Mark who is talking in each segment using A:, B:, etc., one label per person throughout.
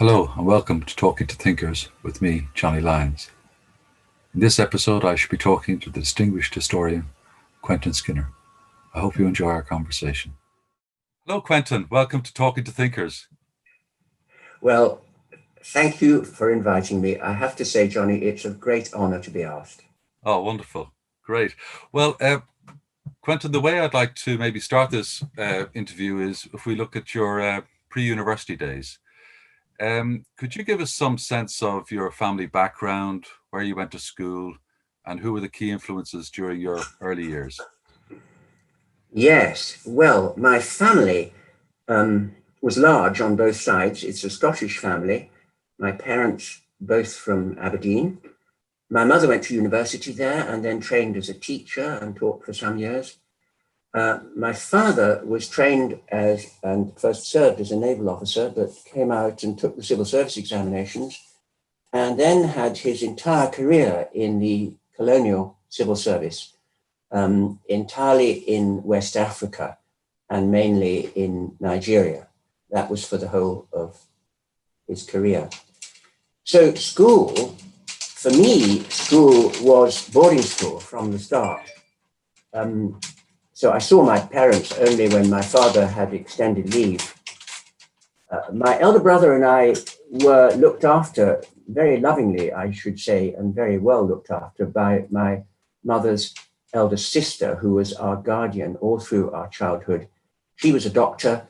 A: Hello and welcome to Talking to Thinkers with me, Johnny Lyons. In this episode, I shall be talking to the distinguished historian, Quentin Skinner. I hope you enjoy our conversation. Hello, Quentin. Welcome to Talking to Thinkers.
B: Well, thank you for inviting me. I have to say, Johnny, it's a great honor to be asked.
A: Oh, wonderful. Great. Well, Quentin, the way I'd like to maybe start this interview is if we look at your pre-university days. Could you give us some sense of your family background, where you went to school, and who were the key influences during your early years?
B: Yes, well, my family was large on both sides. It's a Scottish family. My parents, both from Aberdeen. My mother went to university there and then trained as a teacher and taught for some years. My father was trained as, and first served as a naval officer, but came out and took the civil service examinations and then had his entire career in the colonial civil service, entirely in West Africa and mainly in Nigeria. That was for the whole of his career. So school, for me, school was boarding school from the start. So I saw my parents only when my father had extended leave. My elder brother and I were looked after very lovingly, I should say, and very well looked after by my mother's eldest sister, who was our guardian all through our childhood. She was a doctor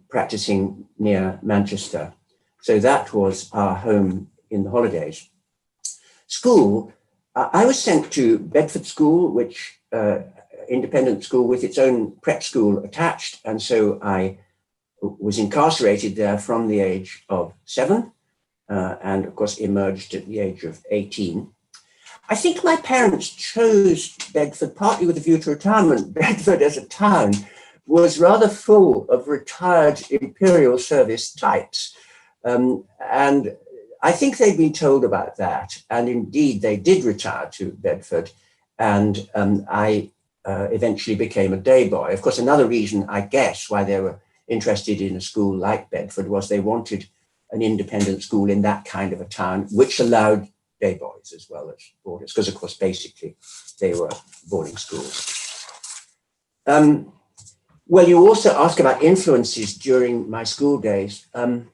B: practicing near Manchester. So that was our home in the holidays. School, I was sent to Bedford School, which independent school with its own prep school attached. And so I was incarcerated there from the age of 7 and of course emerged at the age of 18. I think my parents chose Bedford partly with a view to retirement. Bedford as a town was rather full of retired imperial service types. And I think they'd been told about that. And indeed, they did retire to Bedford. And I eventually became a day boy. Of course, another reason, I guess, why they were interested in a school like Bedford was they wanted an independent school in that kind of a town, which allowed day boys as well as boarders, because, of course, basically, they were boarding schools. Well, you also ask about influences during my school days. I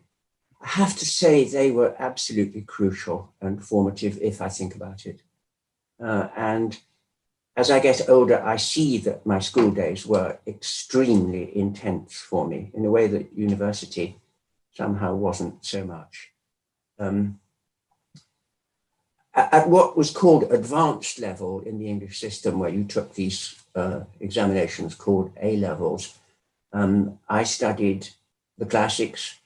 B: have to say they were absolutely crucial and formative if I think about it. And as I get older, I see that my school days were extremely intense for me in a way that university somehow wasn't so much. At what was called advanced level in the English system, where you took these examinations called A-levels, I studied the classics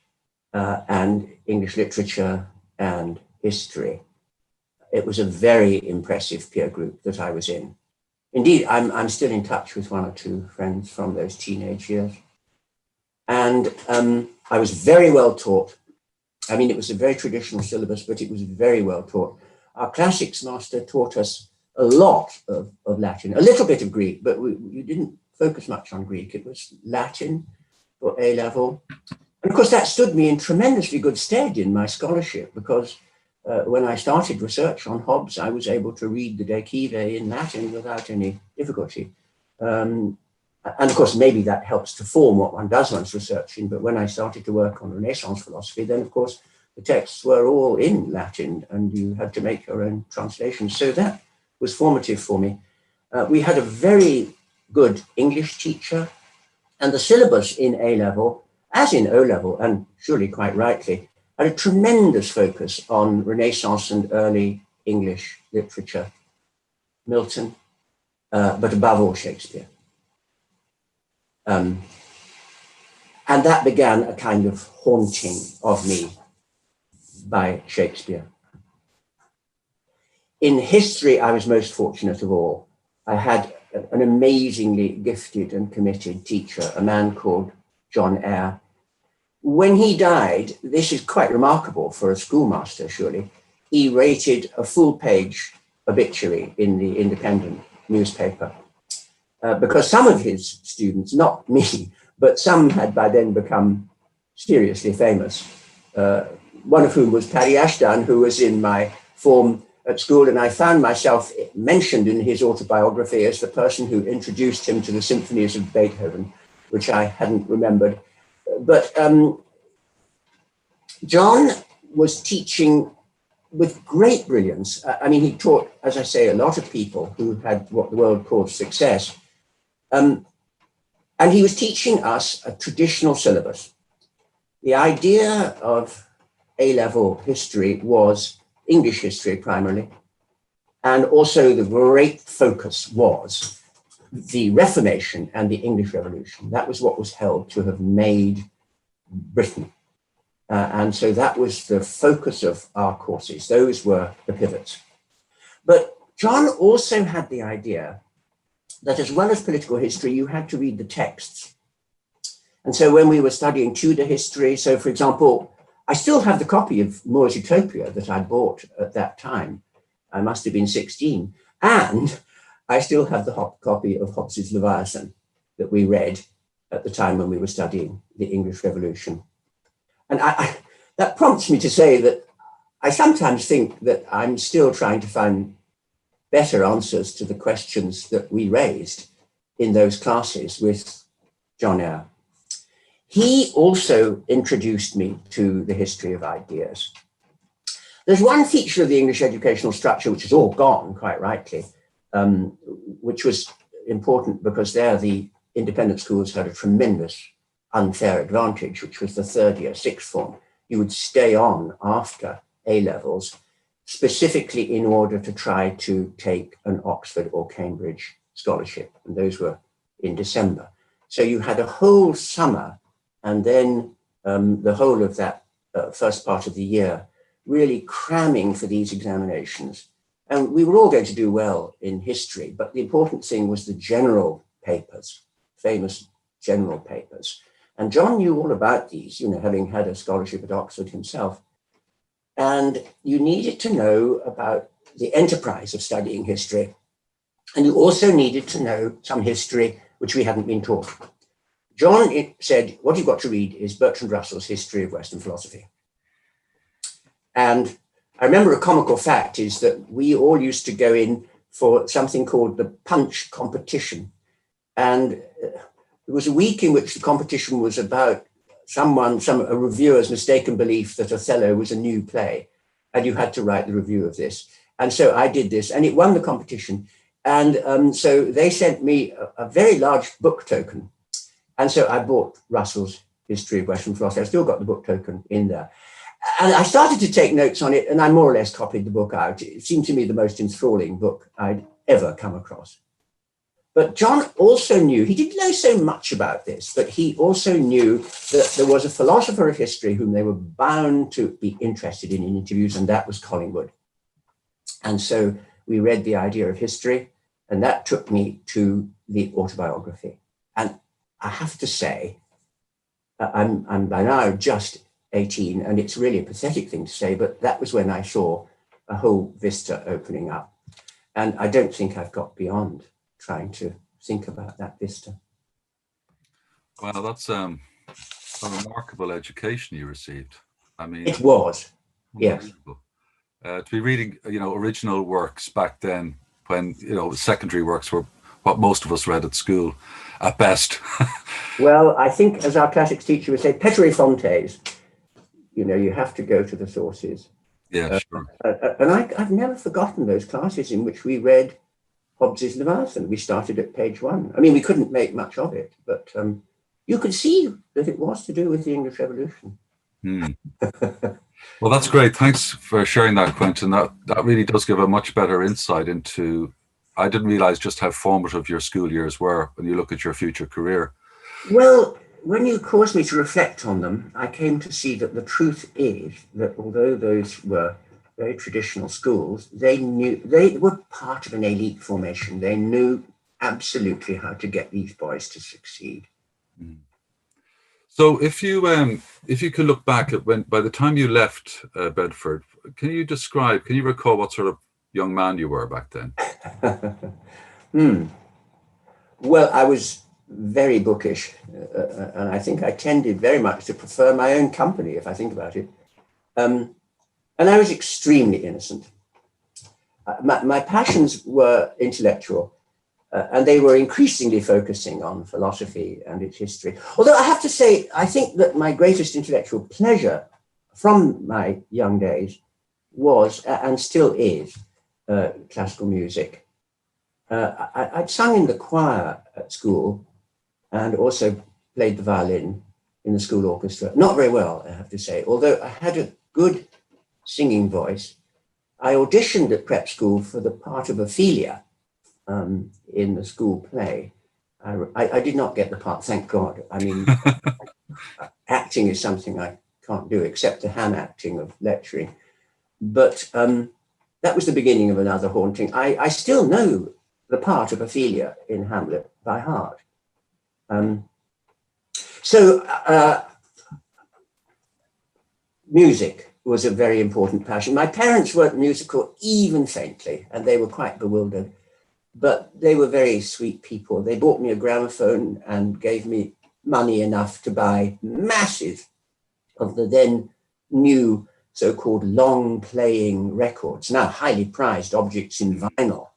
B: and English literature and history. It was a very impressive peer group that I was in. Indeed, I'm still in touch with one or two friends from those teenage years. And I was very well taught. I mean, it was a very traditional syllabus, but it was very well taught. Our classics master taught us a lot of Latin, a little bit of Greek, but we didn't focus much on Greek. It was Latin for A-level. And of course, that stood me in tremendously good stead in my scholarship, because when I started research on Hobbes, I was able to read the De Cive in Latin without any difficulty. And of course, maybe that helps to form what one does one's research in. But when I started to work on Renaissance philosophy, then of course, the texts were all in Latin and you had to make your own translations. So that was formative for me. We had a very good English teacher, and the syllabus in A-level, as in O-level, and surely quite rightly, had a tremendous focus on Renaissance and early English literature, Milton, but above all Shakespeare. And that began a kind of haunting of me by Shakespeare. In history, I was most fortunate of all. I had an amazingly gifted and committed teacher, a man called John Eyre. When he died, this is quite remarkable for a schoolmaster, surely, he rated a full-page obituary in the Independent newspaper. Because some of his students, not me, but some had by then become seriously famous, one of whom was Paddy Ashdown, who was in my form at school, and I found myself mentioned in his autobiography as the person who introduced him to the symphonies of Beethoven, which I hadn't remembered. But John was teaching with great brilliance. I mean, he taught, as I say, a lot of people who had what the world calls success. And he was teaching us a traditional syllabus. The idea of A-level history was English history primarily. And also the great focus was the Reformation and the English Revolution. That was what was held to have made Britain. And so that was the focus of our courses. Those were the pivots. But John also had the idea that as well as political history, you had to read the texts. And so when we were studying Tudor history, so for example, I still have the copy of More's Utopia that I bought at that time. I must have been 16. And I still have the copy of Hobbes's Leviathan that we read at the time when we were studying the English Revolution. And that prompts me to say that I sometimes think that I'm still trying to find better answers to the questions that we raised in those classes with John Eyre. He also introduced me to the history of ideas. There's one feature of the English educational structure which is all gone, quite rightly, which was important because there the independent schools had a tremendous unfair advantage, which was the third year, sixth form. You would stay on after A-levels, specifically in order to try to take an Oxford or Cambridge scholarship. And those were in December. So you had a whole summer and then the whole of that first part of the year really cramming for these examinations. And we were all going to do well in history, but the important thing was the general papers, famous general papers. And John knew all about these, you know, having had a scholarship at Oxford himself. And you needed to know about the enterprise of studying history. And you also needed to know some history which we hadn't been taught. John said, what you've got to read is Bertrand Russell's History of Western Philosophy. And I remember a comical fact is that we all used to go in for something called the Punch competition. And there was a week in which the competition was about a reviewer's mistaken belief that Othello was a new play, and you had to write the review of this. And so I did this, and it won the competition. And so they sent me a very large book token. And so I bought Russell's History of Western Philosophy. I still got the book token in there. And I started to take notes on it, and I more or less copied the book out. It seemed to me the most enthralling book I'd ever come across. But John also knew, he didn't know so much about this, but he also knew that there was a philosopher of history whom they were bound to be interested in interviews, and that was Collingwood. And so we read The Idea of History, and that took me to the autobiography. And I have to say, I'm by now just 18, and it's really a pathetic thing to say, but that was when I saw a whole vista opening up. And I don't think I've got beyond trying to think about that vista.
A: Well, that's a remarkable education you received. I mean,
B: it was, yes.
A: To be reading, you know, original works back then, when, you know, secondary works were what most of us read at school, at best.
B: Well, I think, as our classics teacher would say, Petre Fontes. You know, you have to go to the sources.
A: Yeah, sure.
B: And I've never forgotten those classes in which we read Hobbes's Leviathan. We started at page 1. I mean, we couldn't make much of it, but you could see that it was to do with the English Revolution.
A: Well, that's great. Thanks for sharing that, Quentin. That really does give a much better insight into, I didn't realize just how formative your school years were when you look at your future career.
B: Well, when you caused me to reflect on them, I came to see that the truth is that although those were very traditional schools, they were part of an elite formation. They knew absolutely how to get these boys to succeed.
A: So if you could look back at by the time you left Bedford, can you recall what sort of young man you were back then?
B: Well, I was very bookish, and I think I tended very much to prefer my own company, if I think about it. And I was extremely innocent. My passions were intellectual, and they were increasingly focusing on philosophy and its history. Although I have to say, I think that my greatest intellectual pleasure from my young days was, and still is, classical music. I'd sung in the choir at school and also played the violin in the school orchestra. Not very well, I have to say, although I had a good singing voice. I auditioned at prep school for the part of Ophelia in the school play. I did not get the part, thank God. I mean, acting is something I can't do except the ham acting of lecturing. But that was the beginning of another haunting. I still know the part of Ophelia in Hamlet by heart. Music was a very important passion. My parents weren't musical even faintly, and they were quite bewildered, but they were very sweet people. They bought me a gramophone and gave me money enough to buy masses of the then new so-called long playing records, now highly prized objects in vinyl.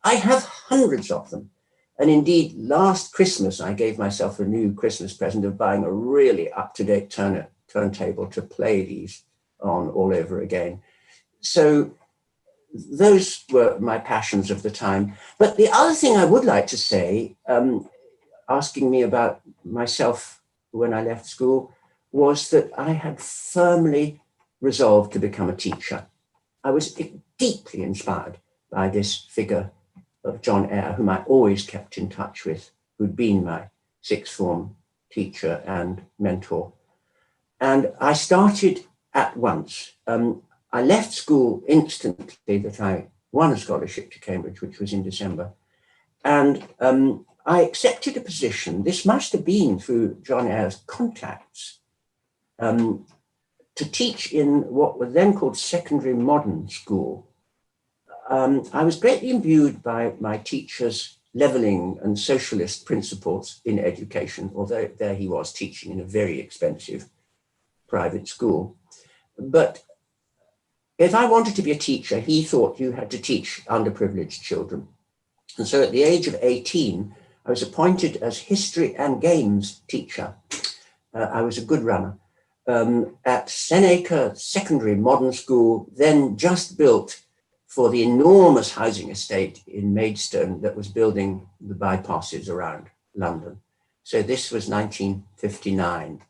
B: I have hundreds of them. And indeed, last Christmas, I gave myself a new Christmas present of buying a really up-to-date turntable to play these on all over again. So those were my passions of the time. But the other thing I would like to say, asking me about myself when I left school, was that I had firmly resolved to become a teacher. I was deeply inspired by this figure of John Eyre, whom I always kept in touch with, who'd been my sixth form teacher and mentor. And I started at once. I left school instantly that I won a scholarship to Cambridge, which was in December. And I accepted a position, this must have been through John Eyre's contacts, to teach in what was then called secondary modern school. I was greatly imbued by my teacher's levelling and socialist principles in education, although there he was teaching in a very expensive private school. But if I wanted to be a teacher, he thought you had to teach underprivileged children. And so at the age of 18, I was appointed as history and games teacher. I was a good runner at Seneca Secondary Modern School, then just built for the enormous housing estate in Maidstone that was building the bypasses around London. So this was 1959.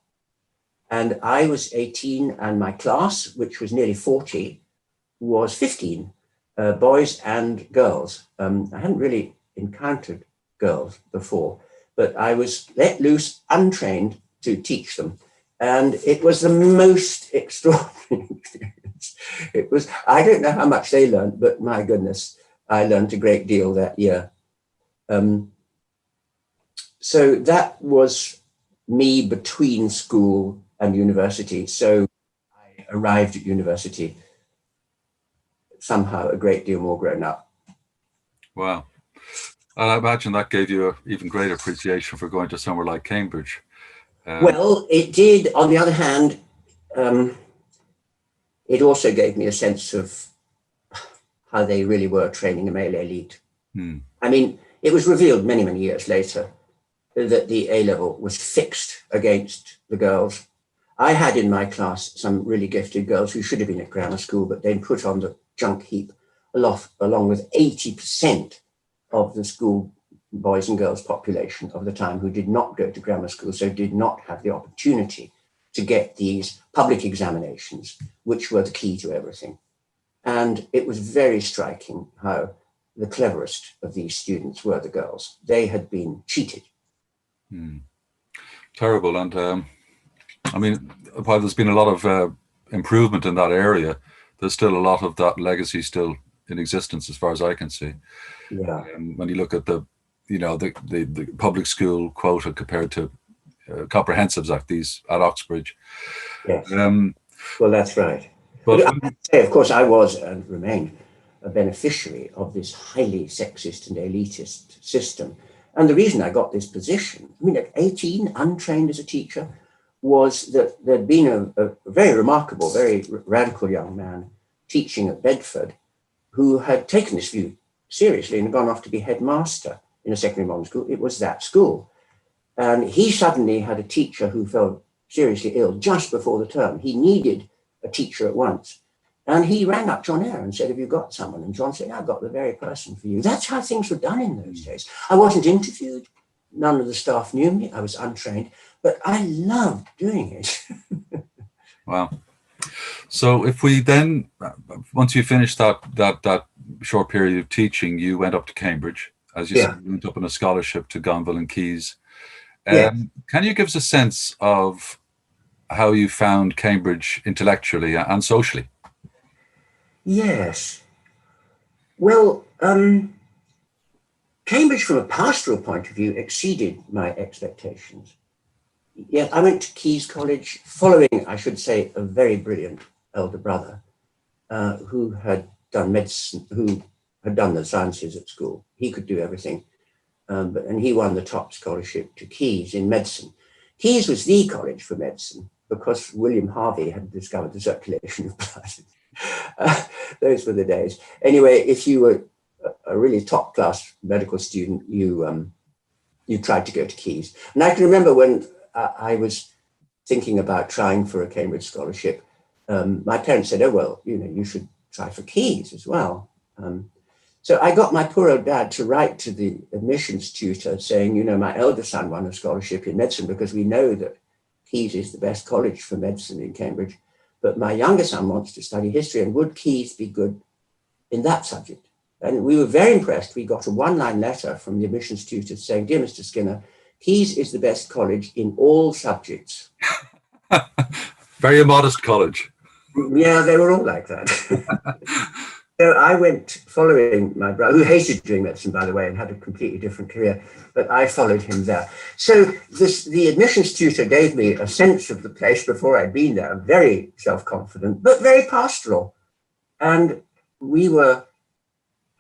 B: And I was 18 and my class, which was nearly 40, was 15, boys and girls. I hadn't really encountered girls before, but I was let loose, untrained, to teach them. And it was the most extraordinary experience. It was, I don't know how much they learned, but my goodness, I learned a great deal that year. So that was me between school and university. So I arrived at university somehow a great deal more grown up.
A: Wow. And I imagine that gave you an even greater appreciation for going to somewhere like Cambridge.
B: Well, it did. On the other hand, it also gave me a sense of how they really were training a male elite. I mean, it was revealed many, many years later that the A-level was fixed against the girls. I had in my class some really gifted girls who should have been at grammar school, but they'd put on the junk heap along with 80% of the school boys and girls population of the time who did not go to grammar school, so did not have the opportunity to get these public examinations, which were the key to everything. And it was very striking how the cleverest of these students were the girls. They had been cheated.
A: Terrible. And I mean, while there's been a lot of improvement in that area, there's still a lot of that legacy still in existence, as far as I can see.
B: Yeah.
A: When you look at the public school quota compared to comprehensives like these at Oxbridge.
B: Yes. Well, that's right. But I have to say, of course, I was and remain a beneficiary of this highly sexist and elitist system. And the reason I got this position, I mean, at 18, untrained as a teacher, was that there'd been a very remarkable, very radical young man teaching at Bedford who had taken this view seriously and gone off to be headmaster in a secondary modern school. It was that school. And he suddenly had a teacher who fell seriously ill just before the term. He needed a teacher at once. And he rang up John Eyre and said, have you got someone? And John said, I've got the very person for you. That's how things were done in those days. I wasn't interviewed. None of the staff knew me. I was untrained, but I loved doing it.
A: Wow. So if we then, once you finished that short period of teaching, you went up to Cambridge, as you said, you went up on a scholarship to Gonville and Keyes. Can you give us a sense of how you found Cambridge intellectually and socially?
B: Yes. Well, Cambridge, from a pastoral point of view, exceeded my expectations. Yeah, I went to Keyes College following, I should say, a very brilliant elder brother who had done medicine, who had done the sciences at school. He could do everything. And he won the top scholarship to Keyes in medicine. Keyes was the college for medicine because William Harvey had discovered the circulation of blood. Those were the days. Anyway, if you were a really top class medical student, you tried to go to Keyes. And I can remember when I was thinking about trying for a Cambridge scholarship, my parents said, oh, well, you should try for Keyes as well. So I got my poor old dad to write to the admissions tutor saying, my elder son won a scholarship in medicine because we know that Keyes is the best college for medicine in Cambridge, but my younger son wants to study history, and would Keyes be good in that subject? And we were very impressed. We got a one-line letter from the admissions tutor saying, dear Mr. Skinner, Keyes is the best college in all subjects.
A: Very modest college.
B: Yeah, they were all like that. So I went following my brother, who hated doing medicine, by the way, and had a completely different career, but I followed him there. So the admissions tutor gave me a sense of the place before I'd been there, very self-confident, but very pastoral. And we were,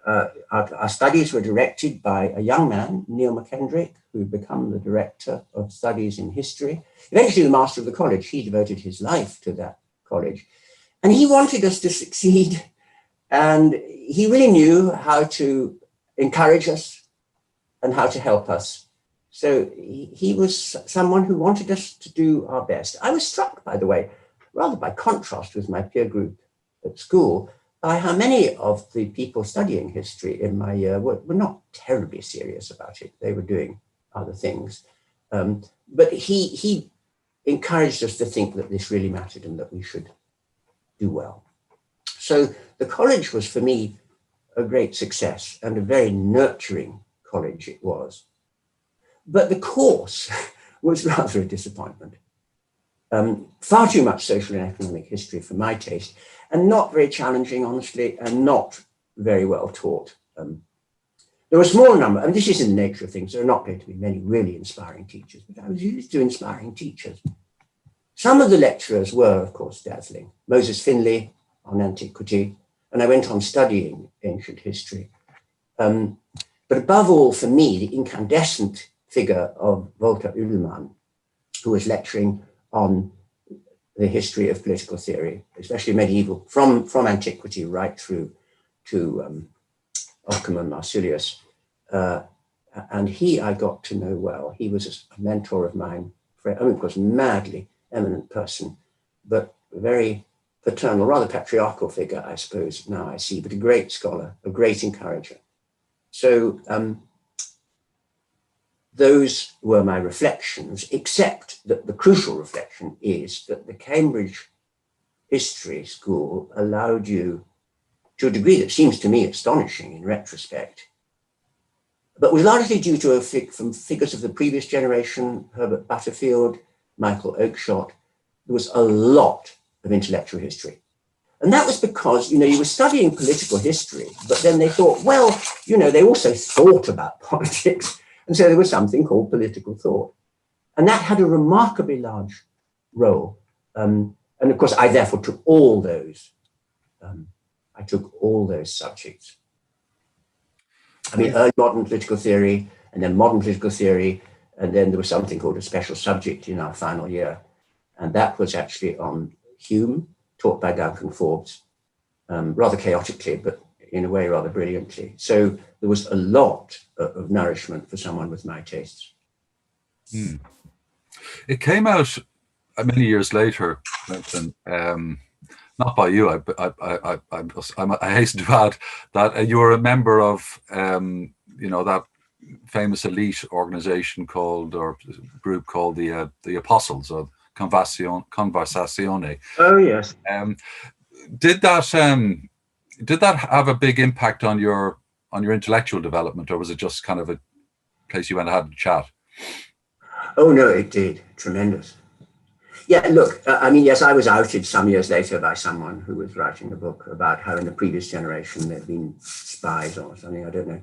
B: our studies were directed by a young man, Neil McKendrick, who had become the director of studies in history, eventually the master of the college. He devoted his life to that college. And he wanted us to succeed. And he really knew how to encourage us and how to help us. So he was someone who wanted us to do our best. I was struck, by the way, rather by contrast with my peer group at school, by how many of the people studying history in my year were not terribly serious about it. They were doing other things. But he encouraged us to think that this really mattered and that we should do well. So the college was, for me, a great success and a very nurturing college it was. But the course was rather a disappointment. Far too much social and economic history for my taste, and not very challenging, honestly, and not very well taught. There were a small number, and this is in the nature of things, there are not going to be many really inspiring teachers, but I was used to inspiring teachers. Some of the lecturers were, of course, dazzling. Moses Finlay on antiquity, and I went on studying ancient history. But above all, for me, the incandescent figure of Volker Ullmann, who was lecturing on the history of political theory, especially medieval, from antiquity right through to Occam and Marsilius. And he I got to know well. He was a mentor of mine, of course, madly eminent person, but very paternal, rather patriarchal figure, I suppose, now I see, but a great scholar, a great encourager. So those were my reflections, except that the crucial reflection is that the Cambridge History School allowed you, to a degree that seems to me astonishing in retrospect, but was largely due to from figures of the previous generation, Herbert Butterfield, Michael Oakeshott. There was a lot of intellectual history. And that was because, you were studying political history, but then they thought, well, they also thought about politics. And so there was something called political thought. And that had a remarkably large role. And of course, I therefore took all those. I took all those subjects. I mean, early modern political theory, and then modern political theory, and then there was something called a special subject in our final year. And that was actually on Hume, taught by Duncan Forbes, rather chaotically, but in a way rather brilliantly. So there was a lot of nourishment for someone with my tastes.
A: It came out many years later, Quentin, not by you. I hasten to add that you were a member of, that famous elite organization called, or group called the Apostles, or Conversazione.
B: Oh yes.
A: Did that have a big impact on your intellectual development, or was it just kind of a place you went and had a chat?
B: Oh no, it did. Tremendous. Yeah, look, I mean, yes, I was outed some years later by someone who was writing a book about how in the previous generation there'd been spies or something, I don't know.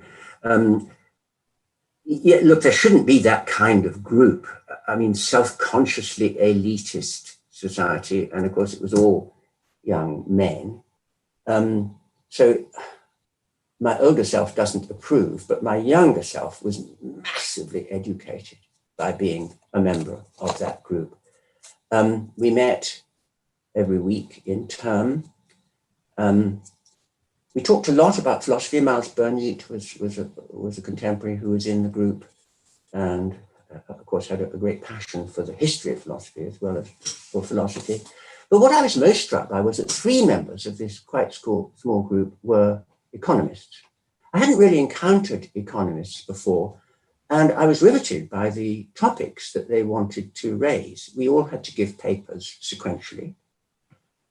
B: Yeah, look, there shouldn't be that kind of group. I mean, self-consciously elitist society, and of course it was all young men. So my older self doesn't approve, but my younger self was massively educated by being a member of that group. We met every week in term. We talked a lot about philosophy. Miles Burnett was a contemporary who was in the group, and of course had a great passion for the history of philosophy as well as for philosophy. But what I was most struck by was that 3 members of this quite small group were economists. I hadn't really encountered economists before, and I was riveted by the topics that they wanted to raise. We all had to give papers sequentially.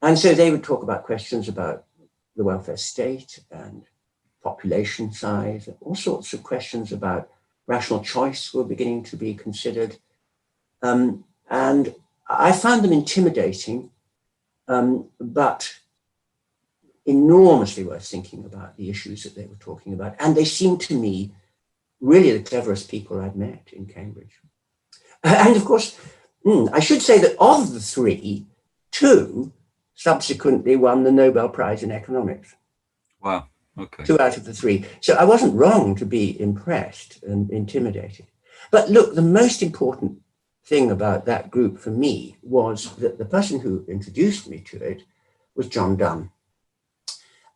B: And so they would talk about questions about the welfare state and population size, all sorts of questions about rational choice were beginning to be considered. And I found them intimidating, but enormously worth thinking about the issues that they were talking about. And they seemed to me really the cleverest people I'd met in Cambridge. And of course, I should say that of the 3, 2 subsequently won the Nobel Prize in Economics.
A: Wow, okay.
B: 2 out of the 3. So I wasn't wrong to be impressed and intimidated. But look, the most important thing about that group for me was that the person who introduced me to it was John Donne.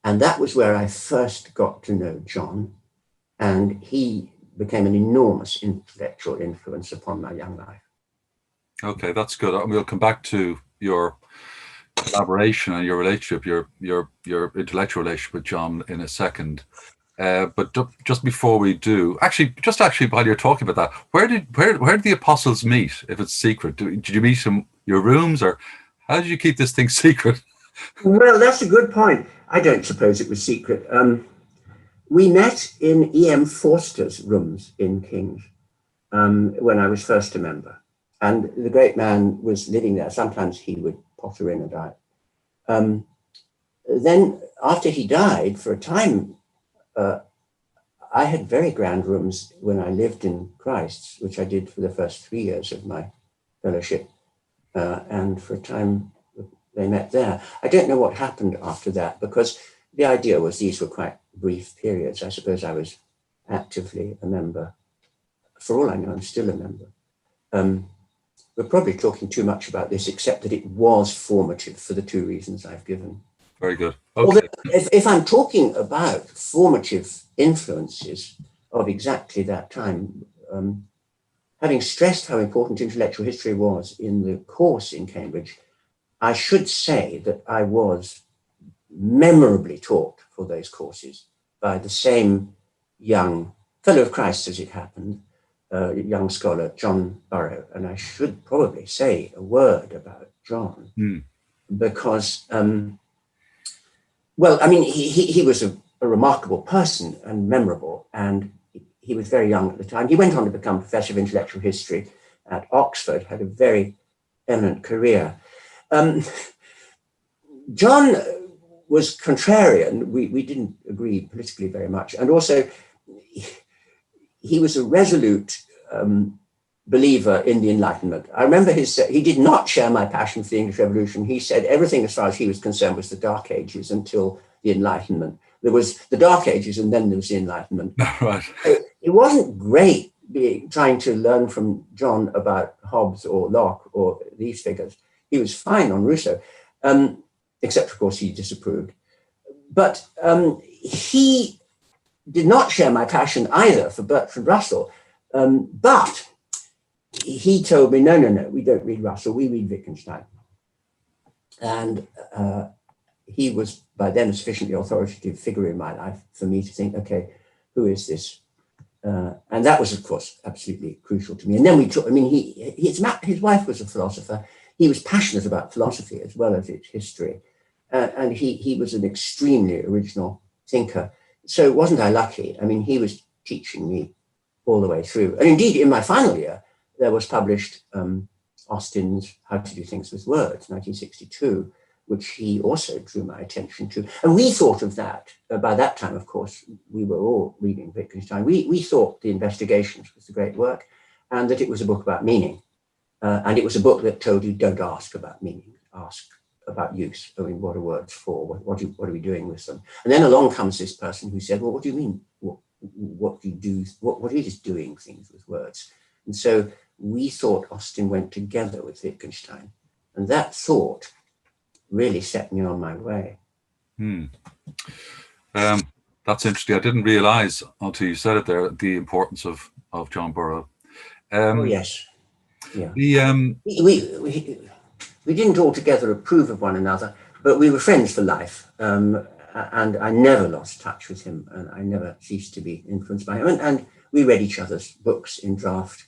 B: And that was where I first got to know John, and he became an enormous intellectual influence upon my young life.
A: Okay, that's good. We'll come back to your collaboration and your relationship, your intellectual relationship with John in a second. But just before we do, actually while you're talking about that, where did the apostles meet? If it's secret, did you meet in your rooms, or how did you keep this thing secret?
B: Well, that's a good point. I don't suppose it was secret. We met in E.M. Forster's rooms in King's when I was first a member. And the great man was living there. Sometimes he would potter in and out. Then after he died, for a time, I had very grand rooms when I lived in Christ's, which I did for the first 3 years of my fellowship. And for a time, they met there. I don't know what happened after that, because the idea was these were quite brief periods. I suppose I was actively a member. For all I know, I'm still a member. We're probably talking too much about this, except that it was formative for the 2 reasons I've given.
A: Very good.
B: Okay. Although, if I'm talking about formative influences of exactly that time, having stressed how important intellectual history was in the course in Cambridge, I should say that I was memorably taught for those courses by the same young fellow of Christ, as it happened, young scholar, John Burrow. And I should probably say a word about John, because, well, I mean, he was a remarkable person and memorable, and he was very young at the time. He went on to become Professor of Intellectual History at Oxford, had a very eminent career. John was contrarian. We didn't agree politically very much. And also, he was a resolute believer in the Enlightenment. I remember he did not share my passion for the English Revolution. He said everything as far as he was concerned was the Dark Ages until the Enlightenment. There was the Dark Ages and then there was the Enlightenment.
A: Right.
B: So it wasn't great trying to learn from John about Hobbes or Locke or these figures. he was fine on Rousseau, except of course he disapproved. But he did not share my passion either for Bertrand Russell, but he told me, no, we don't read Russell, we read Wittgenstein. And he was by then a sufficiently authoritative figure in my life for me to think, okay, who is this? And that was, of course, absolutely crucial to me. And then we took, I mean, his wife was a philosopher. He was passionate about philosophy as well as its history. And he was an extremely original thinker. So wasn't I lucky? I mean, he was teaching me all the way through. And indeed, in my final year, there was published Austin's How to Do Things with Words, 1962, which he also drew my attention to. And we thought of that, by that time, of course, we were all reading Wittgenstein. We thought The Investigations was the great work, and that it was a book about meaning. And it was a book that told you, don't ask about meaning, ask about use. I mean, what are words for? What are we doing with them? And then along comes this person who said, well, what do you mean? What do you do? What is doing things with words? And so we thought Austin went together with Wittgenstein. And that thought really set me on my way.
A: That's interesting. I didn't realize until you said it there, the importance of John Burroughs.
B: Oh, yes. Yeah. We didn't altogether approve of one another, but we were friends for life. And I never lost touch with him, and I never ceased to be influenced by him. And we read each other's books in draft.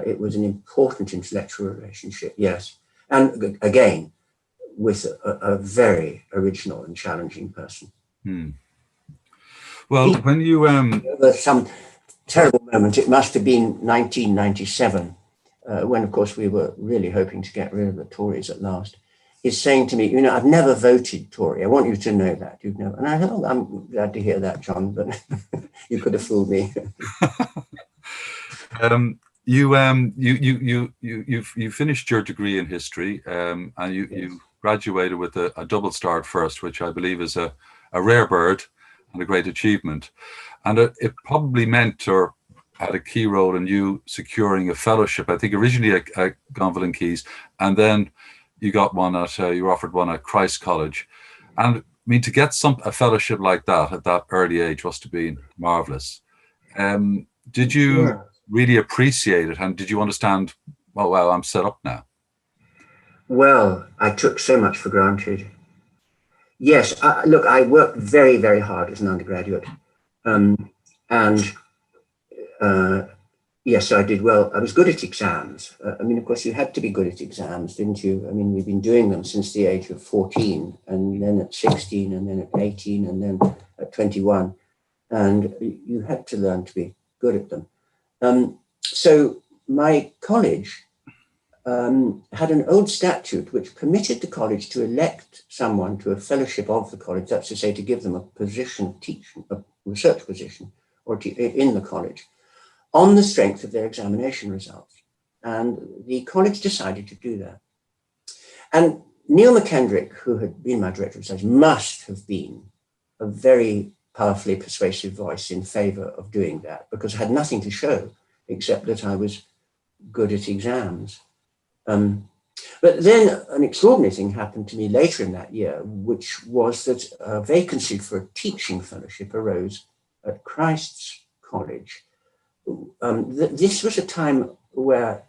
B: It was an important intellectual relationship, yes. And again, with a very original and challenging person.
A: Well, when you...
B: There was some terrible moment. It must have been 1997, when, of course, we were really hoping to get rid of the Tories at last. He's saying to me, you know, I've never voted Tory. I want you to know that. You've never. And I thought, I'm glad to hear that, John, but you could have fooled me.
A: You finished your degree in history, and you graduated with a double starred first, which I believe is a rare bird and a great achievement. And it probably meant or had a key role in you securing a fellowship, I think originally at Gonville and Keys, and then you got one you were offered one at Christ College. And I mean, to get a fellowship like that at that early age must have been marvelous. Did you really appreciate it? And did you understand, oh, wow, I'm set up now?
B: Well, I took so much for granted. Yes, look, I worked very, very hard as an undergraduate. Yes, I did well. I was good at exams. I mean, of course, you had to be good at exams, didn't you? I mean, we've been doing them since the age of 14, and then at 16, and then at 18, and then at 21. And you had to learn to be good at them. So my college had an old statute which permitted the college to elect someone to a fellowship of the college, that's to say, to give them a position, teaching, a research position, or in the college, on the strength of their examination results. And the college decided to do that. And Neil McKendrick, who had been my director of studies, must have been a very powerfully persuasive voice in favor of doing that, because I had nothing to show except that I was good at exams. But then an extraordinary thing happened to me later in that year, which was that a vacancy for a teaching fellowship arose at Christ's College. This was a time where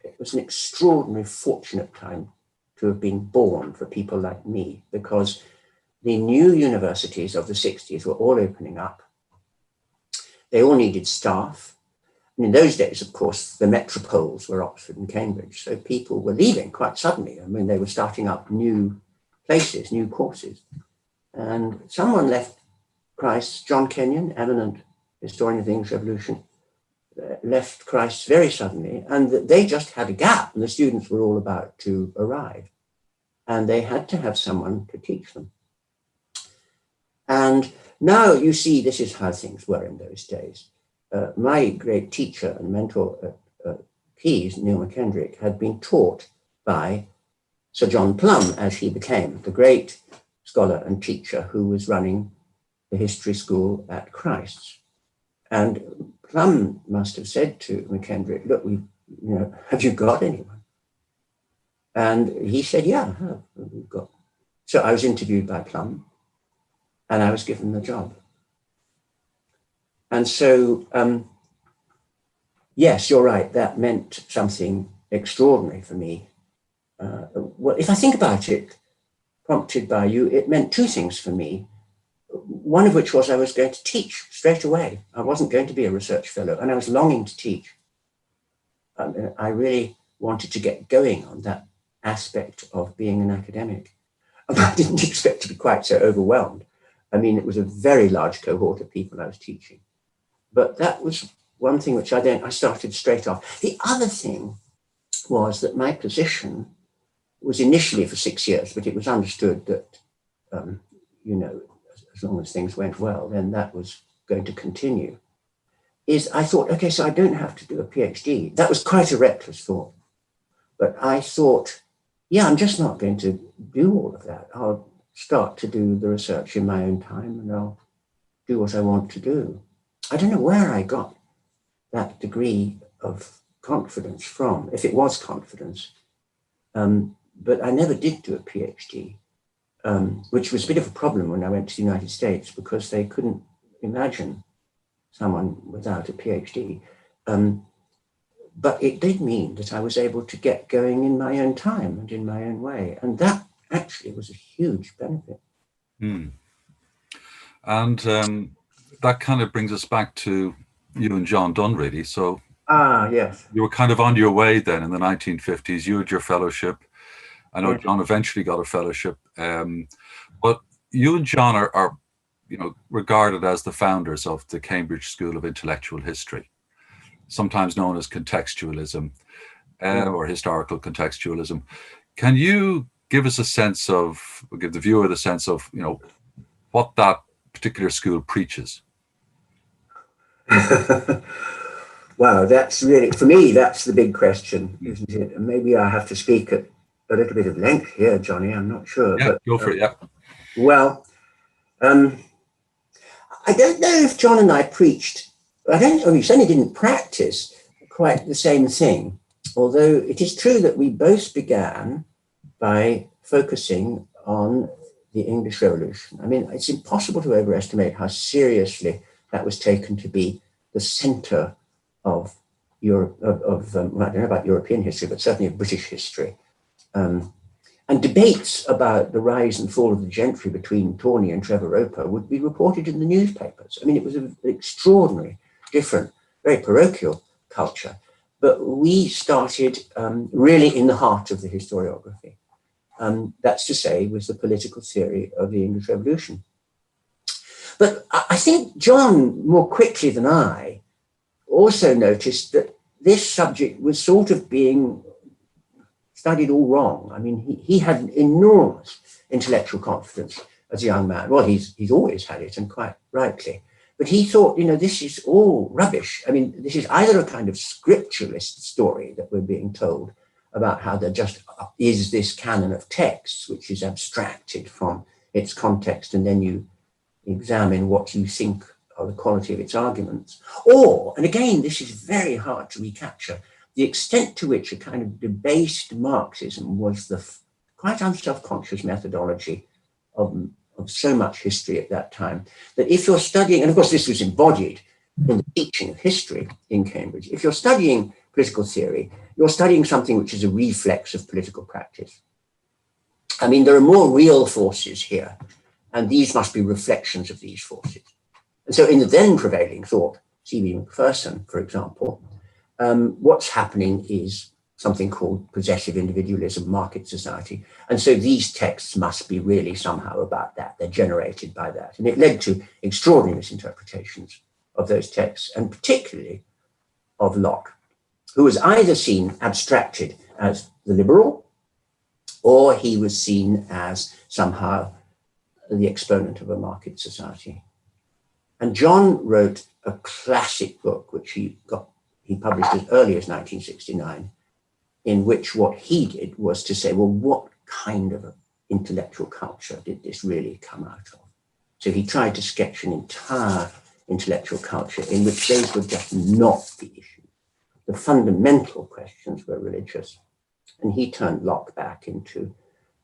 B: it was an extraordinary, fortunate time to have been born for people like me, because the new universities of the 60s were all opening up. They all needed staff. And in those days, of course, the metropoles were Oxford and Cambridge. So people were leaving quite suddenly. I mean, they were starting up new places, new courses. And someone left Christ, John Kenyon, eminent historian of the English Revolution, left Christ very suddenly, and they just had a gap, and the students were all about to arrive. And they had to have someone to teach them. And now you see, this is how things were in those days. My great teacher and mentor at Keys, Neil McKendrick, had been taught by Sir John Plum, as he became, the great scholar and teacher who was running the history school at Christ's. And Plum must have said to McKendrick, look, have you got anyone? And he said, yeah, we've got. So I was interviewed by Plum and I was given the job. And so, yes, you're right. That meant something extraordinary for me. Well, if I think about it, prompted by you, it meant two things for me. One of which was I was going to teach straight away. I wasn't going to be a research fellow, and I was longing to teach. I really wanted to get going on that aspect of being an academic. I didn't expect to be quite so overwhelmed. I mean, it was a very large cohort of people I was teaching. But that was one thing which I started straight off. The other thing was that my position was initially for 6 years, but it was understood that, as long as things went well, then that was going to continue. I thought, okay, so I don't have to do a PhD. That was quite a reckless thought. But I thought, yeah, I'm just not going to do all of that. I'll start to do the research in my own time and I'll do what I want to do. I don't know where I got that degree of confidence from, if it was confidence. But I never did do a PhD, which was a bit of a problem when I went to the United States because they couldn't imagine someone without a PhD. But it did mean that I was able to get going in my own time and in my own way. And that actually was a huge benefit.
A: Mm. And that kind of brings us back to you and John Donne, really. So
B: yes.
A: you were kind of on your way then in the 1950s. You had your fellowship. I know John eventually got a fellowship. But you and John are regarded as the founders of the Cambridge School of Intellectual History, sometimes known as contextualism or historical contextualism. Can you give us a sense of, or give the viewer the sense of, what that particular school preaches?
B: Wow, that's really, for me, that's the big question, isn't it? And maybe I have to speak at a little bit of length here, Johnny, I'm not sure.
A: Yeah,
B: but
A: go for it, yeah.
B: Well, I don't know if John and I preached, we certainly didn't practice quite the same thing, although it is true that we both began by focusing on the English Revolution. I mean, it's impossible to overestimate how seriously that was taken to be the center of Europe, well, I don't know about European history, but certainly of British history. And debates about the rise and fall of the gentry between Tawney and Trevor Roper would be reported in the newspapers. I mean, it was an extraordinary, different, very parochial culture. But we started really in the heart of the historiography. That's to say, with the political theory of the English Revolution. But I think John, more quickly than I, also noticed that this subject was sort of being studied all wrong. I mean, he had an enormous intellectual confidence as a young man. Well, he's always had it, and quite rightly. But he thought, this is all rubbish. I mean, this is either a kind of scripturalist story that we're being told about how there just is this canon of texts, which is abstracted from its context, and then you examine what you think are the quality of its arguments. Or, and again, this is very hard to recapture, the extent to which a kind of debased Marxism was the quite unself-conscious methodology of so much history at that time, that if you're studying, and of course this was embodied in the teaching of history in Cambridge, if you're studying political theory, you're studying something which is a reflex of political practice. I mean, there are more real forces here, and these must be reflections of these forces. And so in the then prevailing thought, C.B. Macpherson, for example, what's happening is something called possessive individualism, market society. And so these texts must be really somehow about that. They're generated by that. And it led to extraordinary misinterpretations of those texts, and particularly of Locke, who was either seen abstracted as the liberal, or he was seen as somehow the exponent of a market society. And John wrote a classic book, which he published as early as 1969, in which what he did was to say, well, what kind of intellectual culture did this really come out of? So he tried to sketch an entire intellectual culture in which those were just not the issues. The fundamental questions were religious And he turned Locke back into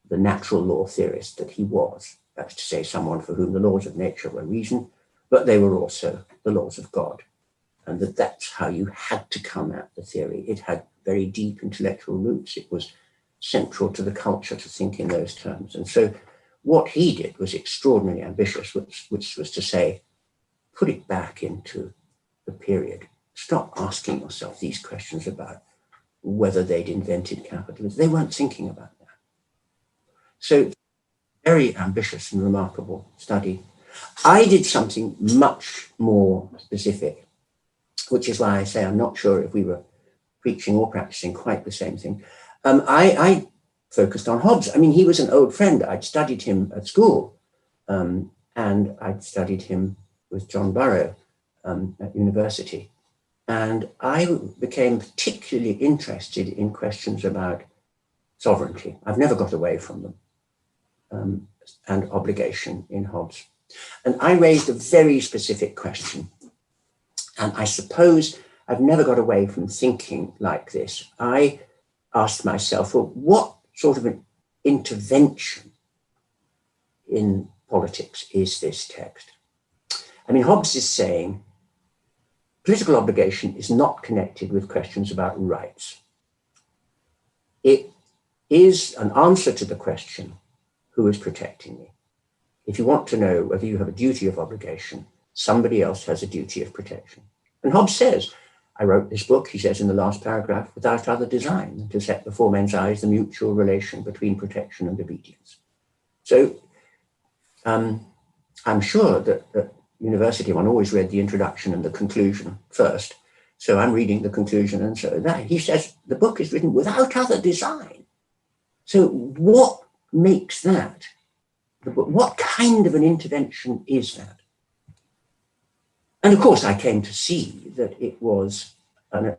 B: the natural law theorist that he was. That's to say, someone for whom the laws of nature were reason, but they were also the laws of God. And that's how you had to come at the theory. It had very deep intellectual roots. It was central to the culture to think in those terms. And so what he did was extraordinarily ambitious, which was to say, put it back into the period. Stop asking yourself these questions about whether they'd invented capitalism. They weren't thinking about that. So very ambitious and remarkable study. I did something much more specific, which is why I say I'm not sure if we were preaching or practicing quite the same thing. I focused on Hobbes. I mean, he was an old friend. I'd studied him at school, and I'd studied him with John Burrow at university. And I became particularly interested in questions about sovereignty. I've never got away from them, and obligation in Hobbes. And I raised a very specific question. And I suppose I've never got away from thinking like this. I asked myself, well, what sort of an intervention in politics is this text? I mean, Hobbes is saying political obligation is not connected with questions about rights. It is an answer to the question, who is protecting me? If you want to know whether you have a duty of obligation, somebody else has a duty of protection. And Hobbes says, I wrote this book, he says in the last paragraph, without other design than to set before men's eyes the mutual relation between protection and obedience. So I'm sure that at university one always read the introduction and the conclusion first. So I'm reading the conclusion, and so that he says the book is written without other design. So what makes that? What kind of an intervention is that? And of course, I came to see that it was a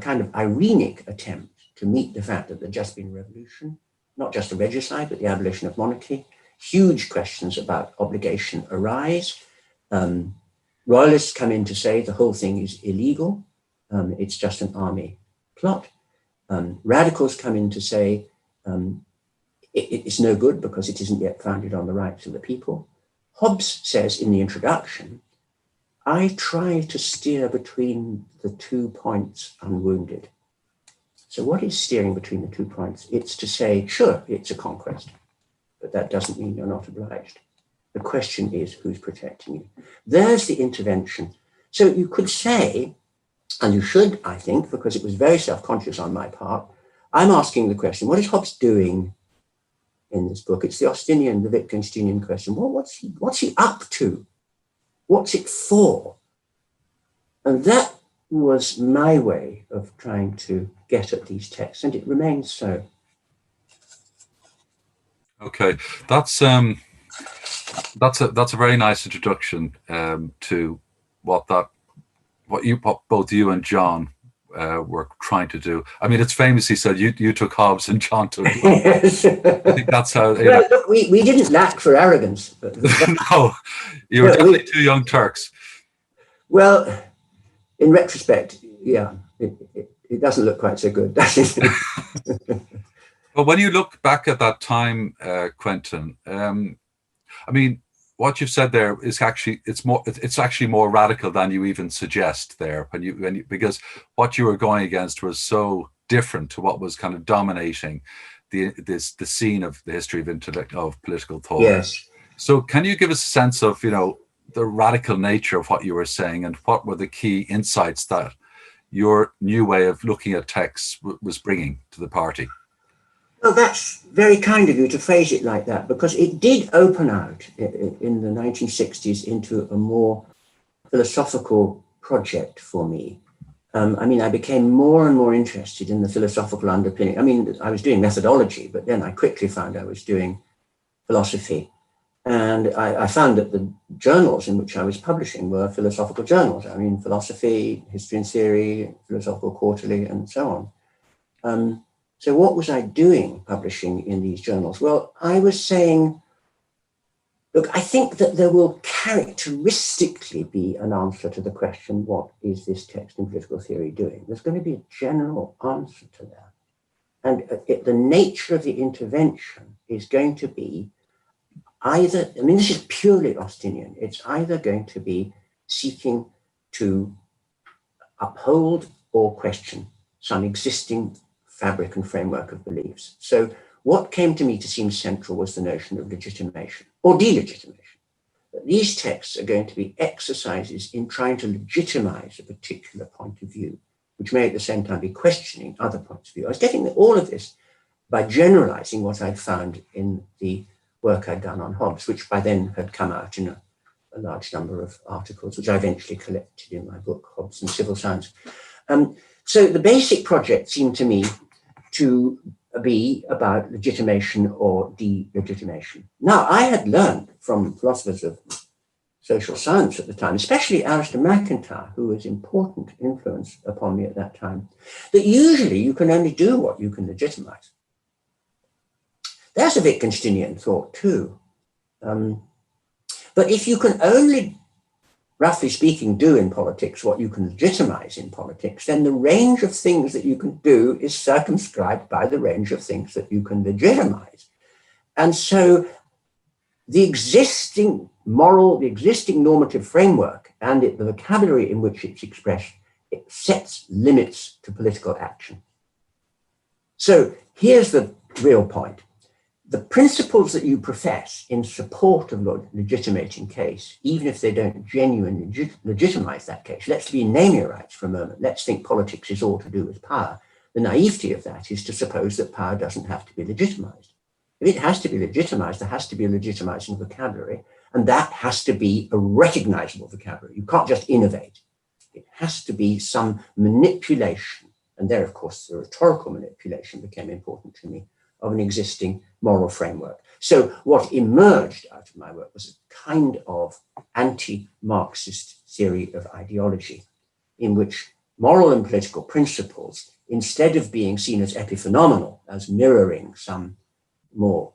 B: kind of irenic attempt to meet the fact that there'd just been a revolution, not just a regicide, but the abolition of monarchy. Huge questions about obligation arise. Royalists come in to say the whole thing is illegal. It's just an army plot. Radicals come in to say it's no good because it isn't yet founded on the rights of the people. Hobbes says in the introduction, I try to steer between the 2 points unwounded. So what is steering between the 2 points? It's to say, sure, it's a conquest, but that doesn't mean you're not obliged. The question is, who's protecting you? There's the intervention. So you could say, and you should, I think, because it was very self-conscious on my part, I'm asking the question, what is Hobbes doing in this book? It's the Austinian, the Wittgensteinian question. Well, what's he up to? What's it for? And that was my way of trying to get at these texts, and it remains so.
A: Okay, that's a very nice introduction to what both you and John were trying to do. I mean, it's famously said you took Hobbes and John took Locke.
B: Yes.
A: I think that's how.
B: Well, look, we didn't lack for arrogance.
A: No, you were definitely two young Turks.
B: Well, in retrospect, yeah, it doesn't look quite so good, does it?
A: But when you look back at that time, Quentin, I mean, what you've said there is actually it's actually more radical than you even suggest there, because what you were going against was so different to what was kind of dominating the scene of the history of political thought.
B: Yes.
A: So can you give us a sense of the radical nature of what you were saying, and what were the key insights that your new way of looking at texts was bringing to the party?
B: Well, that's very kind of you to phrase it like that, because it did open out in the 1960s into a more philosophical project for me. I mean, I became more and more interested in the philosophical underpinning. I mean, I was doing methodology, but then I quickly found I was doing philosophy. And I found that the journals in which I was publishing were philosophical journals. I mean, philosophy, history and theory, philosophical quarterly, and so on. So what was I doing publishing in these journals? Well, I was saying, look, I think that there will characteristically be an answer to the question, what is this text in political theory doing? There's going to be a general answer to that. and the nature of the intervention is going to be either, I mean, this is purely Austinian, it's either going to be seeking to uphold or question some existing fabric and framework of beliefs. So what came to me to seem central was the notion of legitimation or delegitimation. That these texts are going to be exercises in trying to legitimize a particular point of view, which may at the same time be questioning other points of view. I was getting all of this by generalizing what I'd found in the work I'd done on Hobbes, which by then had come out in a large number of articles, which I eventually collected in my book, Hobbes and Civil Science. So the basic project seemed to me to be about legitimation or delegitimation. Now, I had learned from philosophers of social science at the time, especially Alistair MacIntyre, who was an important influence upon me at that time, that usually you can only do what you can legitimize. That's a Wittgensteinian thought too. But if you can only, roughly speaking, do in politics what you can legitimize in politics, then the range of things that you can do is circumscribed by the range of things that you can legitimize. And so the existing moral, the existing normative framework and the vocabulary in which it's expressed, it sets limits to political action. So here's the real point. The principles that you profess in support of legitimating case, even if they don't genuinely legitimize that case, let's be naming rights for a moment. Let's think politics is all to do with power. The naivety of that is to suppose that power doesn't have to be legitimized. If it has to be legitimized, there has to be a legitimizing vocabulary, and that has to be a recognizable vocabulary. You can't just innovate. It has to be some manipulation. And there, of course, the rhetorical manipulation became important to me, of an existing moral framework. So what emerged out of my work was a kind of anti-Marxist theory of ideology, in which moral and political principles, instead of being seen as epiphenomenal, as mirroring some more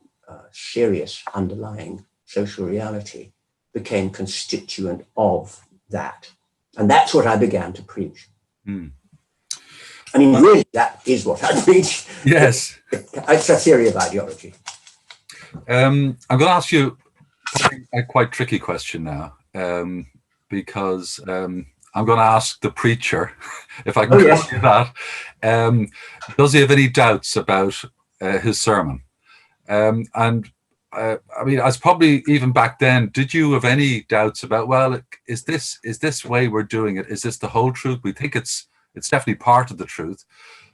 B: serious underlying social reality, became constituent of that. And that's what I began to preach. Mm. I mean, really, that is what I preach.
A: Yes.
B: It's a theory of ideology.
A: I'm going to ask you a quite tricky question now, because I'm going to ask the preacher, if I can call you that, does he have any doubts about his sermon? I mean, as probably even back then, did you have any doubts about, well, is this way we're doing it? Is this the whole truth? We think it's definitely part of the truth.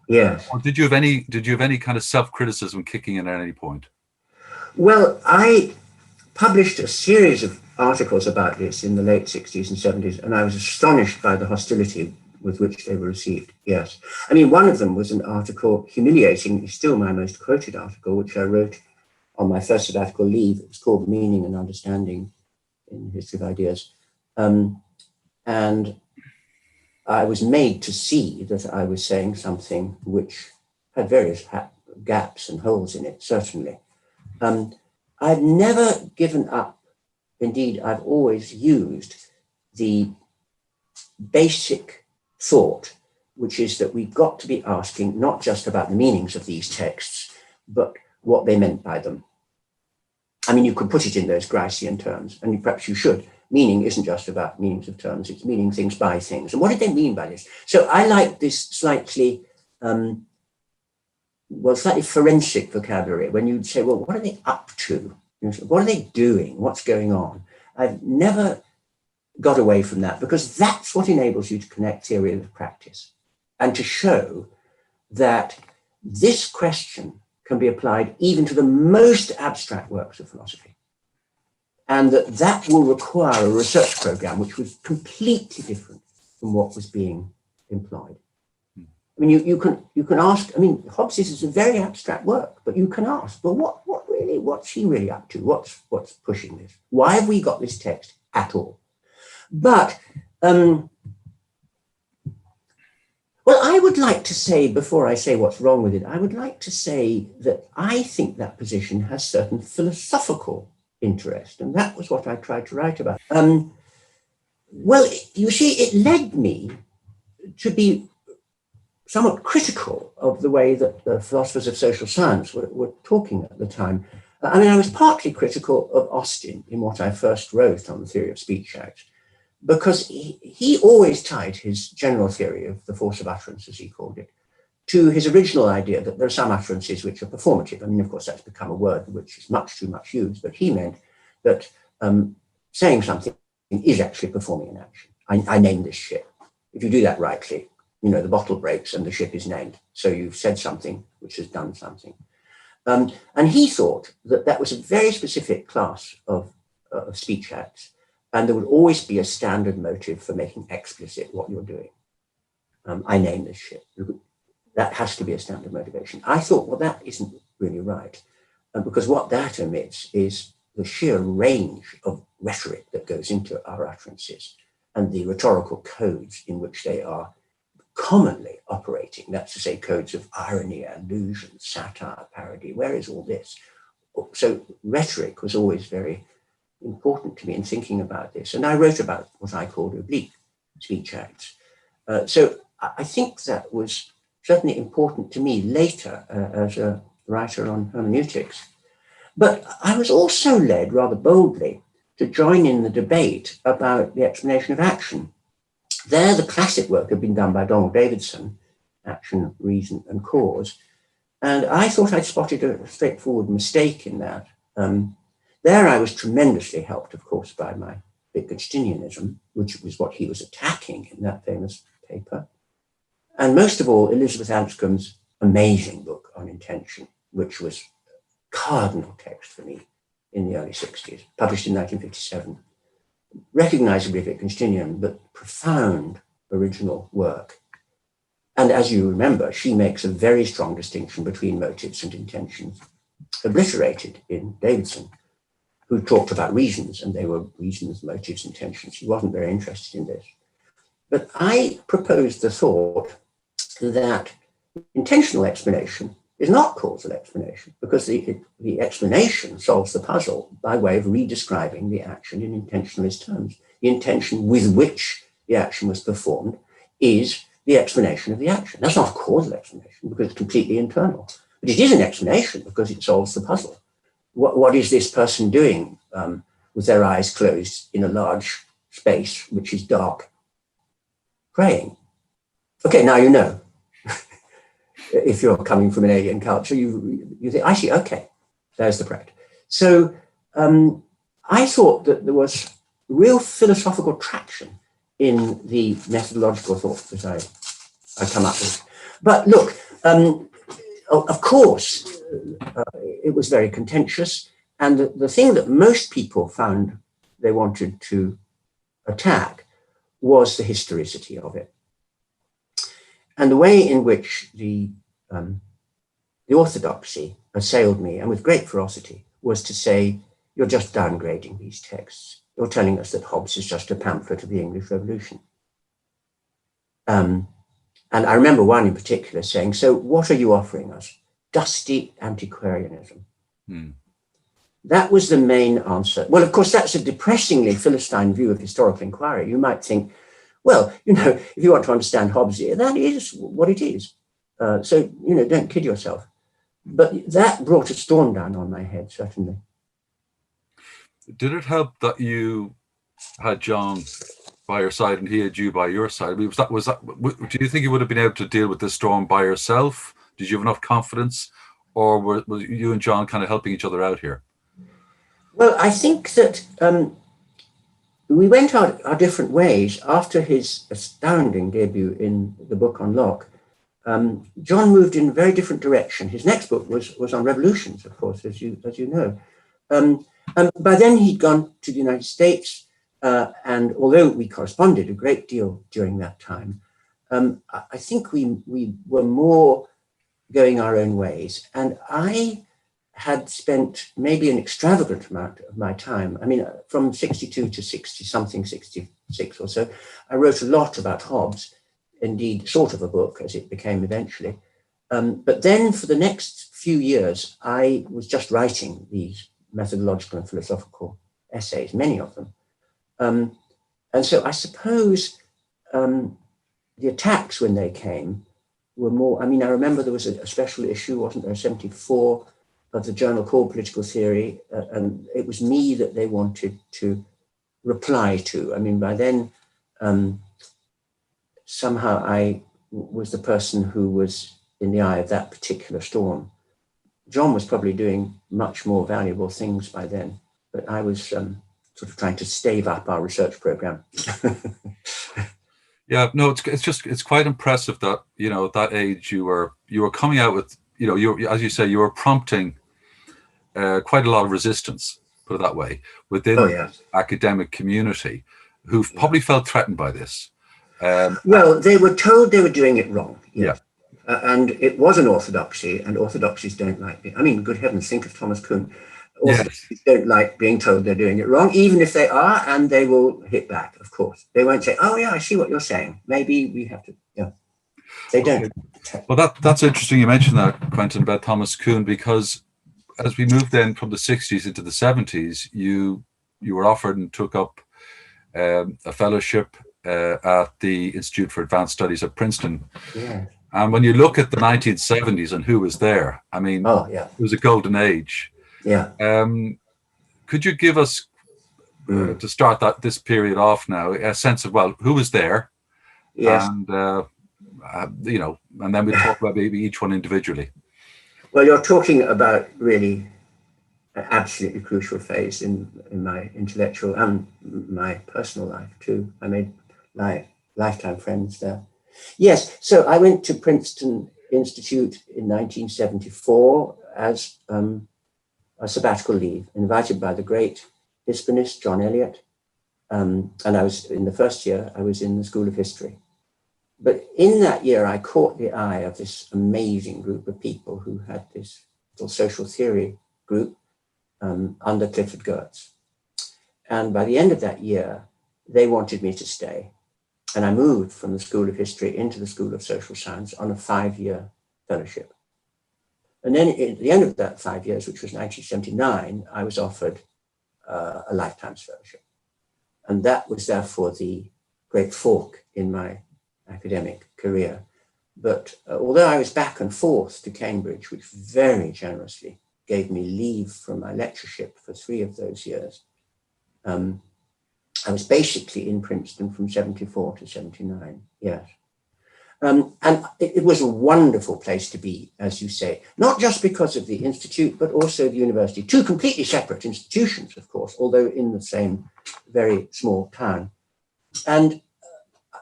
B: Yes.
A: Or did you have any kind of self-criticism kicking in at any point?
B: Well, I published a series of articles about this in the late 60s and 70s, and I was astonished by the hostility with which they were received. Yes. I mean, one of them was an article, humiliating, still my most quoted article, which I wrote on my first sabbatical leave. It was called Meaning and Understanding in the History of Ideas. And I was made to see that I was saying something which had various gaps and holes in it, certainly. I've never given up. Indeed, I've always used the basic thought, which is that we've got to be asking not just about the meanings of these texts, but what they meant by them. I mean, you could put it in those Gricean terms, and perhaps you should. Meaning isn't just about meanings of terms, it's meaning things by things. And what did they mean by this? So I like this slightly, slightly forensic vocabulary, when you'd say, well, what are they up to? What are they doing? What's going on? I've never got away from that, because that's what enables you to connect theory with practice and to show that this question can be applied even to the most abstract works of philosophy. And that will require a research program which was completely different from what was being employed. I mean, you can ask, I mean, Hobbes is a very abstract work, but you can ask, well, what's he really up to? What's pushing this? Why have we got this text at all? But, well, I would like to say, before I say what's wrong with it, I would like to say that I think that position has certain philosophical interest, and that was what I tried to write about. Well, you see, it led me to be somewhat critical of the way that the philosophers of social science were talking at the time. I mean, I was partly critical of Austin in what I first wrote on the theory of speech acts, because he always tied his general theory of the force of utterance, as he called it, to his original idea that there are some utterances which are performative. I mean, of course, that's become a word which is much too much used, but he meant that saying something is actually performing an action. I name this ship. If you do that rightly, you know, the bottle breaks and the ship is named. So you've said something which has done something. And he thought that that was a very specific class of speech acts, and there would always be a standard motive for making explicit what you're doing. I name this ship. That has to be a standard motivation. I thought, well, that isn't really right, because what that omits is the sheer range of rhetoric that goes into our utterances and the rhetorical codes in which they are commonly operating. That's to say, codes of irony, allusion, satire, parody. Where is all this? So rhetoric was always very important to me in thinking about this. And I wrote about what I called oblique speech acts. So I think that was certainly important to me later as a writer on hermeneutics. But I was also led rather boldly to join in the debate about the explanation of action. There, the classic work had been done by Donald Davidson, Action, Reason and Cause. And I thought I'd spotted a straightforward mistake in that. There I was tremendously helped, of course, by my Wittgensteinianism, which was what he was attacking in that famous paper. And most of all, Elizabeth Anscombe's amazing book on intention, which was cardinal text for me in the early 60s, published in 1957. Recognizably Wittgensteinian, but profound original work. And as you remember, she makes a very strong distinction between motives and intentions, obliterated in Davidson, who talked about reasons, and they were reasons, motives, intentions. He wasn't very interested in this. But I proposed the thought that intentional explanation is not causal explanation, because the explanation solves the puzzle by way of redescribing the action in intentionalist terms. The intention with which the action was performed is the explanation of the action. That's not a causal explanation because it's completely internal, but it is an explanation because it solves the puzzle. What is this person doing with their eyes closed in a large space, which is dark? Praying. Okay, now you know. If you're coming from an alien culture, you think, I see, okay, there's the practice. So I thought that there was real philosophical traction in the methodological thought that I come up with. But look, of course, it was very contentious. And the thing that most people found they wanted to attack was the historicity of it. And the way in which the orthodoxy assailed me, and with great ferocity, was to say, you're just downgrading these texts. You're telling us that Hobbes is just a pamphlet of the English Revolution. And I remember one in particular saying, so what are you offering us? Dusty antiquarianism. That was the main answer. Well, of course, that's a depressingly Philistine view of historical inquiry. You might think, well, you know, if you want to understand Hobbes, that is what it is. So, you know, don't kid yourself. But that brought a storm down on my head, certainly.
A: Did it help that you had John by your side and he had you by your side? I mean, do you think you would have been able to deal with this storm by yourself? Did you have enough confidence? Or were you and John kind of helping each other out here?
B: Well, I think that we went our different ways. After his astounding debut in the book on Locke, John moved in a very different direction. His next book was on revolutions, of course, as you know. By then he'd gone to the United States, and although we corresponded a great deal during that time, I think we were more going our own ways. And I had spent maybe an extravagant amount of my time. I mean, from 62 to 60-something, 66 or so, I wrote a lot about Hobbes, indeed, sort of a book, as it became eventually. But then for the next few years, I was just writing these methodological and philosophical essays, many of them. And so I suppose the attacks, when they came, were more, I mean, I remember there was a special issue, wasn't there, 74, of the journal called Political Theory, and it was me that they wanted to reply to. I mean, by then, somehow I was the person who was in the eye of that particular storm. John was probably doing much more valuable things by then, but I was sort of trying to stave up our research program.
A: Yeah, no, it's quite impressive that, you know, at that age you were coming out with, you know, you, as you say, you were prompting quite a lot of resistance, put it that way, within the academic community, who probably felt threatened by this.
B: Well, they were told they were doing it wrong.
A: Yes.
B: Yeah. And it was an orthodoxy, and orthodoxies don't like it. I mean, good heavens, think of Thomas Kuhn. Orthodoxies don't like being told they're doing it wrong, even if they are, and they will hit back, of course. They won't say, oh, yeah, I see what you're saying. Maybe we have to, yeah. They don't.
A: Well, that's interesting you mentioned that, Quentin, about Thomas Kuhn, because as we moved then from the 60s into the 70s, you were offered and took up a fellowship at the Institute for Advanced Studies at Princeton.
B: Yeah.
A: And when you look at the 1970s and who was there, I mean, it was a golden age.
B: Yeah.
A: Could you give us, to start this period off now, a sense of, well, who was there?
B: Yes.
A: And, you know, and then we'll talk about maybe each one individually.
B: Well, you're talking about really an absolutely crucial phase in my intellectual and my personal life too. I made lifetime friends there. Yes, so I went to Princeton Institute in 1974 as a sabbatical leave, invited by the great Hispanist John Eliot. And I was, in the first year, I was in the School of History. But in that year, I caught the eye of this amazing group of people who had this little social theory group under Clifford Geertz. And by the end of that year, they wanted me to stay. And I moved from the School of History into the School of Social Science on a 5-year fellowship. And then at the end of that 5 years, which was 1979, I was offered a lifetime fellowship. And that was therefore the great fork in my academic career. But although I was back and forth to Cambridge, which very generously gave me leave from my lectureship for 3 of those years, I was basically in Princeton from 74 to 79, yes. And it was a wonderful place to be, as you say, not just because of the institute, but also the university. 2 completely separate institutions, of course, although in the same very small town. And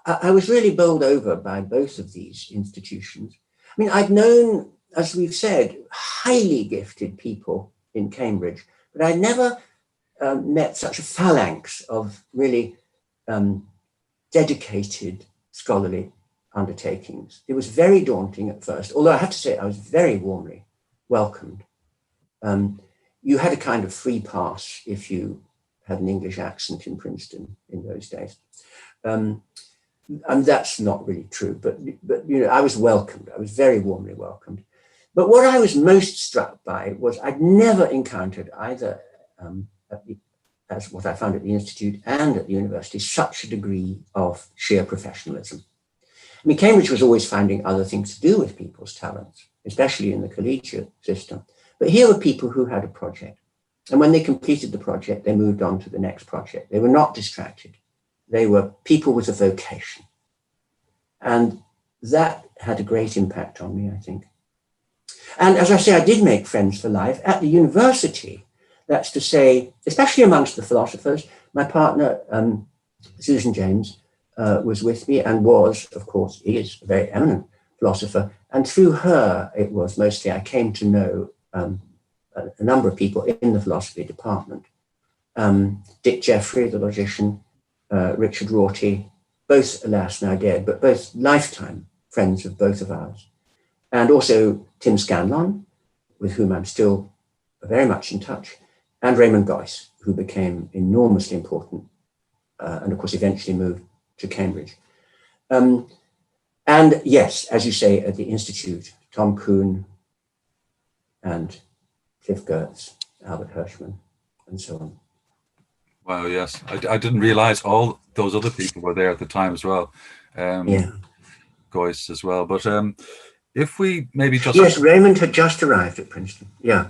B: I was really bowled over by both of these institutions. I mean, I'd known, as we've said, highly gifted people in Cambridge, but I never met such a phalanx of really dedicated scholarly undertakings. It was very daunting at first, although I have to say I was very warmly welcomed. You had a kind of free pass if you had an English accent in Princeton in those days. And that's not really true, but you know, I was welcomed. I was very warmly welcomed. But what I was most struck by was I'd never encountered either as what I found at the Institute and at the university, such a degree of sheer professionalism. I mean, Cambridge was always finding other things to do with people's talents, especially in the collegiate system. But here were people who had a project. And when they completed the project, they moved on to the next project. They were not distracted. They were people with a vocation. And that had a great impact on me, I think. And as I say, I did make friends for life at the university. That's to say, especially amongst the philosophers. My partner, Susan James, was with me and was, of course, is a very eminent philosopher. And through her, it was mostly I came to know a number of people in the philosophy department. Dick Jeffrey, the logician, Richard Rorty, both, alas, now dead, but both lifetime friends of both of ours. And also Tim Scanlon, with whom I'm still very much in touch, and Raymond Geuss, who became enormously important and, of course, eventually moved to Cambridge. And yes, as you say, at the Institute, Tom Kuhn and Cliff Geertz, Albert Hirschman, and so on.
A: Wow, yes. I didn't realize all those other people were there at the time as well.
B: Yeah.
A: Goyce as well. But if we maybe just...
B: Yes, Raymond had just arrived at Princeton, yeah.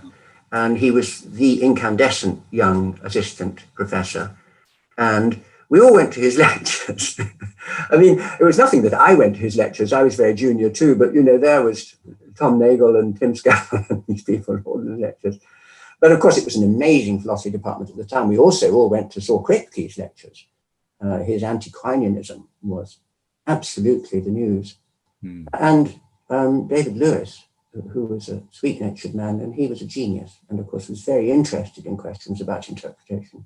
B: And he was the incandescent young assistant professor. And we all went to his lectures. I mean, it was nothing that I went to his lectures. I was very junior too, but, you know, there was Tom Nagel and Tim Scannell and these people all in the lectures. But of course, it was an amazing philosophy department at the time. We also all went to Saul Kripke's lectures. His anti-Quinianism was absolutely the news. And David Lewis, who was a sweet-natured man, and he was a genius, and of course was very interested in questions about interpretation.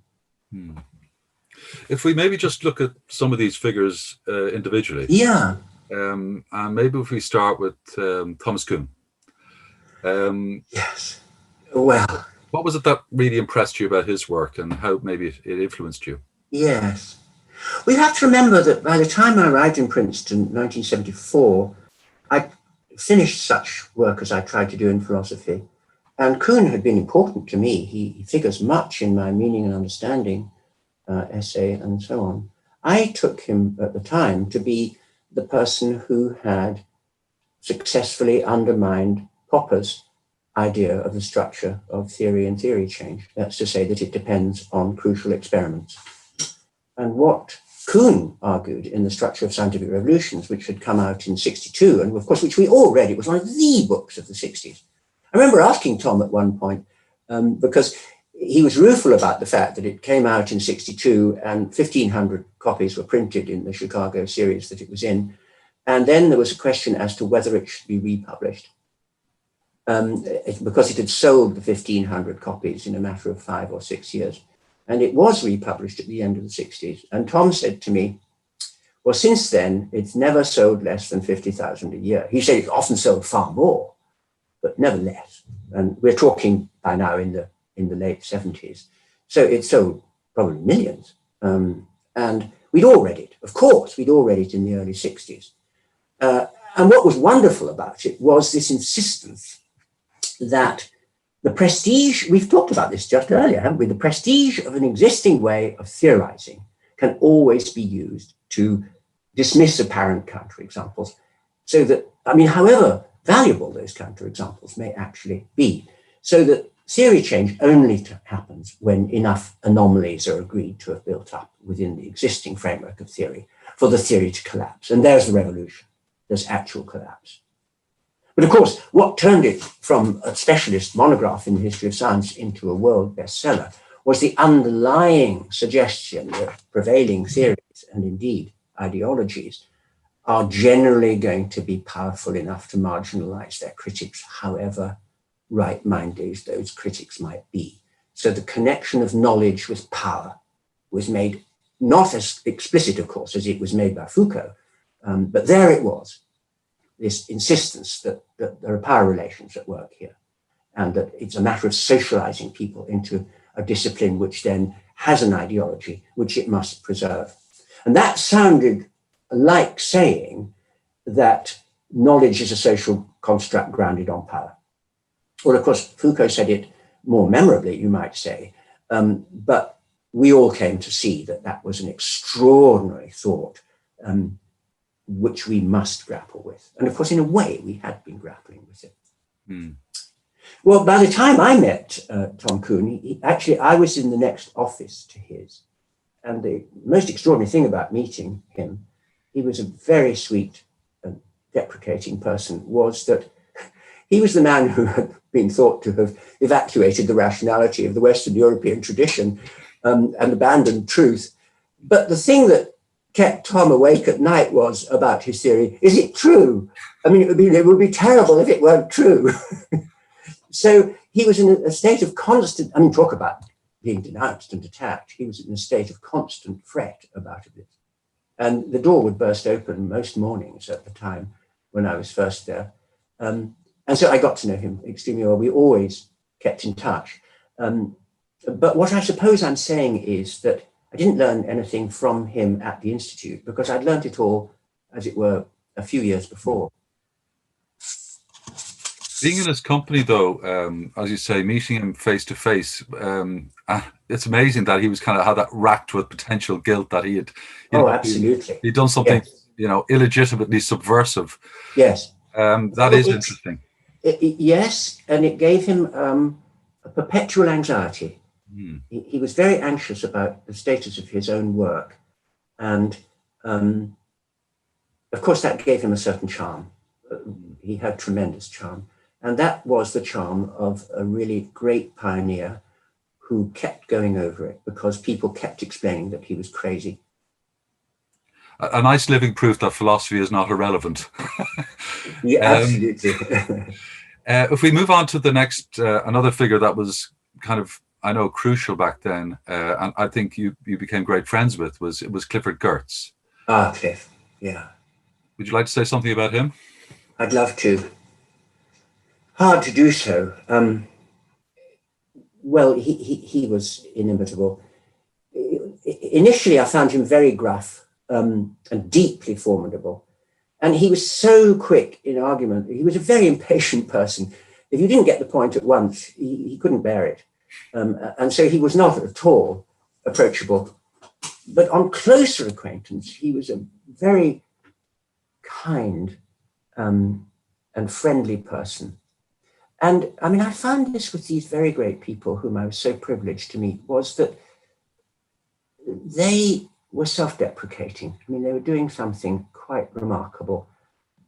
A: If we maybe just look at some of these figures individually.
B: Yeah.
A: And maybe if we start with Thomas Kuhn.
B: Yes. Well.
A: What was it that really impressed you about his work, and how maybe it influenced you?
B: Yes. We have to remember that by the time I arrived in Princeton, 1974, I finished such work as I tried to do in philosophy. And Kuhn had been important to me. He figures much in my Meaning and Understanding essay and so on. I took him at the time to be the person who had successfully undermined Popper's idea of the structure of theory and theory change. That's to say that it depends on crucial experiments. And what Kuhn argued in The Structure of Scientific Revolutions, which had come out in 62, and of course, which we all read, it was one of the books of the 60s. I remember asking Tom at one point, because he was rueful about the fact that it came out in 62 and 1,500 copies were printed in the Chicago series that it was in. And then there was a question as to whether it should be republished. Because it had sold the 1,500 copies in a matter of 5 or 6 years. And it was republished at the end of the 60s. And Tom said to me, well, since then, it's never sold less than 50,000 a year. He said it's often sold far more, but never less. And we're talking by now in the late 70s. So it sold probably millions. And we'd all read it. Of course, we'd all read it in the early 60s. And what was wonderful about it was this insistence that the prestige, we've talked about this just earlier, haven't we? The prestige of an existing way of theorizing can always be used to dismiss apparent counterexamples. So that, I mean, however valuable those counterexamples may actually be, so that theory change only happens when enough anomalies are agreed to have built up within the existing framework of theory for the theory to collapse. And there's the revolution, there's actual collapse. But of course, what turned it from a specialist monograph in the history of science into a world bestseller was the underlying suggestion that prevailing theories and indeed ideologies are generally going to be powerful enough to marginalize their critics, however right-minded those critics might be. So the connection of knowledge with power was made not as explicit, of course, as it was made by Foucault, but there it was. This insistence that there are power relations at work here, and that it's a matter of socializing people into a discipline which then has an ideology which it must preserve. And that sounded like saying that knowledge is a social construct grounded on power. Well, of course, Foucault said it more memorably, you might say, but we all came to see that that was an extraordinary thought, which we must grapple with. And of course, in a way, we had been grappling with it. Well, by the time I met Tom Kuhn, actually, I was in the next office to his. And the most extraordinary thing about meeting him, he was a very sweet and deprecating person, was that he was the man who had been thought to have evacuated the rationality of the Western European tradition and abandoned truth. But the thing that kept Tom awake at night was about his theory. Is it true? I mean, it would be terrible if it weren't true. So he was in a state of constant, I mean, talk about being denounced and attacked. He was in a state of constant fret about it. And the door would burst open most mornings at the time when I was first there. And so I got to know him extremely well. We always kept in touch. But what I suppose I'm saying is that I didn't learn anything from him at the Institute because I'd learned it all, as it were, a few years before.
A: Being in his company, though, as you say, meeting him face to face, it's amazing that he was kind of had that racked with potential guilt that he had.
B: Oh, absolutely.
A: He'd done something illegitimately subversive.
B: Yes.
A: That is interesting.
B: Yes, and it gave him a perpetual anxiety. He was very anxious about the status of his own work. And of course, that gave him a certain charm. He had tremendous charm. And that was the charm of a really great pioneer who kept going over it because people kept explaining that he was crazy.
A: A nice living proof that philosophy is not irrelevant.
B: Yeah, absolutely.
A: If we move on to the next, another figure that was kind of, I know, crucial back then, and I think you became great friends with, was Clifford Geertz.
B: Ah, Cliff, yeah.
A: Would you like to say something about him?
B: I'd love to. Hard to do so. Well, he was inimitable. Initially, I found him very gruff and deeply formidable. And he was so quick in argument. He was a very impatient person. If you didn't get the point at once, he couldn't bear it. And so he was not at all approachable. But on closer acquaintance, he was a very kind and friendly person. And I mean, I found this with these very great people whom I was so privileged to meet, was that they were self-deprecating. I mean, they were doing something quite remarkable,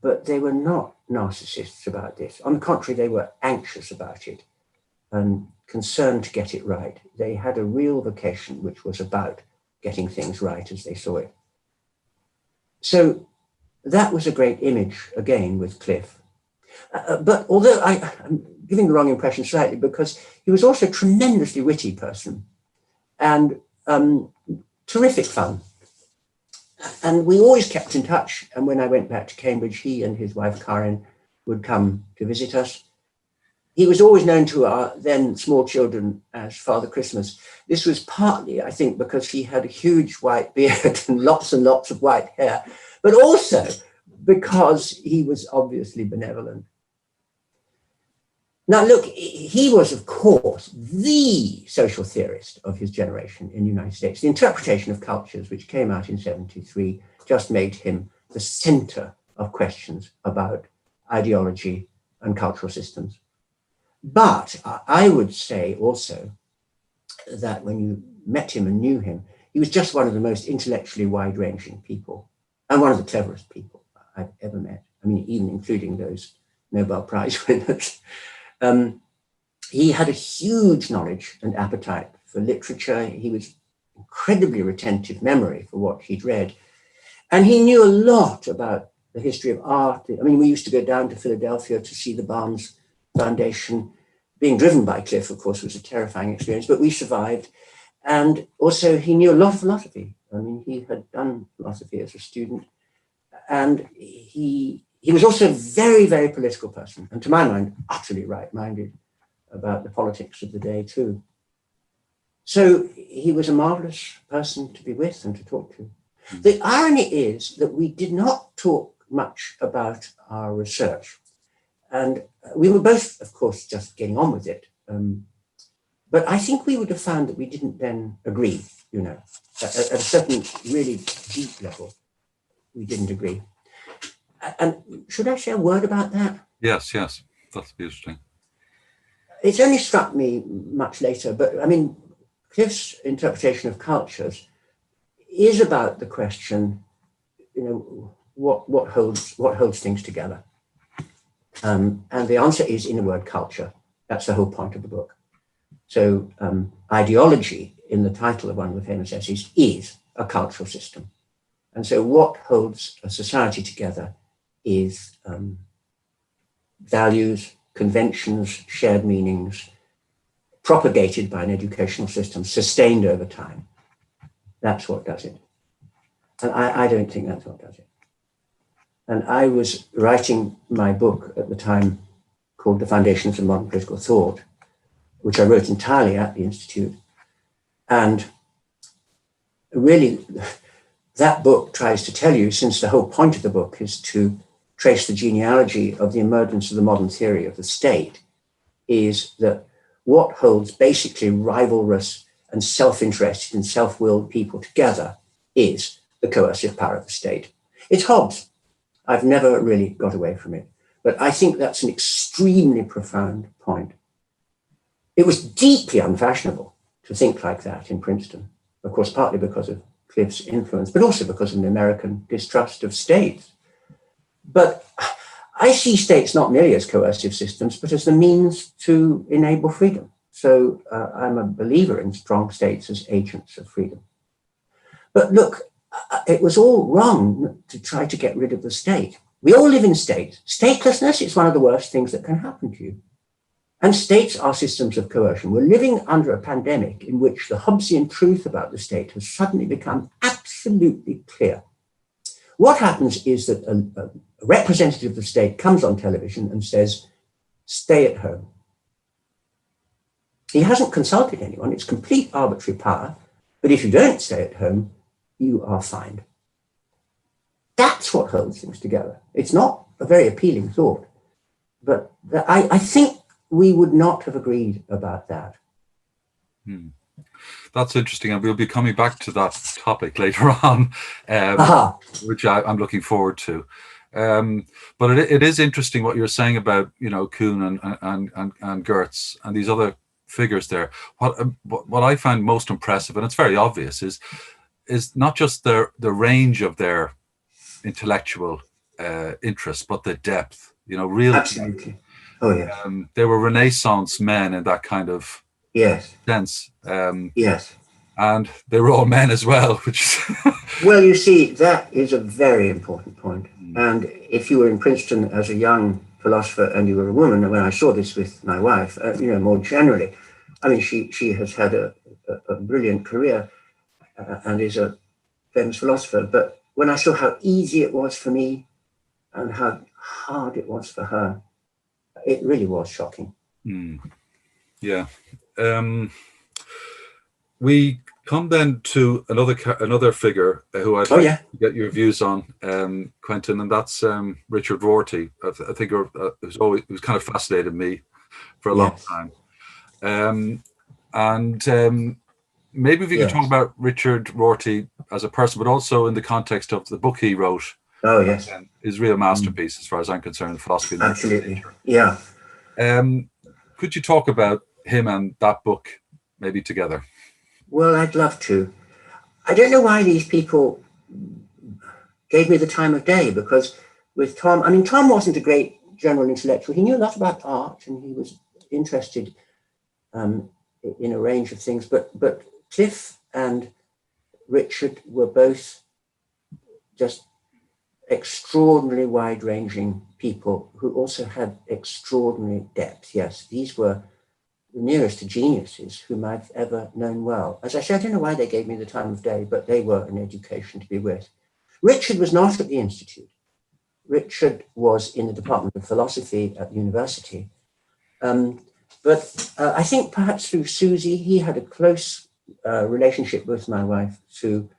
B: but they were not narcissists about this. On the contrary, they were anxious about it and concerned to get it right. They had a real vocation, which was about getting things right as they saw it. So that was a great image, again, with Cliff. But although I'm giving the wrong impression slightly, because he was also a tremendously witty person and terrific fun. And we always kept in touch. And when I went back to Cambridge, he and his wife, Karen, would come to visit us. He was always known to our then small children as Father Christmas. This was partly, I think, because he had a huge white beard and lots of white hair, but also because he was obviously benevolent. Now, look, he was, of course, the social theorist of his generation in the United States. The Interpretation of Cultures, which came out in 1973, just made him the center of questions about ideology and cultural systems. But I would say also that when you met him and knew him, he was just one of the most intellectually wide-ranging people and one of the cleverest people I've ever met. I mean, even including those Nobel Prize winners. He had a huge knowledge and appetite for literature. He was incredibly retentive memory for what he'd read. And he knew a lot about the history of art. I mean, we used to go down to Philadelphia to see the Barnes Foundation. Being driven by Cliff, of course, was a terrifying experience, but we survived. And also he knew a lot of philosophy. I mean, he had done philosophy as a student. And he was also a very, very political person, and to my mind, utterly right-minded about the politics of the day too. So he was a marvelous person to be with and to talk to. The irony is that we did not talk much about our research. And we were both, of course, just getting on with it. But I think we would have found that we didn't then agree, at a certain really deep level, we didn't agree. And should I say a word about that?
A: Yes, that'd be interesting.
B: It's only struck me much later, but I mean, Cliff's interpretation of cultures is about the question, what holds things together? And the answer is, in the word, culture. That's the whole point of the book. So ideology, in the title of one of the famous essays, is a cultural system. And so what holds a society together is values, conventions, shared meanings, propagated by an educational system, sustained over time. That's what does it. And I don't think that's what does it. And I was writing my book at the time called The Foundations of Modern Political Thought, which I wrote entirely at the Institute. And really, that book tries to tell you, since the whole point of the book is to trace the genealogy of the emergence of the modern theory of the state, is that what holds basically rivalrous and self-interested and self-willed people together is the coercive power of the state. It's Hobbes. I've never really got away from it, but I think that's an extremely profound point. It was deeply unfashionable to think like that in Princeton, of course, partly because of Cliff's influence, but also because of the American distrust of states. But I see states not merely as coercive systems, but as the means to enable freedom. So I'm a believer in strong states as agents of freedom. But look, it was all wrong to try to get rid of the state. We all live in states. Statelessness is one of the worst things that can happen to you. And states are systems of coercion. We're living under a pandemic in which the Hobbesian truth about the state has suddenly become absolutely clear. What happens is that a representative of the state comes on television and says, stay at home. He hasn't consulted anyone. It's complete arbitrary power. But if you don't stay at home, you are fined. That's what holds things together. It's not a very appealing thought. But I think we would not have agreed about that.
A: That's interesting, and we'll be coming back to that topic later on, which I'm looking forward to. But it is interesting what you're saying about, you know, Kuhn and Gertz and these other figures there. What I find most impressive, and it's very obvious, is not just the range of their intellectual interests, but the depth. You know, really.
B: Absolutely. Oh yeah.
A: They were Renaissance men in that kind of sense.
B: Yes.
A: And they were all men as well, which is
B: well, you see, that is a very important point. And if you were in Princeton as a young philosopher and you were a woman, and when I saw this with my wife, you know, more generally, I mean, she has had a brilliant career and is a famous philosopher. But when I saw how easy it was for me and how hard it was for her, it really was shocking.
A: Yeah. We come then to another figure who I'd like to get your views on, Quentin, and that's Richard Rorty. I think it was kind of fascinated me for a long time. Maybe if you could talk about Richard Rorty as a person, but also in the context of the book he wrote.
B: Oh, yes.
A: His real masterpiece, as far as I'm concerned, philosophy.
B: Absolutely. Yeah.
A: Could you talk about him and that book maybe together?
B: Well, I'd love to. I don't know why these people gave me the time of day, because with Tom, I mean, Tom wasn't a great general intellectual. He knew a lot about art and he was interested in a range of things, but Cliff and Richard were both just extraordinarily wide-ranging people who also had extraordinary depth. Yes, these were the nearest to geniuses whom I've ever known well. As I said, I don't know why they gave me the time of day, but they were an education to be with. Richard was not at the Institute. Richard was in the Department of Philosophy at the university. But I think perhaps through Susie, he had a close relationship with my wife, Sue,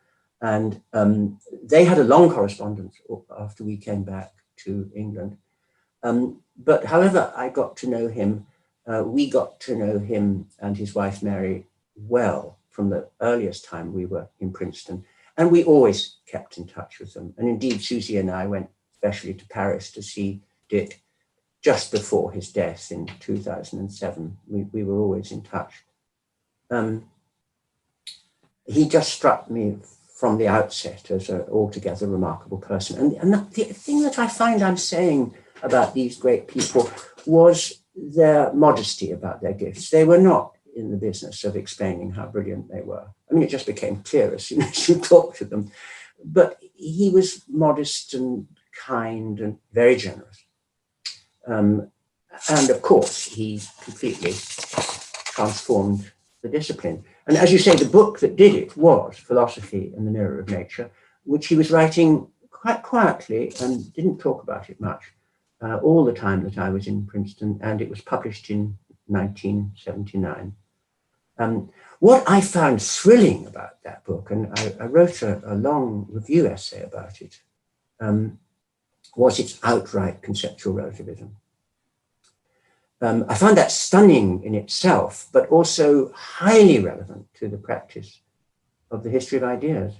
B: and they had a long correspondence after we came back to England. But however I got to know him, we got to know him and his wife, Mary, well from the earliest time we were in Princeton. And we always kept in touch with them. And indeed, Susie and I went especially to Paris to see Dick just before his death in 2007. We were always in touch. He just struck me from the outset as an altogether remarkable person. And the thing that I find I'm saying about these great people was their modesty about their gifts. They were not in the business of explaining how brilliant they were. I mean, it just became clear as soon as you talked to them. But he was modest and kind and very generous. And of course, he completely transformed the discipline. And as you say, the book that did it was Philosophy and the Mirror of Nature, which he was writing quite quietly and didn't talk about it much all the time that I was in Princeton, and it was published in 1979. What I found thrilling about that book, and I wrote a long review essay about it, was its outright conceptual relativism. I found that stunning in itself, but also highly relevant to the practice of the history of ideas.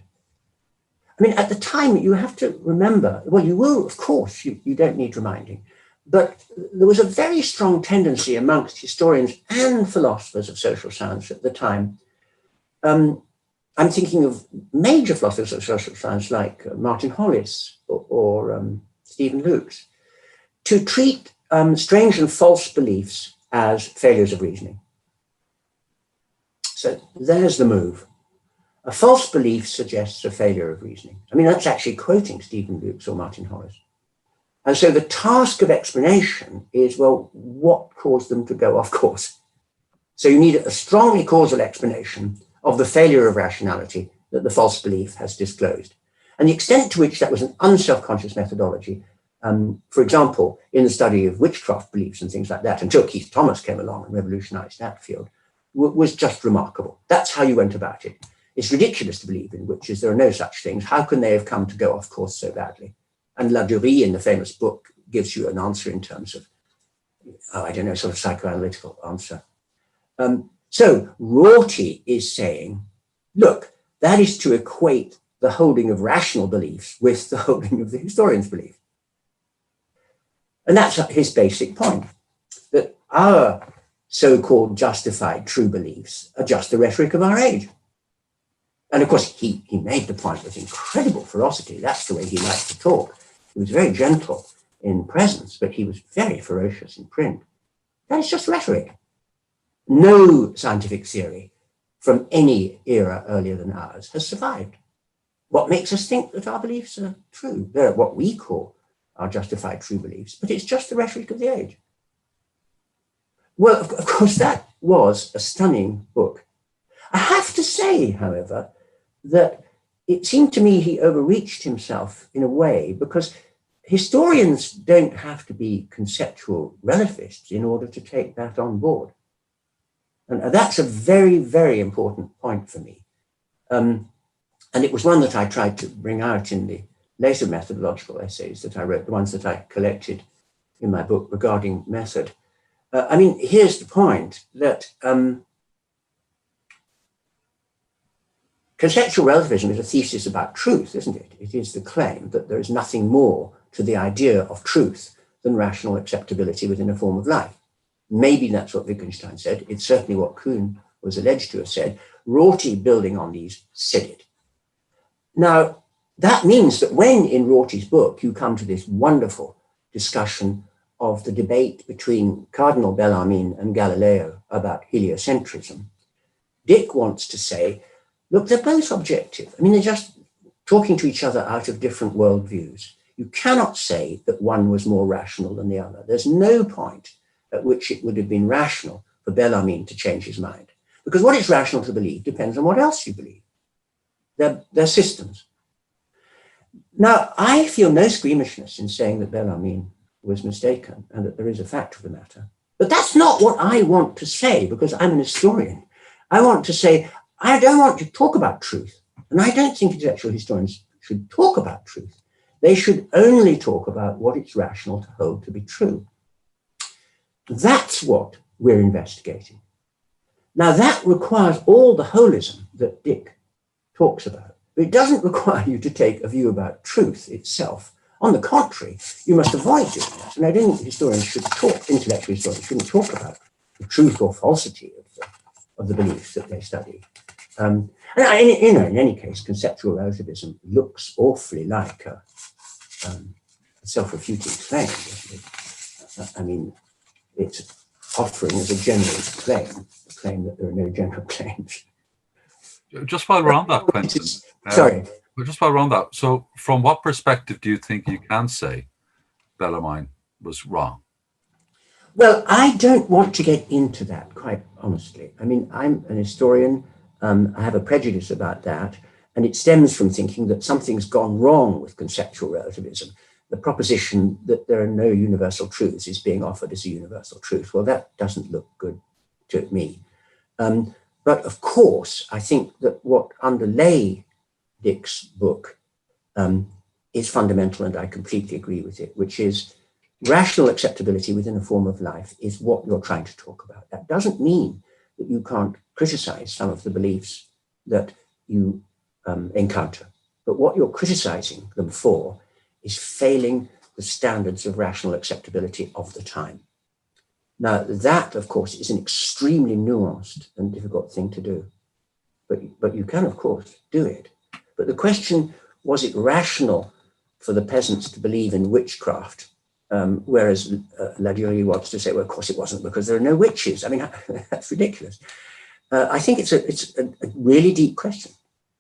B: I mean, at the time, you have to remember, well, you will, of course, you don't need reminding, but there was a very strong tendency amongst historians and philosophers of social science at the time. I'm thinking of major philosophers of social science like Martin Hollis or Stephen Lukes, to treat strange and false beliefs as failures of reasoning. So there's the move. A false belief suggests a failure of reasoning. I mean, that's actually quoting Stephen Lukes or Martin Hollis. And so the task of explanation is, well, what caused them to go off course? So you need a strongly causal explanation of the failure of rationality that the false belief has disclosed. And the extent to which that was an unself-conscious methodology, for example, in the study of witchcraft beliefs and things like that, until Keith Thomas came along and revolutionized that field, was just remarkable. That's how you went about it. It's ridiculous to believe in witches. There are no such things. How can they have come to go off course so badly? And Ladurie, in the famous book, gives you an answer in terms of, I don't know, sort of psychoanalytical answer. So Rorty is saying, look, that is to equate the holding of rational beliefs with the holding of the historian's belief. And that's his basic point, that our so-called justified true beliefs are just the rhetoric of our age. And of course, he made the point with incredible ferocity. That's the way he liked to talk. He was very gentle in presence, but he was very ferocious in print. That is just rhetoric. No scientific theory from any era earlier than ours has survived. What makes us think that our beliefs are true? They're what we call our justified true beliefs, but it's just the rhetoric of the age. Well, of course, that was a stunning book. I have to say, however, that it seemed to me he overreached himself in a way, because historians don't have to be conceptual relativists in order to take that on board. And that's a very, very important point for me. And it was one that I tried to bring out in the later methodological essays that I wrote, the ones that I collected in my book regarding method. I mean, here's the point, that conceptual relativism is a thesis about truth, isn't it? It is the claim that there is nothing more to the idea of truth than rational acceptability within a form of life. Maybe that's what Wittgenstein said. It's certainly what Kuhn was alleged to have said. Rorty, building on these, said it. Now, that means that when in Rorty's book you come to this wonderful discussion of the debate between Cardinal Bellarmine and Galileo about heliocentrism, Dick wants to say, look, they're both objective. I mean, they're just talking to each other out of different worldviews. You cannot say that one was more rational than the other. There's no point at which it would have been rational for Bellarmine to change his mind. Because what is rational to believe depends on what else you believe. They're systems. Now, I feel no squeamishness in saying that Bellarmine was mistaken and that there is a fact of the matter. But that's not what I want to say, because I'm an historian. I want to say, I don't want to talk about truth. And I don't think intellectual historians should talk about truth. They should only talk about what it's rational to hold to be true. That's what we're investigating. Now, that requires all the holism that Dick talks about. But it doesn't require you to take a view about truth itself. On the contrary, you must avoid doing that. And I don't think historians should talk, intellectual historians shouldn't talk about the truth or falsity of the beliefs that they study. And in any case, conceptual relativism looks awfully like a self-refuting claim, doesn't it? I mean, it's offering as a general claim, a claim that there are no general claims.
A: Just while we're on that, Quentin.
B: Sorry.
A: Just while we're on that, so from what perspective do you think you can say Bellarmine was wrong?
B: Well, I don't want to get into that, quite honestly. I mean, I'm an historian. I have a prejudice about that. And it stems from thinking that something's gone wrong with conceptual relativism. The proposition that there are no universal truths is being offered as a universal truth. Well, that doesn't look good to me. But of course, I think that what underlay Dick's book is fundamental, and I completely agree with it, which is rational acceptability within a form of life is what you're trying to talk about. That doesn't mean that you can't criticize some of the beliefs that you encounter. But what you're criticizing them for is failing the standards of rational acceptability of the time. Now, that, of course, is an extremely nuanced and difficult thing to do. But you can, of course, do it. But the question, was it rational for the peasants to believe in witchcraft? Whereas Ladurie wants to say, well, of course it wasn't, because there are no witches. I mean, that's ridiculous. I think it's a really deep question.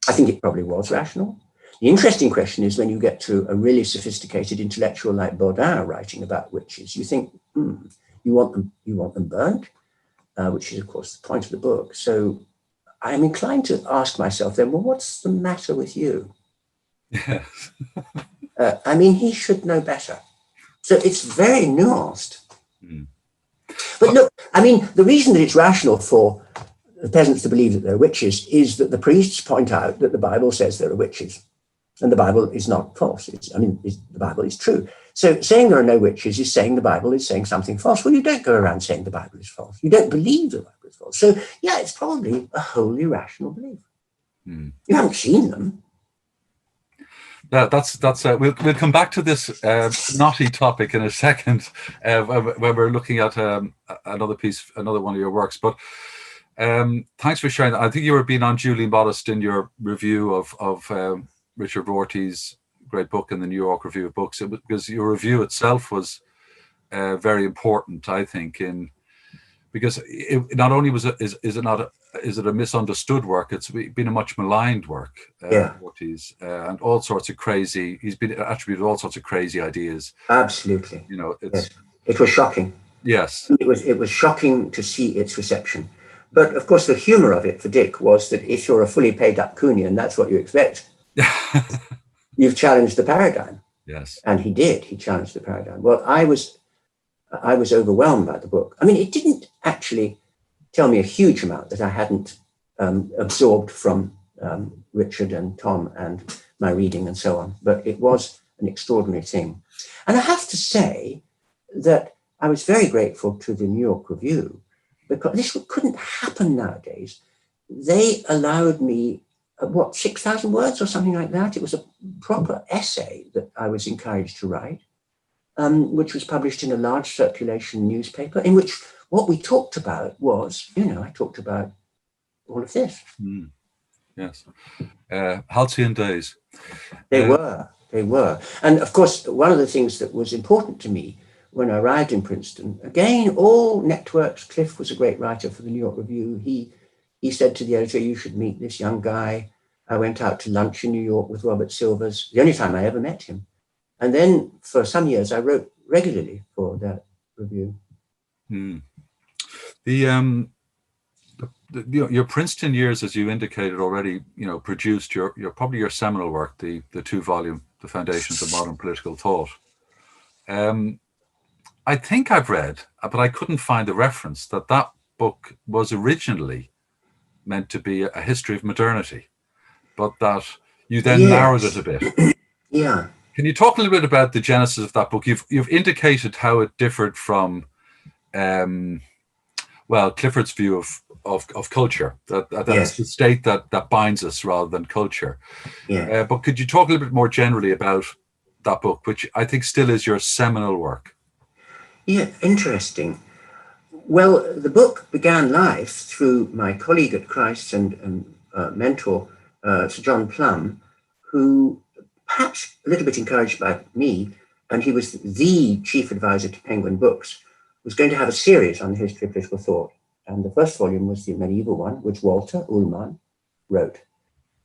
B: I think it probably was rational. The interesting question is when you get to a really sophisticated intellectual like Baudin writing about witches, you think, you want them burnt, which is, of course, the point of the book. So I'm inclined to ask myself then, well, what's the matter with you?
A: Yes.
B: I mean, he should know better. So it's very nuanced. But look, I mean, the reason that it's rational for the peasants to believe that they're witches is that the priests point out that the Bible says there are witches. And the Bible is not false. The Bible is true. So saying there are no witches is saying the Bible is saying something false. Well, you don't go around saying the Bible is false. You don't believe the Bible is false. So, yeah, it's probably a wholly rational belief. You haven't seen them.
A: We'll come back to this knotty topic in a second when we're looking at another one of your works. But thanks for sharing that. I think you were being unduly modest in your review of Richard Rorty's great book in the New York Review of Books, because your review itself was very important, I think, because not only is it a misunderstood work, it's been a much maligned work. Rorty's, and all sorts of crazy. He's been attributed all sorts of crazy ideas.
B: Absolutely.
A: Yes.
B: It was shocking.
A: Yes.
B: It was shocking to see its reception. But of course, the humor of it for Dick was that if you're a fully paid up Kuhnian, that's what you expect. You've challenged the paradigm.
A: Yes.
B: And he did. He challenged the paradigm. Well, I was overwhelmed by the book. I mean, it didn't actually tell me a huge amount that I hadn't absorbed from Richard and Tom and my reading and so on. But it was an extraordinary thing. And I have to say that I was very grateful to the New York Review, because this couldn't happen nowadays. They allowed me, 6,000 words or something like that. It was a proper essay that I was encouraged to write, which was published in a large circulation newspaper, in which what we talked about was, I talked about all of this.
A: Yes. Halcyon days.
B: They were. And of course, one of the things that was important to me when I arrived in Princeton, again, all networks, Cliff was a great writer for the New York Review. He said to the editor, you should meet this young guy. I went out to lunch in New York with Robert Silvers, the only time I ever met him. And then for some years, I wrote regularly for that review.
A: Your Princeton years, as you indicated already, produced your probably your seminal work, the 2-volume, The Foundations of Modern Political Thought. I think I've read, but I couldn't find a reference that book was originally meant to be a history of modernity, but that you then narrowed it a bit.
B: Yeah.
A: Can you talk a little bit about the genesis of that book? You've indicated how it differed from, Clifford's view of culture, that it's the state that binds us rather than culture.
B: Yeah.
A: But could you talk a little bit more generally about that book, which I think still is your seminal work?
B: Yeah, interesting. Well, the book began life through my colleague at Christ and mentor, Sir John Plum, who, perhaps a little bit encouraged by me, and he was the chief advisor to Penguin Books, was going to have a series on the history of political thought. And the first volume was the medieval one, which Walter Ullmann wrote.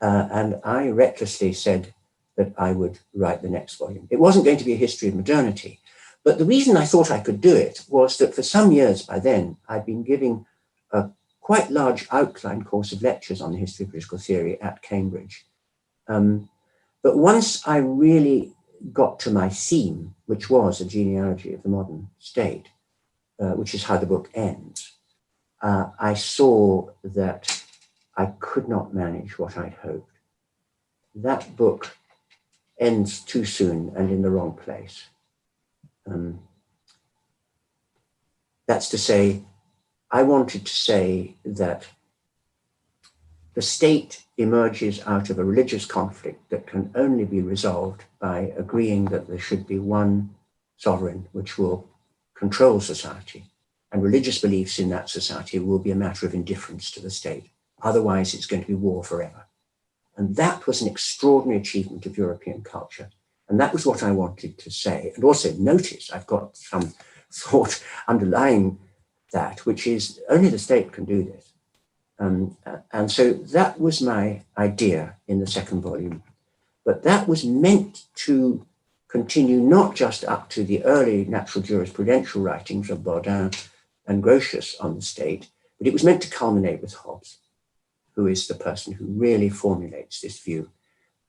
B: And I recklessly said that I would write the next volume. It wasn't going to be a history of modernity. But the reason I thought I could do it was that for some years by then, I'd been giving a quite large outline course of lectures on the history of political theory at Cambridge. But once I really got to my theme, which was a genealogy of the modern state, which is how the book ends, I saw that I could not manage what I'd hoped. That book ends too soon and in the wrong place. That's to say, I wanted to say that the state emerges out of a religious conflict that can only be resolved by agreeing that there should be one sovereign which will control society, and religious beliefs in that society will be a matter of indifference to the state. Otherwise, it's going to be war forever. And that was an extraordinary achievement of European culture. And that was what I wanted to say. And also notice, I've got some thought underlying that, which is only the state can do this. And so that was my idea in the second volume. But that was meant to continue not just up to the early natural jurisprudential writings of Bodin and Grotius on the state, but it was meant to culminate with Hobbes, who is the person who really formulates this view.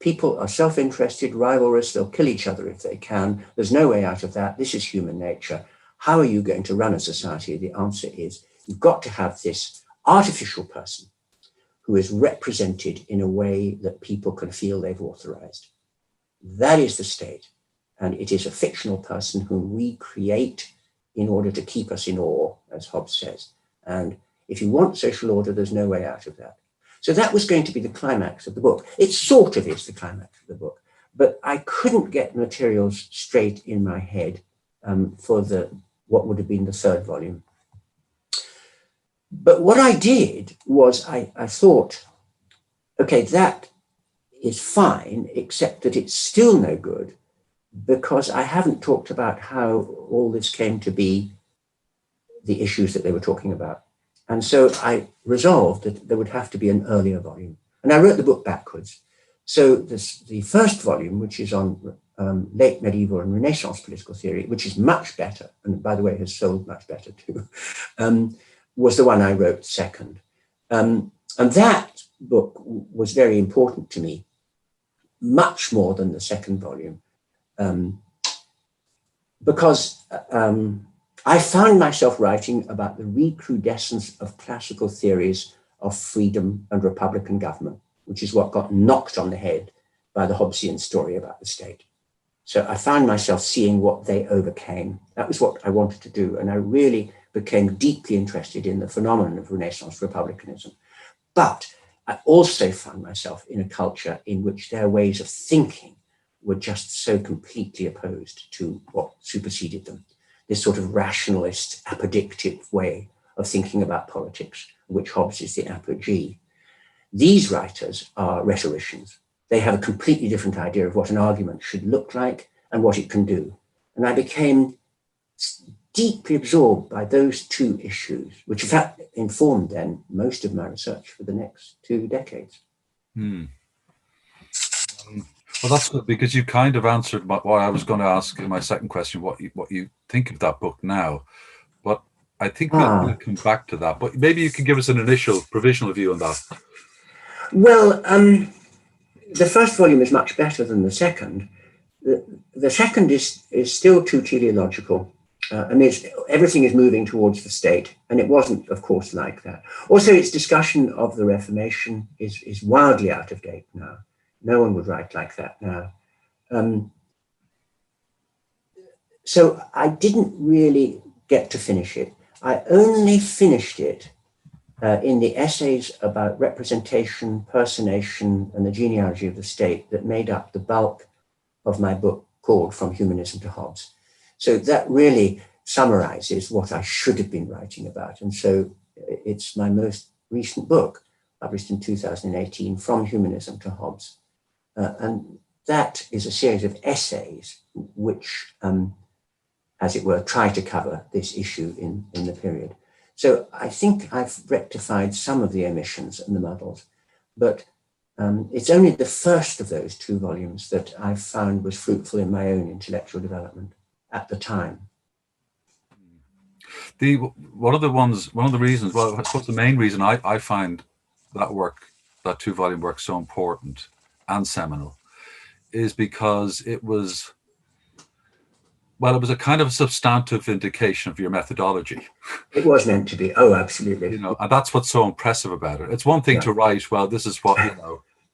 B: People are self-interested, rivalrous, they'll kill each other if they can. There's no way out of that. This is human nature. How are you going to run a society? The answer is you've got to have this artificial person who is represented in a way that people can feel they've authorized. That is the state. And it is a fictional person whom we create in order to keep us in awe, as Hobbes says. And if you want social order, there's no way out of that. So that was going to be the climax of the book. It sort of is the climax of the book, but I couldn't get the materials straight in my head for what would have been the third volume. But what I did was I thought, okay, that is fine, except that it's still no good because I haven't talked about how all this came to be the issues that they were talking about. And so I resolved that there would have to be an earlier volume. And I wrote the book backwards. So the first volume, which is on late medieval and Renaissance political theory, which is much better, and by the way, has sold much better too, was the one I wrote second. And that book was very important to me, much more than the second volume, because I found myself writing about the recrudescence of classical theories of freedom and republican government, which is what got knocked on the head by the Hobbesian story about the state. So I found myself seeing what they overcame. That was what I wanted to do. And I really became deeply interested in the phenomenon of Renaissance republicanism. But I also found myself in a culture in which their ways of thinking were just so completely opposed to what superseded them. This sort of rationalist, apodictic way of thinking about politics, which Hobbes is the apogee. These writers are rhetoricians. They have a completely different idea of what an argument should look like and what it can do. And I became deeply absorbed by those two issues, which in fact informed then most of my research for the next 2 decades.
A: Well, that's good because you kind of answered what I was going to ask in my second question, what you think of that book now. But I think we'll come back to that. But maybe you can give us an initial provisional view on that.
B: Well, the first volume is much better than the second. The second is still too teleological. I mean, everything is moving towards the state, and it wasn't, of course, like that. Also, its discussion of the Reformation is wildly out of date now. No one would write like that now. So I didn't really get to finish it. I only finished it in the essays about representation, personation, and the genealogy of the state that made up the bulk of my book called From Humanism to Hobbes. So that really summarizes what I should have been writing about. And so it's my most recent book, published in 2018, From Humanism to Hobbes. And that is a series of essays which, as it were, try to cover this issue in the period. So I think I've rectified some of the omissions and the muddles, but it's only the first of those 2 volumes that I've found was fruitful in my own intellectual development at the time.
A: One of the reasons, well, I suppose the main reason I find that 2-volume work so important and seminal is because it was a kind of substantive indication of your methodology.
B: It was meant to be. Oh, absolutely.
A: And that's what's so impressive about it. It's one thing to write, well, this is what,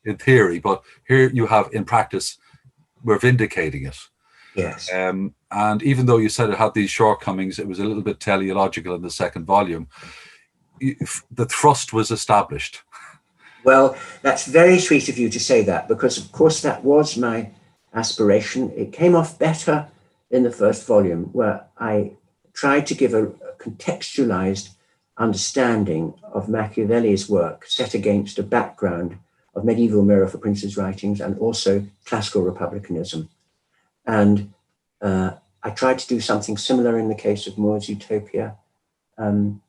A: in theory, but here you have in practice, we're vindicating it.
B: Yes.
A: And even though you said it had these shortcomings, it was a little bit teleological in the second volume, the thrust was established.
B: Well, that's very sweet of you to say that, because of course that was my aspiration. It came off better in the first volume, where I tried to give a contextualized understanding of Machiavelli's work set against a background of medieval mirror for princes' writings and also classical republicanism. And I tried to do something similar in the case of More's Utopia, and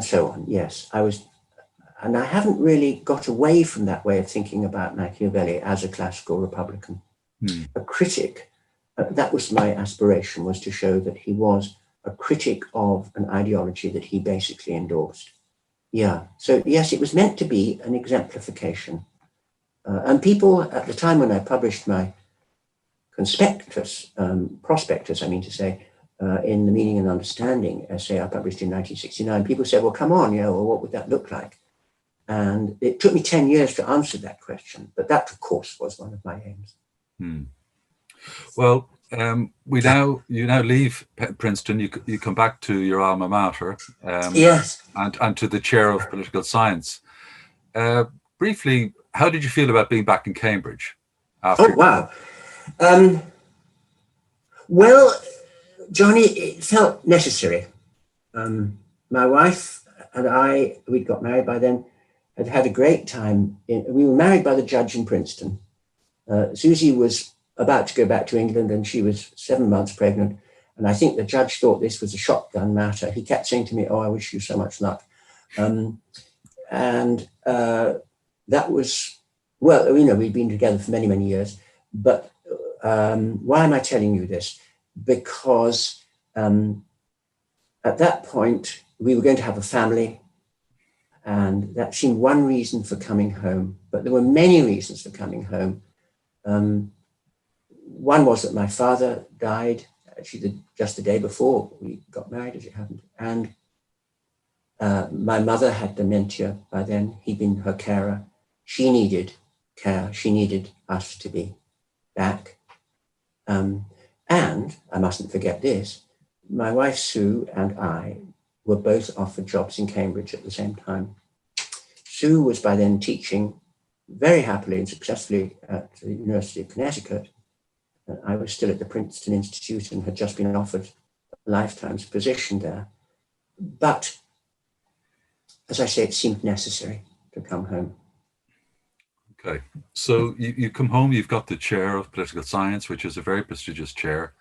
B: so on. Yes, and I haven't really got away from that way of thinking about Machiavelli as a classical republican, a critic. That was my aspiration, was to show that he was a critic of an ideology that he basically endorsed. Yeah, so yes, it was meant to be an exemplification. And people at the time when I published my prospectus, I mean to say, in the Meaning and Understanding essay I published in 1969, people said, well, come on, well, what would that look like? And it took me 10 years to answer that question, but that, of course, was one of my aims.
A: Well, you now leave Princeton. You come back to your alma mater,
B: Yes,
A: and to the chair of political science. Briefly, how did you feel about being back in Cambridge?
B: Oh, wow. Well, Johnny, it felt necessary. My wife and I, we'd got married by then, had had a great time. We were married by the judge in Princeton. Susie was about to go back to England and she was 7 months pregnant. And I think the judge thought this was a shotgun matter. He kept saying to me, oh, I wish you so much luck. That was, well, we'd been together for many, many years. But why am I telling you this? Because at that point, we were going to have a family. And that seemed one reason for coming home. But there were many reasons for coming home. One was that my father died actually just the day before we got married, as it happened. And my mother had dementia by then. He'd been her carer. She needed care. She needed us to be back. And I mustn't forget this, my wife Sue and I were both offered jobs in Cambridge at the same time. Sue was by then teaching very happily and successfully at the University of Connecticut. I was still at the Princeton Institute and had just been offered a lifetime's position there. But as I say, it seemed necessary to come home.
A: Okay, so you come home, you've got the chair of political science, which is a very prestigious chair.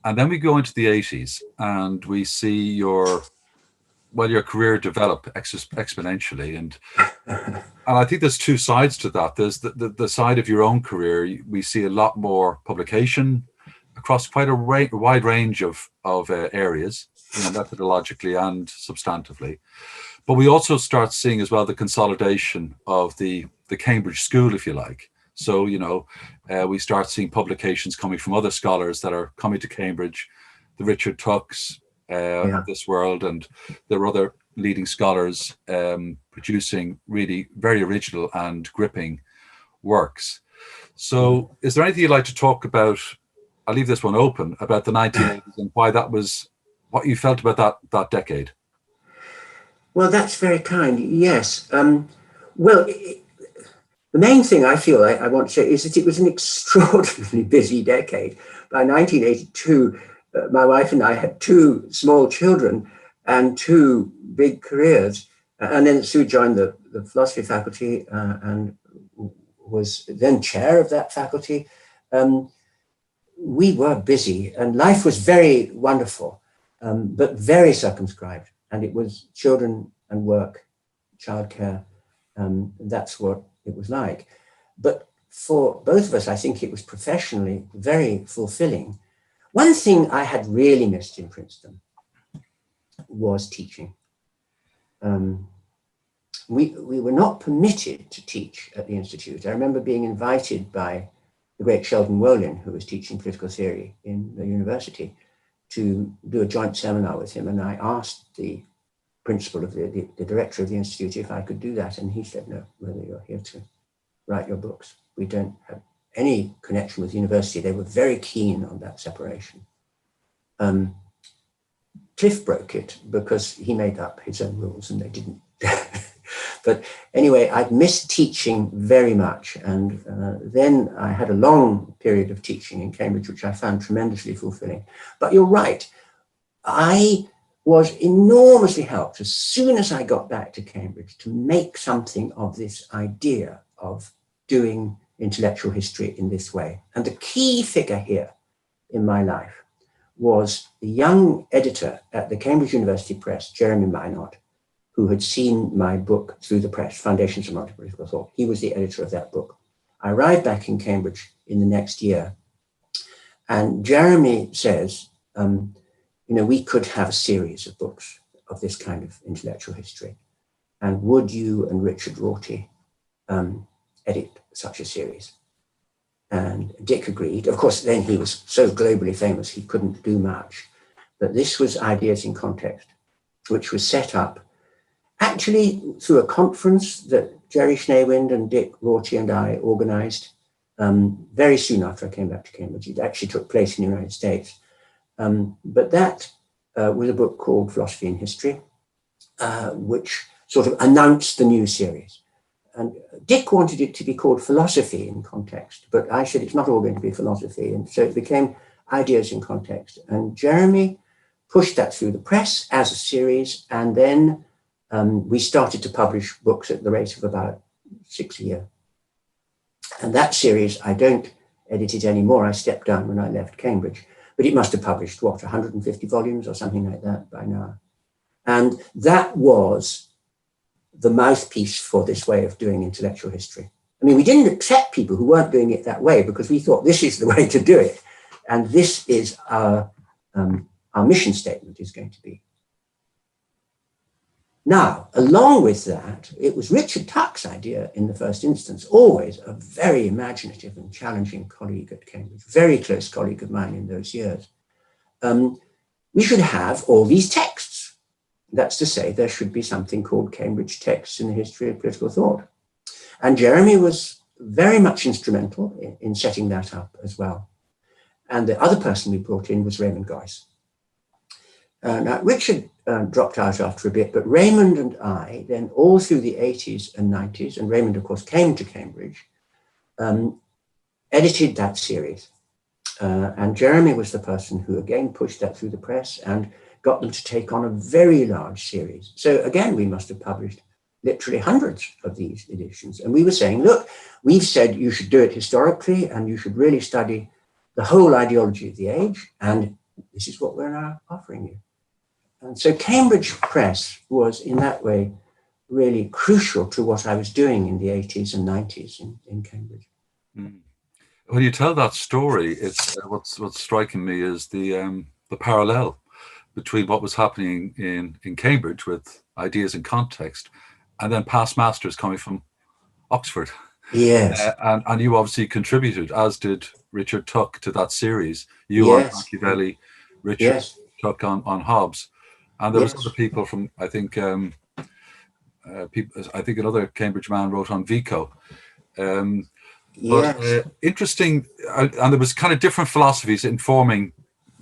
A: And then we go into the 80s and we see your career develop exponentially. And I think there's two sides to that. There's the side of your own career. We see a lot more publication across quite a wide range of areas, methodologically and substantively. But we also start seeing as well the consolidation of the Cambridge school, if you like. So, we start seeing publications coming from other scholars that are coming to Cambridge, the Richard Tucks of this world, and there are other leading scholars producing really very original and gripping works. So is there anything you'd like to talk about? I'll leave this one open, about the 1980s and why that was, what you felt about that decade.
B: Well, that's very kind. Yes. The main thing I feel I want to say is that it was an extraordinarily busy decade. By 1982, my wife and I had 2 small children and 2 big careers. And then Sue joined the philosophy faculty and was then chair of that faculty. We were busy and life was very wonderful, but very circumscribed. And it was children and work, childcare. That's what it was like. But for both of us, I think it was professionally very fulfilling. One thing I had really missed in Princeton was teaching. We were not permitted to teach at the Institute. I remember being invited by the great Sheldon Wolin, who was teaching political theory in the university, to do a joint seminar with him. And I asked the principal of the director of the Institute if I could do that. And he said, no, whether you're here to write your books. We don't have any connection with the university. They were very keen on that separation. Cliff broke it because he made up his own rules and they didn't. But anyway, I'd missed teaching very much. And then I had a long period of teaching in Cambridge, which I found tremendously fulfilling. But you're right. I was enormously helped as soon as I got back to Cambridge to make something of this idea of doing intellectual history in this way. And the key figure here in my life was the young editor at the Cambridge University Press, Jeremy Minot, who had seen my book through the press, Foundations of Multipolitical Thought. He was the editor of that book. I arrived back in Cambridge in the next year, and Jeremy says, we could have a series of books of this kind of intellectual history. And would you and Richard Rorty edit such a series? And Dick agreed. Of course, then he was so globally famous, he couldn't do much. But this was Ideas in Context, which was set up actually through a conference that Jerry Schneewind and Dick Rorty and I organized very soon after I came back to Cambridge. It actually took place in the United States. But that was a book called Philosophy and History, which sort of announced the new series. And Dick wanted it to be called Philosophy in Context, but I said it's not all going to be philosophy. And so it became Ideas in Context. And Jeremy pushed that through the press as a series. And then we started to publish books at the rate of about 6 a year. And that series, I don't edit it anymore. I stepped down when I left Cambridge. But it must have published, 150 volumes or something like that by now. And that was the mouthpiece for this way of doing intellectual history. I mean, we didn't accept people who weren't doing it that way because we thought this is the way to do it. And this is our mission statement is going to be. Now, along with that, it was Richard Tuck's idea in the first instance, always a very imaginative and challenging colleague at Cambridge, very close colleague of mine in those years. We should have all these texts. That's to say, there should be something called Cambridge Texts in the History of Political Thought. And Jeremy was very much instrumental in setting that up as well. And the other person we brought in was Raymond Geuss. Now, Richard dropped out after a bit, but Raymond and I, then all through the 80s and 90s, and Raymond, of course, came to Cambridge, edited that series. And Jeremy was the person who, again, pushed that through the press and got them to take on a very large series. So, again, we must have published literally hundreds of these editions. And we were saying, look, we've said you should do it historically, and you should really study the whole ideology of the age, and this is what we're now offering you. And so Cambridge Press was, in that way, really crucial to what I was doing in the 80s and 90s in Cambridge.
A: Mm. When you tell that story, it's what's striking me is the parallel between what was happening in Cambridge with Ideas in Context, and then past masters coming from Oxford.
B: Yes.
A: And you obviously contributed, as did Richard Tuck, to that series. You on Machiavelli, Richard Tuck on Hobbes. And there was other people from, I think another Cambridge man wrote on Vico. But interesting, and there was kind of different philosophies informing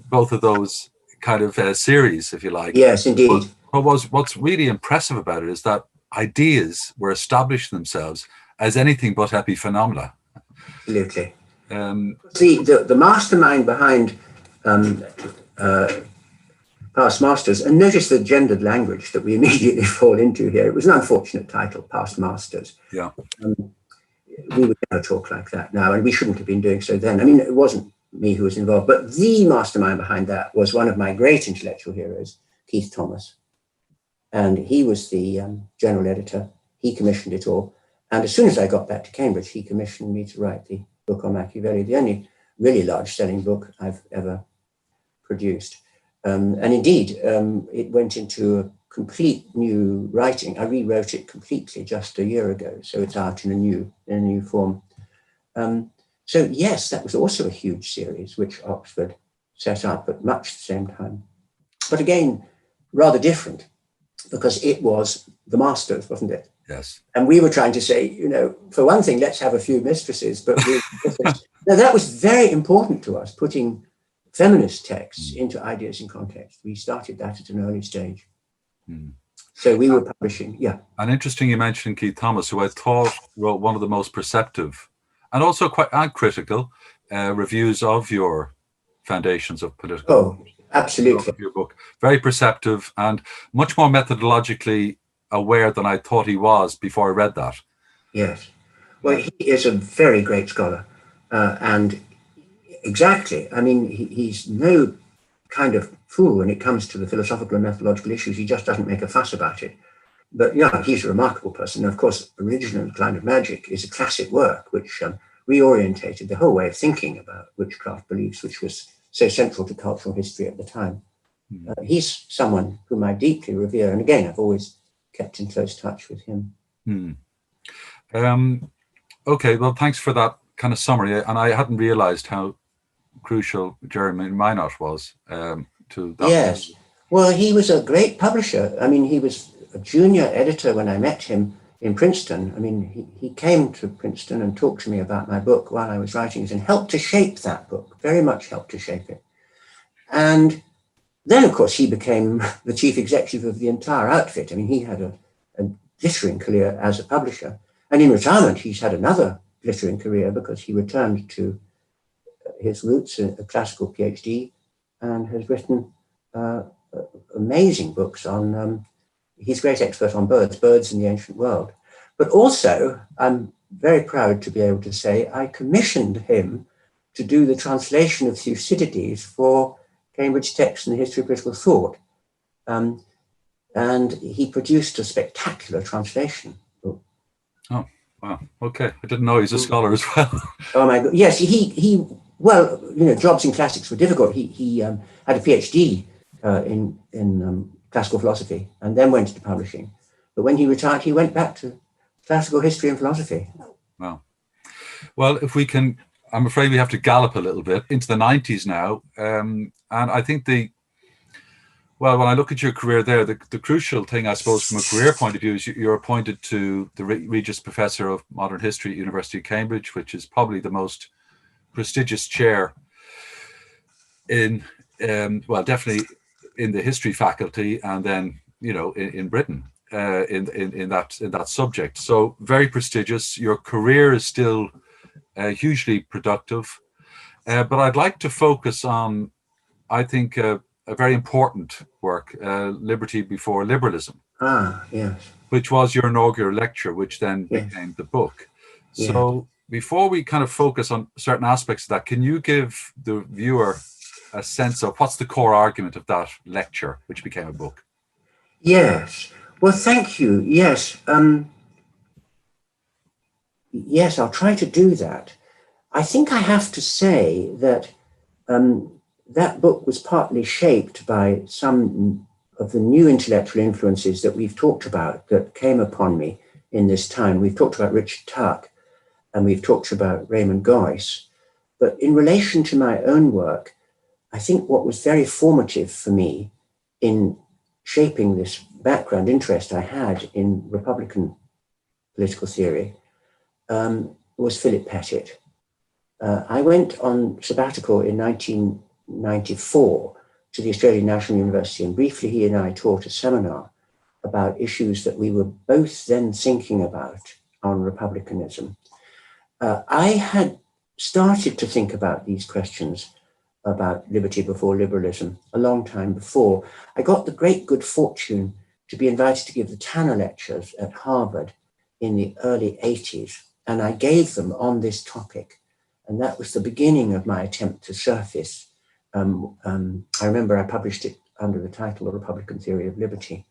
A: both of those kind of series, if you like.
B: Yes, indeed.
A: But what's really impressive about it is that ideas were establishing themselves as anything but epiphenomena.
B: Absolutely. The mastermind behind Past Masters, and notice the gendered language that we immediately fall into here. It was an unfortunate title, Past Masters.
A: Yeah.
B: We would never talk like that now, and we shouldn't have been doing so then. I mean, it wasn't me who was involved, but the mastermind behind that was one of my great intellectual heroes, Keith Thomas. And he was the general editor. He commissioned it all. And as soon as I got back to Cambridge, he commissioned me to write the book on Machiavelli, the only really large-selling book I've ever produced. And indeed, it went into a complete new writing. I rewrote it completely just a year ago, so it's out in a new form. So yes, that was also a huge series which Oxford set up at much the same time. But again, rather different, because it was the masters, wasn't it?
A: Yes.
B: And we were trying to say, for one thing, let's have a few mistresses, but now, that was very important to us, putting feminist texts into Ideas in Context. We started that at an early stage. So we were publishing, yeah.
A: And interesting you mentioned Keith Thomas, who I thought wrote one of the most perceptive and also quite critical reviews of your Foundations of Political
B: Oh, absolutely.
A: of your book. Very perceptive and much more methodologically aware than I thought he was before I read that.
B: Yes. Well, he is a very great scholar. And exactly, I mean, he's no kind of fool when it comes to the philosophical and methodological issues. He just doesn't make a fuss about it. But yeah, he's a remarkable person. And of course, Religion and the Climate of Magic is a classic work which reorientated the whole way of thinking about witchcraft beliefs, which was so central to cultural history at the time. He's someone whom I deeply revere. And again, I've always kept in close touch with him.
A: Okay, well, thanks for that kind of summary. And I hadn't realized how crucial Jeremy Minot was to that.
B: Yes. Well, he was a great publisher. I mean, he was a junior editor when I met him in Princeton. I mean, he came to Princeton and talked to me about my book while I was writing it and helped to shape that book, very much helped to shape it. And then, of course, he became the chief executive of the entire outfit. I mean, he had a glittering career as a publisher. And in retirement, he's had another glittering career because he returned to his roots, a classical PhD, and has written amazing books on, he's a great expert on birds in the ancient world. But also, I'm very proud to be able to say, I commissioned him to do the translation of Thucydides for Cambridge Text and the History of Political Thought. And he produced a spectacular translation.
A: Oh, wow. Okay. I didn't know he's a scholar as well.
B: Oh my God. Yes, he well, you know, jobs in classics were difficult. He had a PhD in classical philosophy and then went into publishing. But when he retired, he went back to classical history and philosophy.
A: Wow. Well, if we can, I'm afraid we have to gallop a little bit into the 90s now. And I think when I look at your career there, the crucial thing, I suppose, from a career point of view, is you're appointed to the Regius Professor of Modern History at University of Cambridge, which is probably the most prestigious chair in, definitely in the history faculty, and then, you know, in Britain in that subject. So very prestigious. Your career is still hugely productive, but I'd like to focus on, I think, a very important work, Liberty Before Liberalism.
B: Yes.
A: Which was your inaugural lecture, which then became the book. So before we kind of focus on certain aspects of that, can you give the viewer a sense of what's the core argument of that lecture, which became a book?
B: Yes. Well, thank you. Yes. Yes, I'll try to do that. I think I have to say that that book was partly shaped by some of the new intellectual influences that we've talked about that came upon me in this time. We've talked about Richard Tuck and we've talked about Raymond Goyce. But in relation to my own work, I think what was very formative for me in shaping this background interest I had in Republican political theory was Philip Pettit. I went on sabbatical in 1994 to the Australian National University, and briefly he and I taught a seminar about issues that we were both then thinking about on republicanism. I had started to think about these questions about liberty before liberalism a long time before. I got the great good fortune to be invited to give the Tanner lectures at Harvard in the early 80s, and I gave them on this topic. And that was the beginning of my attempt to surface. I remember I published it under the title, The Republican Theory of Liberty.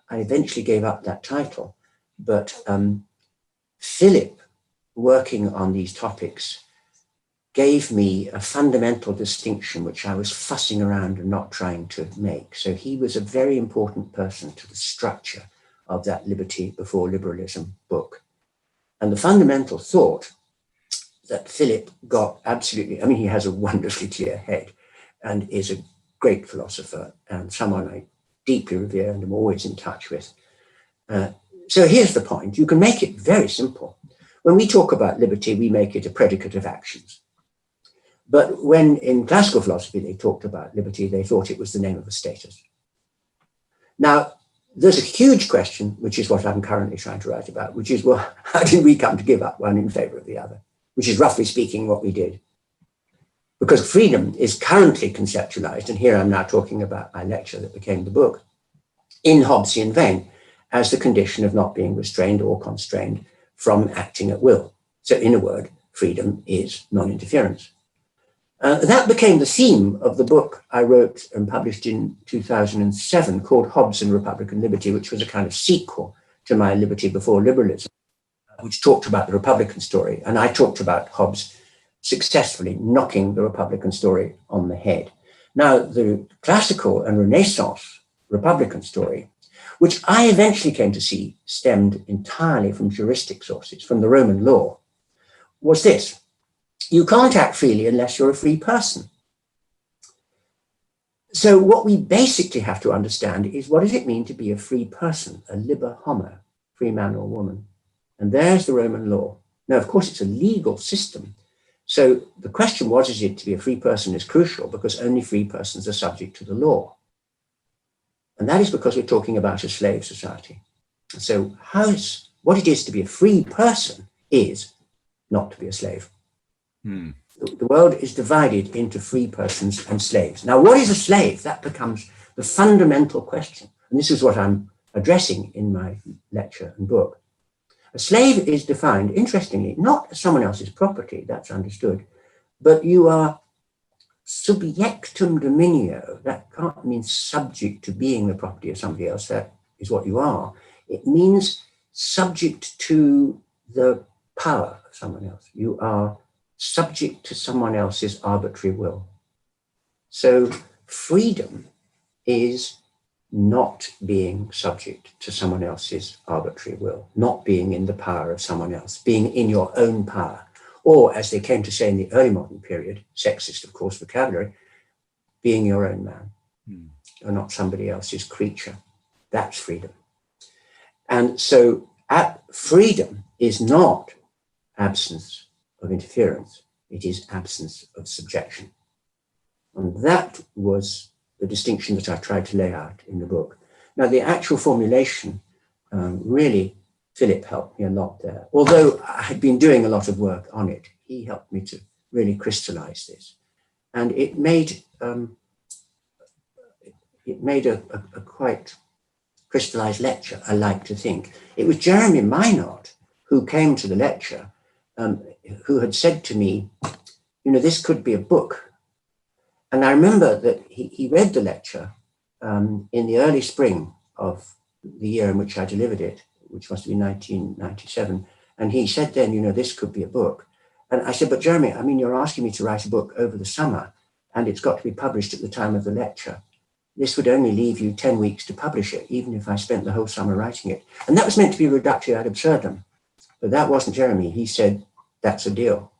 B: I eventually gave up that title, but Philip, working on these topics, gave me a fundamental distinction which I was fussing around and not trying to make. So he was a very important person to the structure of that Liberty Before Liberalism book. And the fundamental thought that Philip got absolutely, I mean, he has a wonderfully clear head and is a great philosopher and someone I deeply revere and am always in touch with. So here's the point. You can make it very simple. When we talk about liberty, we make it a predicate of actions. But when in classical philosophy they talked about liberty, they thought it was the name of a status. Now, There's a huge question, which is what I'm currently trying to write about, which is, well, how did we come to give up one in favor of the other? Which is roughly speaking what we did. Because freedom is currently conceptualized, and here I'm now talking about my lecture that became the book, in Hobbesian vein, as the condition of not being restrained or constrained from acting at will. So in a word, freedom is non-interference. That became the theme of the book I wrote and published in 2007 called Hobbes and Republican Liberty, which was a kind of sequel to my Liberty Before Liberalism, which talked about the Republican story. And I talked about Hobbes successfully knocking the Republican story on the head. Now, the classical and Renaissance Republican story, which I eventually came to see stemmed entirely from juristic sources, from the Roman law, was this: you can't act freely unless you're a free person. So what we basically have to understand is, what does it mean to be a free person, a liber homo, free man or woman? And there's the Roman law. Now, of course, it's a legal system. So the question, what is it to be a free person, is crucial, because only free persons are subject to the law. And that is because we're talking about a slave society. So what it is to be a free person is not to be a slave. The world is divided into free persons and slaves. Now, what is a slave? That becomes the fundamental question. And this is what I'm addressing in my lecture and book. A slave is defined, interestingly, not as someone else's property, that's understood, but you are subjectum dominio. That can't mean subject to being the property of somebody else. That is what you are. It means subject to the power of someone else. You are subject to someone else's arbitrary will. So freedom is not being subject to someone else's arbitrary will, not being in the power of someone else, being in your own power. Or, as they came to say in the early modern period, sexist, of course, vocabulary, being your own man. You're not somebody else's creature. That's freedom. And so freedom is not absence of interference. It is absence of subjection. And that was the distinction that I tried to lay out in the book. Now, the actual formulation, really, Philip helped me a lot there. Although I had been doing a lot of work on it, he helped me to really crystallize this. And it made a quite crystallized lecture, I like to think. It was Jeremy Minot who came to the lecture, who had said to me, this could be a book. And I remember that he read the lecture in the early spring of the year in which I delivered it, which must have been 1997. And he said then, this could be a book. And I said, but Jeremy, you're asking me to write a book over the summer, and it's got to be published at the time of the lecture. This would only leave you 10 weeks to publish it, even if I spent the whole summer writing it. And that was meant to be reductio ad absurdum. But that wasn't Jeremy. He said, that's a deal.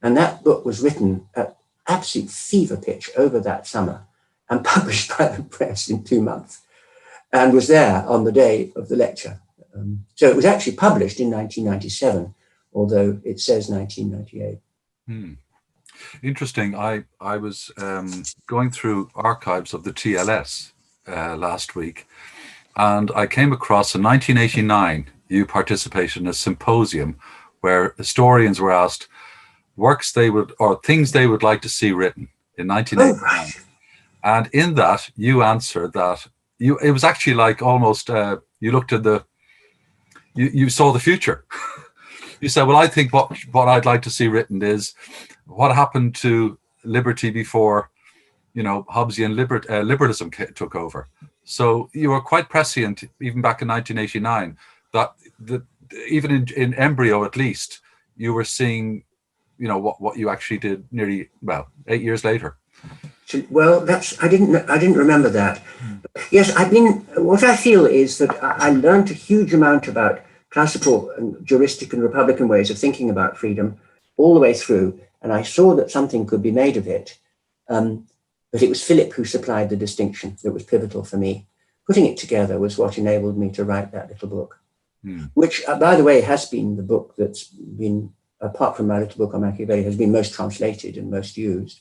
B: And that book was written at absolute fever pitch over that summer and published by the press in 2 months, and was there on the day of the lecture. So it was actually published in 1997, although it says 1998.
A: Interesting. I was going through archives of the TLS last week, and I came across in 1989, you participated in a symposium where historians were asked things they would like to see written in 1989.
B: Oh, right.
A: And in that, you answered that it was actually like almost, you looked at you saw the future. You said, well, I think what I'd like to see written is what happened to liberty before, Hobbesian liberalism took over. So you were quite prescient, even back in 1989, that even in embryo, at least, you were seeing, what you actually did nearly, 8 years later.
B: Well, I didn't remember that. Yes, what I feel is that I learned a huge amount about classical and juristic and republican ways of thinking about freedom all the way through, and I saw that something could be made of it. But it was Philip who supplied the distinction that was pivotal for me. Putting it together was what enabled me to write that little book, which, by the way, has been the book that's been, apart from my little book on Machiavelli, has been most translated and most used.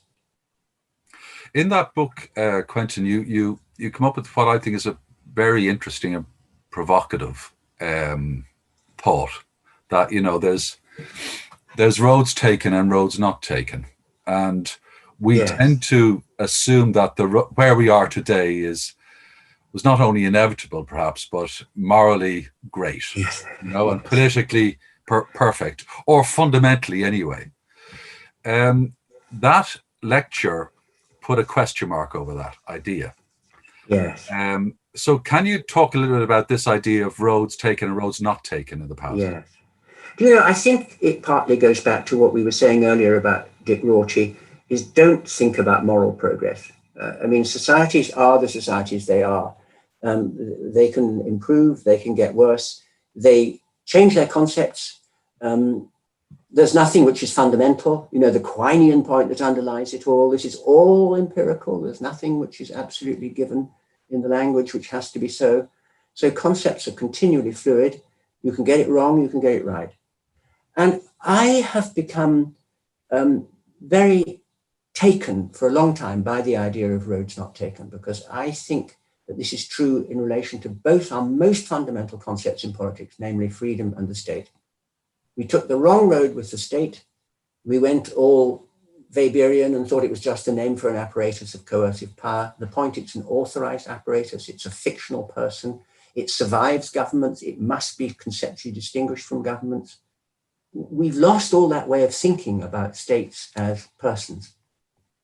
A: In that book, Quentin, you you come up with what I think is a very interesting and provocative thought that, you know, there's roads taken and roads not taken, and we
B: Yes.
A: tend to assume that where we are today was not only inevitable, perhaps, but morally great,
B: Yes.
A: you know, and politically perfect, or fundamentally anyway. That lecture put a question mark over that idea.
B: Yes.
A: So can you talk a little bit about this idea of roads taken and roads not taken in the past?
B: Yes. Do you know, I think it partly goes back to what we were saying earlier about Dick Rorty, is don't think about moral progress. I mean, societies are the societies they are. They can improve, they can get worse, they change their concepts. There's nothing which is fundamental. You know, the Quinian point that underlies it all, this is all empirical. There's nothing which is absolutely given in the language which has to be so. So concepts are continually fluid. You can get it wrong, you can get it right. And I have become very taken for a long time by the idea of roads not taken, because I think that this is true in relation to both our most fundamental concepts in politics, namely freedom and the state. We took the wrong road with the state. We went all Weberian and thought it was just a name for an apparatus of coercive power. The point, it's an authorized apparatus. It's a fictional person. It survives governments. It must be conceptually distinguished from governments. We've lost all that way of thinking about states as persons.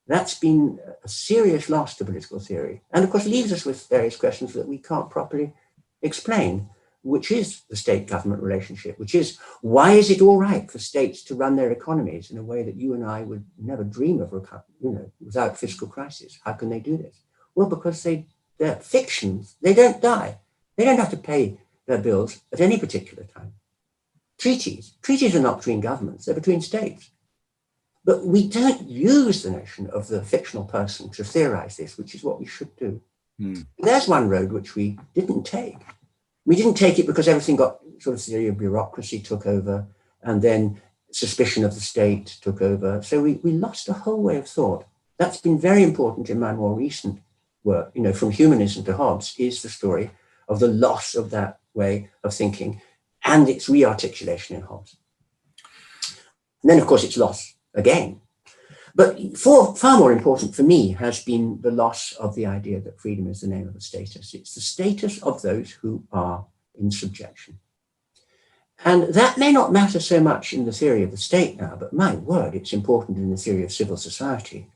B: That's been a serious loss to political theory. And of course, leaves us with various questions that we can't properly explain, which is the state-government relationship, which is, why is it all right for states to run their economies in a way that you and I would never dream of, you know, without fiscal crisis? How can they do this? Well, because they're fictions. They don't die. They don't have to pay their bills at any particular time. Treaties are not between governments, they're between states. But we don't use the notion of the fictional person to theorize this, which is what we should do. There's one road which we didn't take. We didn't take it because everything got sort of theory of bureaucracy took over, and then suspicion of the state took over. So we lost a whole way of thought. That's been very important in my more recent work, you know, from humanism to Hobbes, is the story of the loss of that way of thinking and its rearticulation in Hobbes. And then, of course, it's lost again. But far more important for me has been the loss of the idea that freedom is the name of a status. It's the status of those who are in subjection. And that may not matter so much in the theory of the state now, but my word, it's important in the theory of civil society.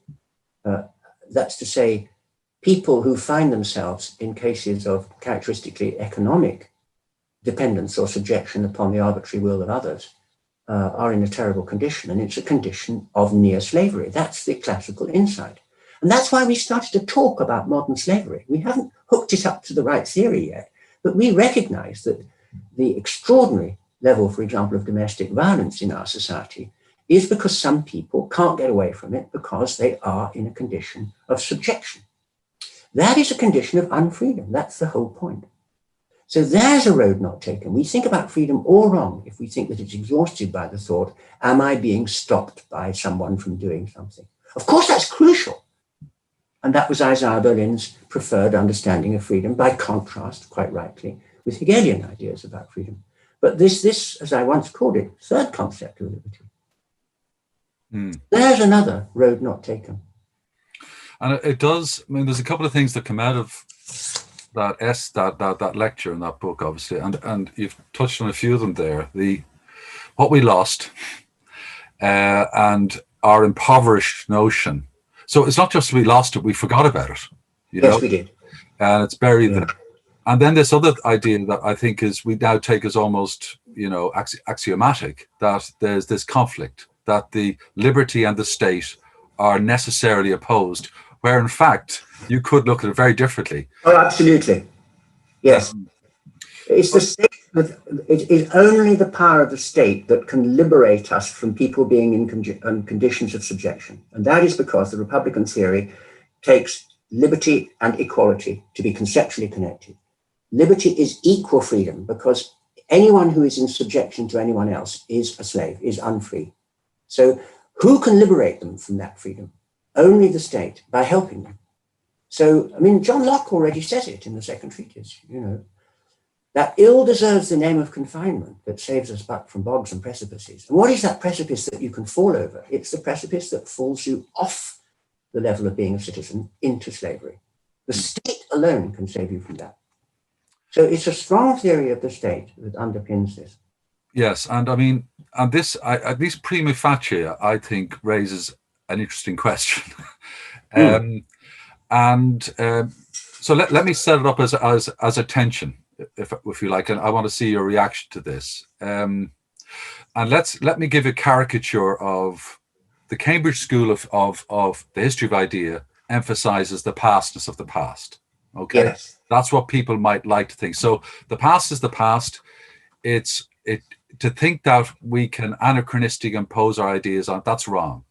B: That's to say, people who find themselves in cases of characteristically economic dependence or subjection upon the arbitrary will of others are in a terrible condition, and it's a condition of near slavery. That's the classical insight. And that's why we started to talk about modern slavery. We haven't hooked it up to the right theory yet, but we recognize that the extraordinary level, for example, of domestic violence in our society is because some people can't get away from it because they are in a condition of subjection. That is a condition of unfreedom. That's the whole point. So there's a road not taken. We think about freedom all wrong if we think that it's exhausted by the thought, am I being stopped by someone from doing something? Of course, that's crucial. And that was Isaiah Berlin's preferred understanding of freedom, by contrast, quite rightly, with Hegelian ideas about freedom. But this, as I once called it, third concept of liberty. There's another road not taken.
A: And it does, I mean, there's a couple of things that come out of that lecture in that book, obviously, and you've touched on a few of them there. What we lost and our impoverished notion. So it's not just we lost it, we forgot about it.
B: Yes, we did.
A: And it's buried there. And then this other idea that I think is we now take as almost, you know, axiomatic, that there's this conflict, that the liberty and the state are necessarily opposed, where in fact you could look at it very differently.
B: Oh, absolutely. Yes. It's the state it is only the power of the state that can liberate us from people being in conditions of subjection. And that is because the Republican theory takes liberty and equality to be conceptually connected. Liberty is equal freedom because anyone who is in subjection to anyone else is a slave, is unfree. So who can liberate them from that freedom? Only the state, by helping them. So, I mean, John Locke already says it in the second treatise, you know, that ill deserves the name of confinement that saves us but from bogs and precipices. And what is that precipice that you can fall over? It's the precipice that falls you off the level of being a citizen into slavery. The state alone can save you from that. So it's a strong theory of the state that underpins this.
A: Yes, and I mean, and this, at least prima facie, I think raises an interesting question. So let me set it up as a tension, if you like, and I want to see your reaction to this. And let me give a caricature of the Cambridge School of the history of idea emphasizes the pastness of the past. Okay,
B: Yes.
A: That's what people might like to think. So the past is the past. To think that we can anachronistically impose our ideas on, that's wrong,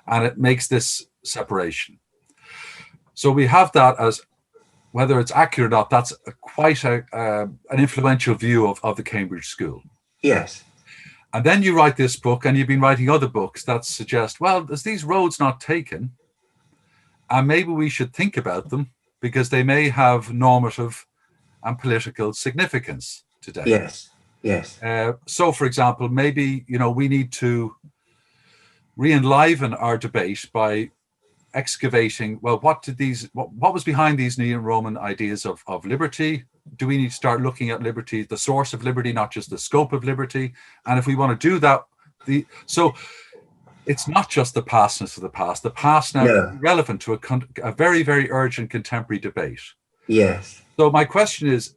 A: and it makes this separation. So we have that as, whether it's accurate or not, that's quite an influential view of the Cambridge School.
B: Yes.
A: And then you write this book, and you've been writing other books that suggest, well, there's these roads not taken, and maybe we should think about them because they may have normative and political significance today.
B: Yes. Yes.
A: So, for example, maybe, you know, we need to re-enliven our debate by excavating, well, what was behind these neo-Roman ideas of liberty? Do we need to start looking at liberty, the source of liberty, not just the scope of liberty? And if we want to do that, so it's not just the pastness of the past. The past now is relevant to a very, very urgent contemporary debate.
B: Yes.
A: So my question is,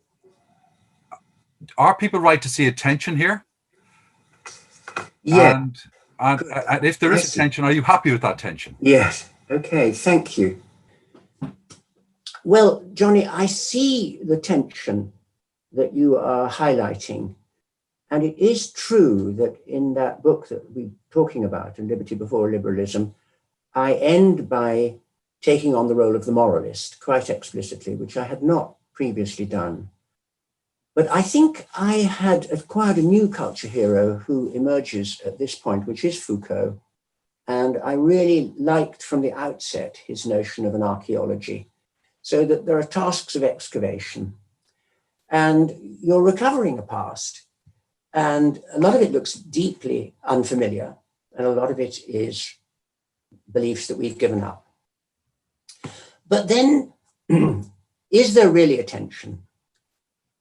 A: are people right to see a tension here?
B: Yeah.
A: And if there is a tension, are you happy with that tension?
B: Yes. Okay, thank you. Well, Johnny, I see the tension that you are highlighting. And it is true that in that book that we're talking about, in Liberty Before Liberalism, I end by taking on the role of the moralist quite explicitly, which I had not previously done. But I think I had acquired a new culture hero who emerges at this point, which is Foucault. And I really liked from the outset his notion of an archaeology, so that there are tasks of excavation and you're recovering a past. And a lot of it looks deeply unfamiliar, and a lot of it is beliefs that we've given up. But then, is there really a tension?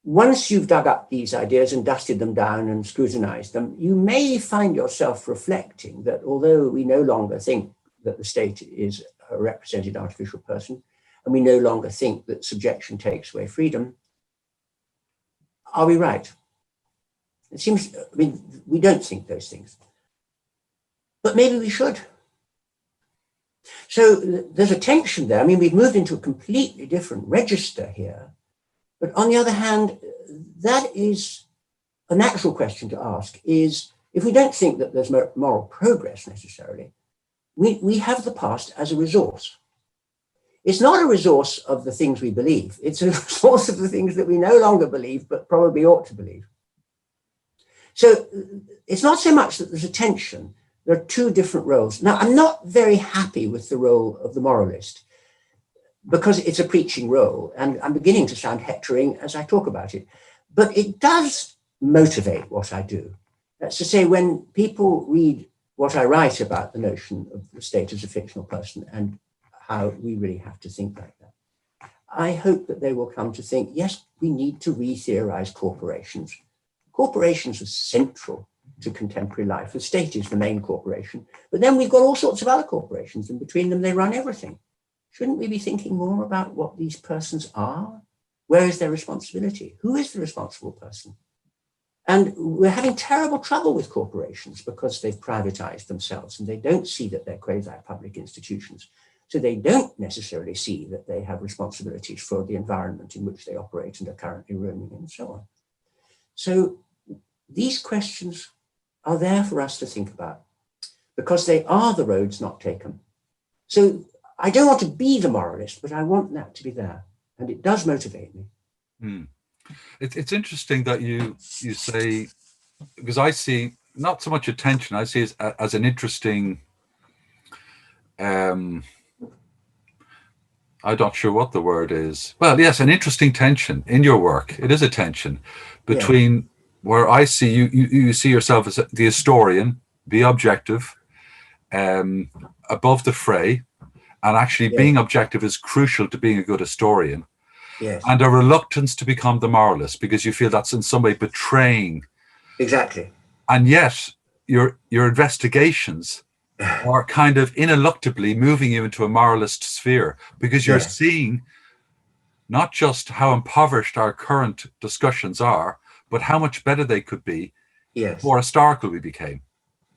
B: Once you've dug up these ideas and dusted them down and scrutinized them, you may find yourself reflecting that although we no longer think that the state is a represented artificial person, and we no longer think that subjection takes away freedom, are we right? It seems, I mean, we don't think those things, but maybe we should. So there's a tension there. I mean, we've moved into a completely different register here. But on the other hand, that is a natural question to ask, is if we don't think that there's moral progress necessarily, we have the past as a resource. It's not a resource of the things we believe. It's a resource of the things that we no longer believe, but probably ought to believe. So it's not so much that there's a tension. There are two different roles. Now, I'm not very happy with the role of the moralist because it's a preaching role, and I'm beginning to sound hectoring as I talk about it, but it does motivate what I do. That's to say, when people read what I write about the notion of the state as a fictional person and how we really have to think like that, I hope that they will come to think, yes, we need to re-theorize corporations. Corporations are central to contemporary life. The state is the main corporation, but then we've got all sorts of other corporations, and between them they run everything. Shouldn't we be thinking more about what these persons are? Where is their responsibility? Who is the responsible person? And we're having terrible trouble with corporations because they've privatized themselves and they don't see that they're quasi-public institutions. So they don't necessarily see that they have responsibilities for the environment in which they operate and are currently roaming and so on. So these questions are there for us to think about because they are the roads not taken. So I don't want to be the moralist, but I want that to be there. And it does motivate me.
A: It's interesting that you say, because I see not so much attention, I see it as an interesting I'm not sure what the word is. Well, yes, an interesting tension in your work. It is a tension
B: Yeah,
A: between where I see you see yourself as the historian, be objective, um, above the fray, and actually
B: yes,
A: being objective is crucial to being a good historian,
B: yes,
A: and a reluctance to become the moralist because you feel that's in some way betraying.
B: exactly.
A: And yet, your investigations are kind of ineluctably moving you into a moralist sphere because you're
B: Yes,
A: seeing not just how impoverished our current discussions are, but how much better they could be the
B: yes,
A: more historical we became.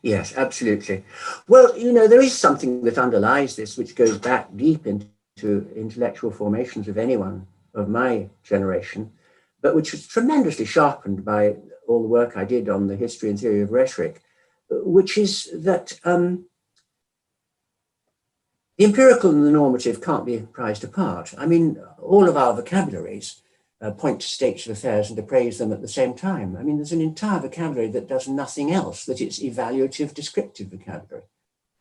B: yes, absolutely. Well, there is something that underlies this, which goes back deep into intellectual formations of anyone of my generation, but which was tremendously sharpened by all the work I did on the history and theory of rhetoric, which is that the empirical and the normative can't be prized apart. I mean, all of our vocabularies point to states of affairs and appraise them at the same time. I mean, there's an entire vocabulary that does nothing else, that it's evaluative, descriptive vocabulary.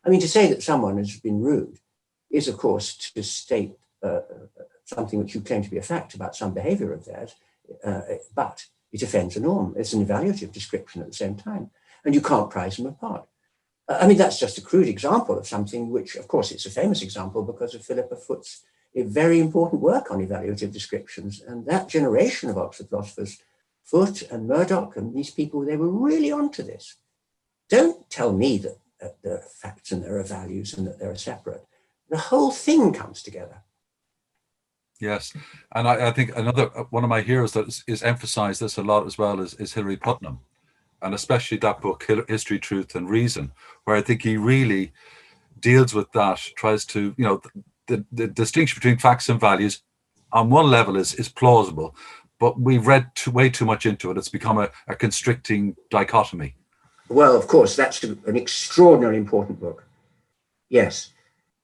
B: I mean, to say that someone has been rude is, of course, to state something which you claim to be a fact about some behavior of theirs, but it offends a norm. It's an evaluative description at the same time, and you can't prize them apart. I mean, that's just a crude example of something which, of course, it's a famous example because of Philippa Foot's very important work on evaluative descriptions. And that generation of Oxford philosophers, Foot and Murdoch and these people, they were really onto this. Don't tell me that there are facts and there are values and that they're separate. The whole thing comes together.
A: Yes, and I think another one of my heroes that is emphasized this a lot as well is Hilary Putnam, and especially that book History, Truth, and Reason, where I think he really deals with that, tries to the distinction between facts and values on one level is plausible, but we've read way too much into it. It's become a constricting dichotomy.
B: Well, of course, that's an extraordinarily important book. Yes.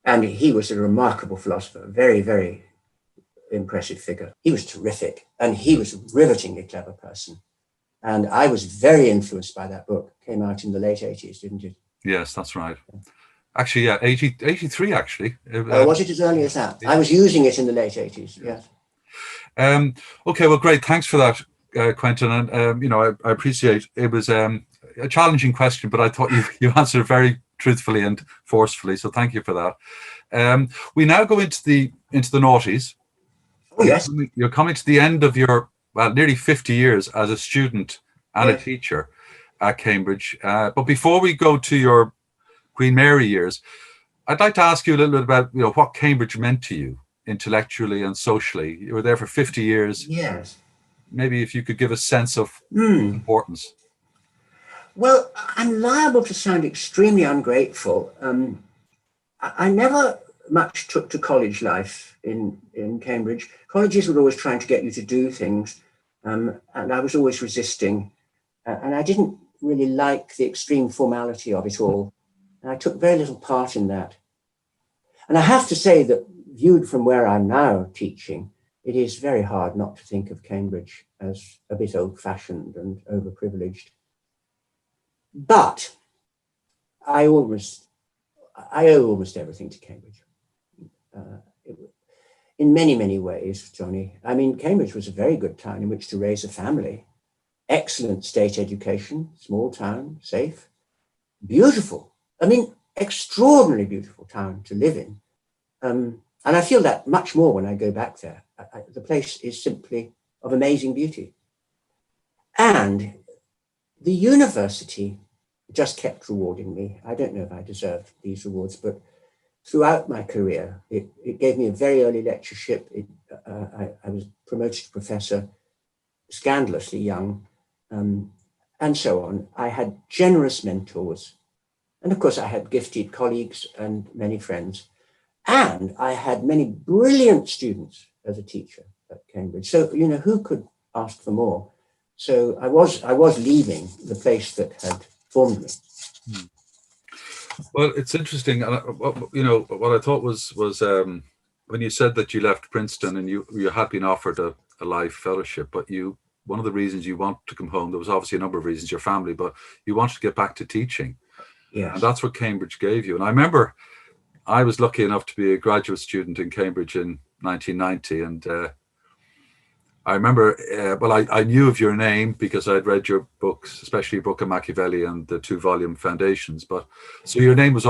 B: And he was a remarkable philosopher, very, very impressive figure. He was terrific, and he was a rivetingly clever person. And I was very influenced by that book. Came out in the late 80s, didn't it?
A: Yes, that's right. Actually, yeah, 83, actually.
B: Was it as early as that?
A: Yeah.
B: I was using it in the late 80s, yes.
A: Okay, well, great. Thanks for that, Quentin. And, I appreciate it was a challenging question, but I thought you answered it very truthfully and forcefully. So thank you for that. We now go into the noughties.
B: Oh, yes.
A: You're coming to the end of your, well, nearly 50 years as a student and a
B: Yes.
A: teacher at Cambridge. But before we go to your Queen Mary years, I'd like to ask you a little bit about what Cambridge meant to you intellectually and socially. You were there for 50 years.
B: Yes.
A: Maybe if you could give a sense of importance.
B: Well, I'm liable to sound extremely ungrateful. I never much took to college life in Cambridge. Colleges were always trying to get you to do things, and I was always resisting. And I didn't really like the extreme formality of it all. And I took very little part in that. And I have to say that viewed from where I'm now teaching, it is very hard not to think of Cambridge as a bit old-fashioned and overprivileged. But I owe almost everything to Cambridge. In many, many ways, Johnny. I mean, Cambridge was a very good town in which to raise a family. Excellent state education, small town, safe, beautiful. I mean, extraordinarily beautiful town to live in. And I feel that much more when I go back there. The place is simply of amazing beauty. And the university just kept rewarding me. I don't know if I deserved these rewards, but throughout my career, it gave me a very early lectureship. I was promoted to professor, scandalously young, and so on. I had generous mentors. And of course, I had gifted colleagues and many friends. And I had many brilliant students as a teacher at Cambridge. So, who could ask for more? So I was leaving the place that had formed me.
A: Well, it's interesting. What I thought was when you said that you left Princeton and you had been offered a life fellowship, but one of the reasons you want to come home, there was obviously a number of reasons, your family, but you wanted to get back to teaching.
B: Yes.
A: And that's what Cambridge gave you. And I remember I was lucky enough to be a graduate student in Cambridge in 1990, and I remember, I knew of your name because I'd read your books, especially your book of Machiavelli and the 2-volume Foundations. But so your name was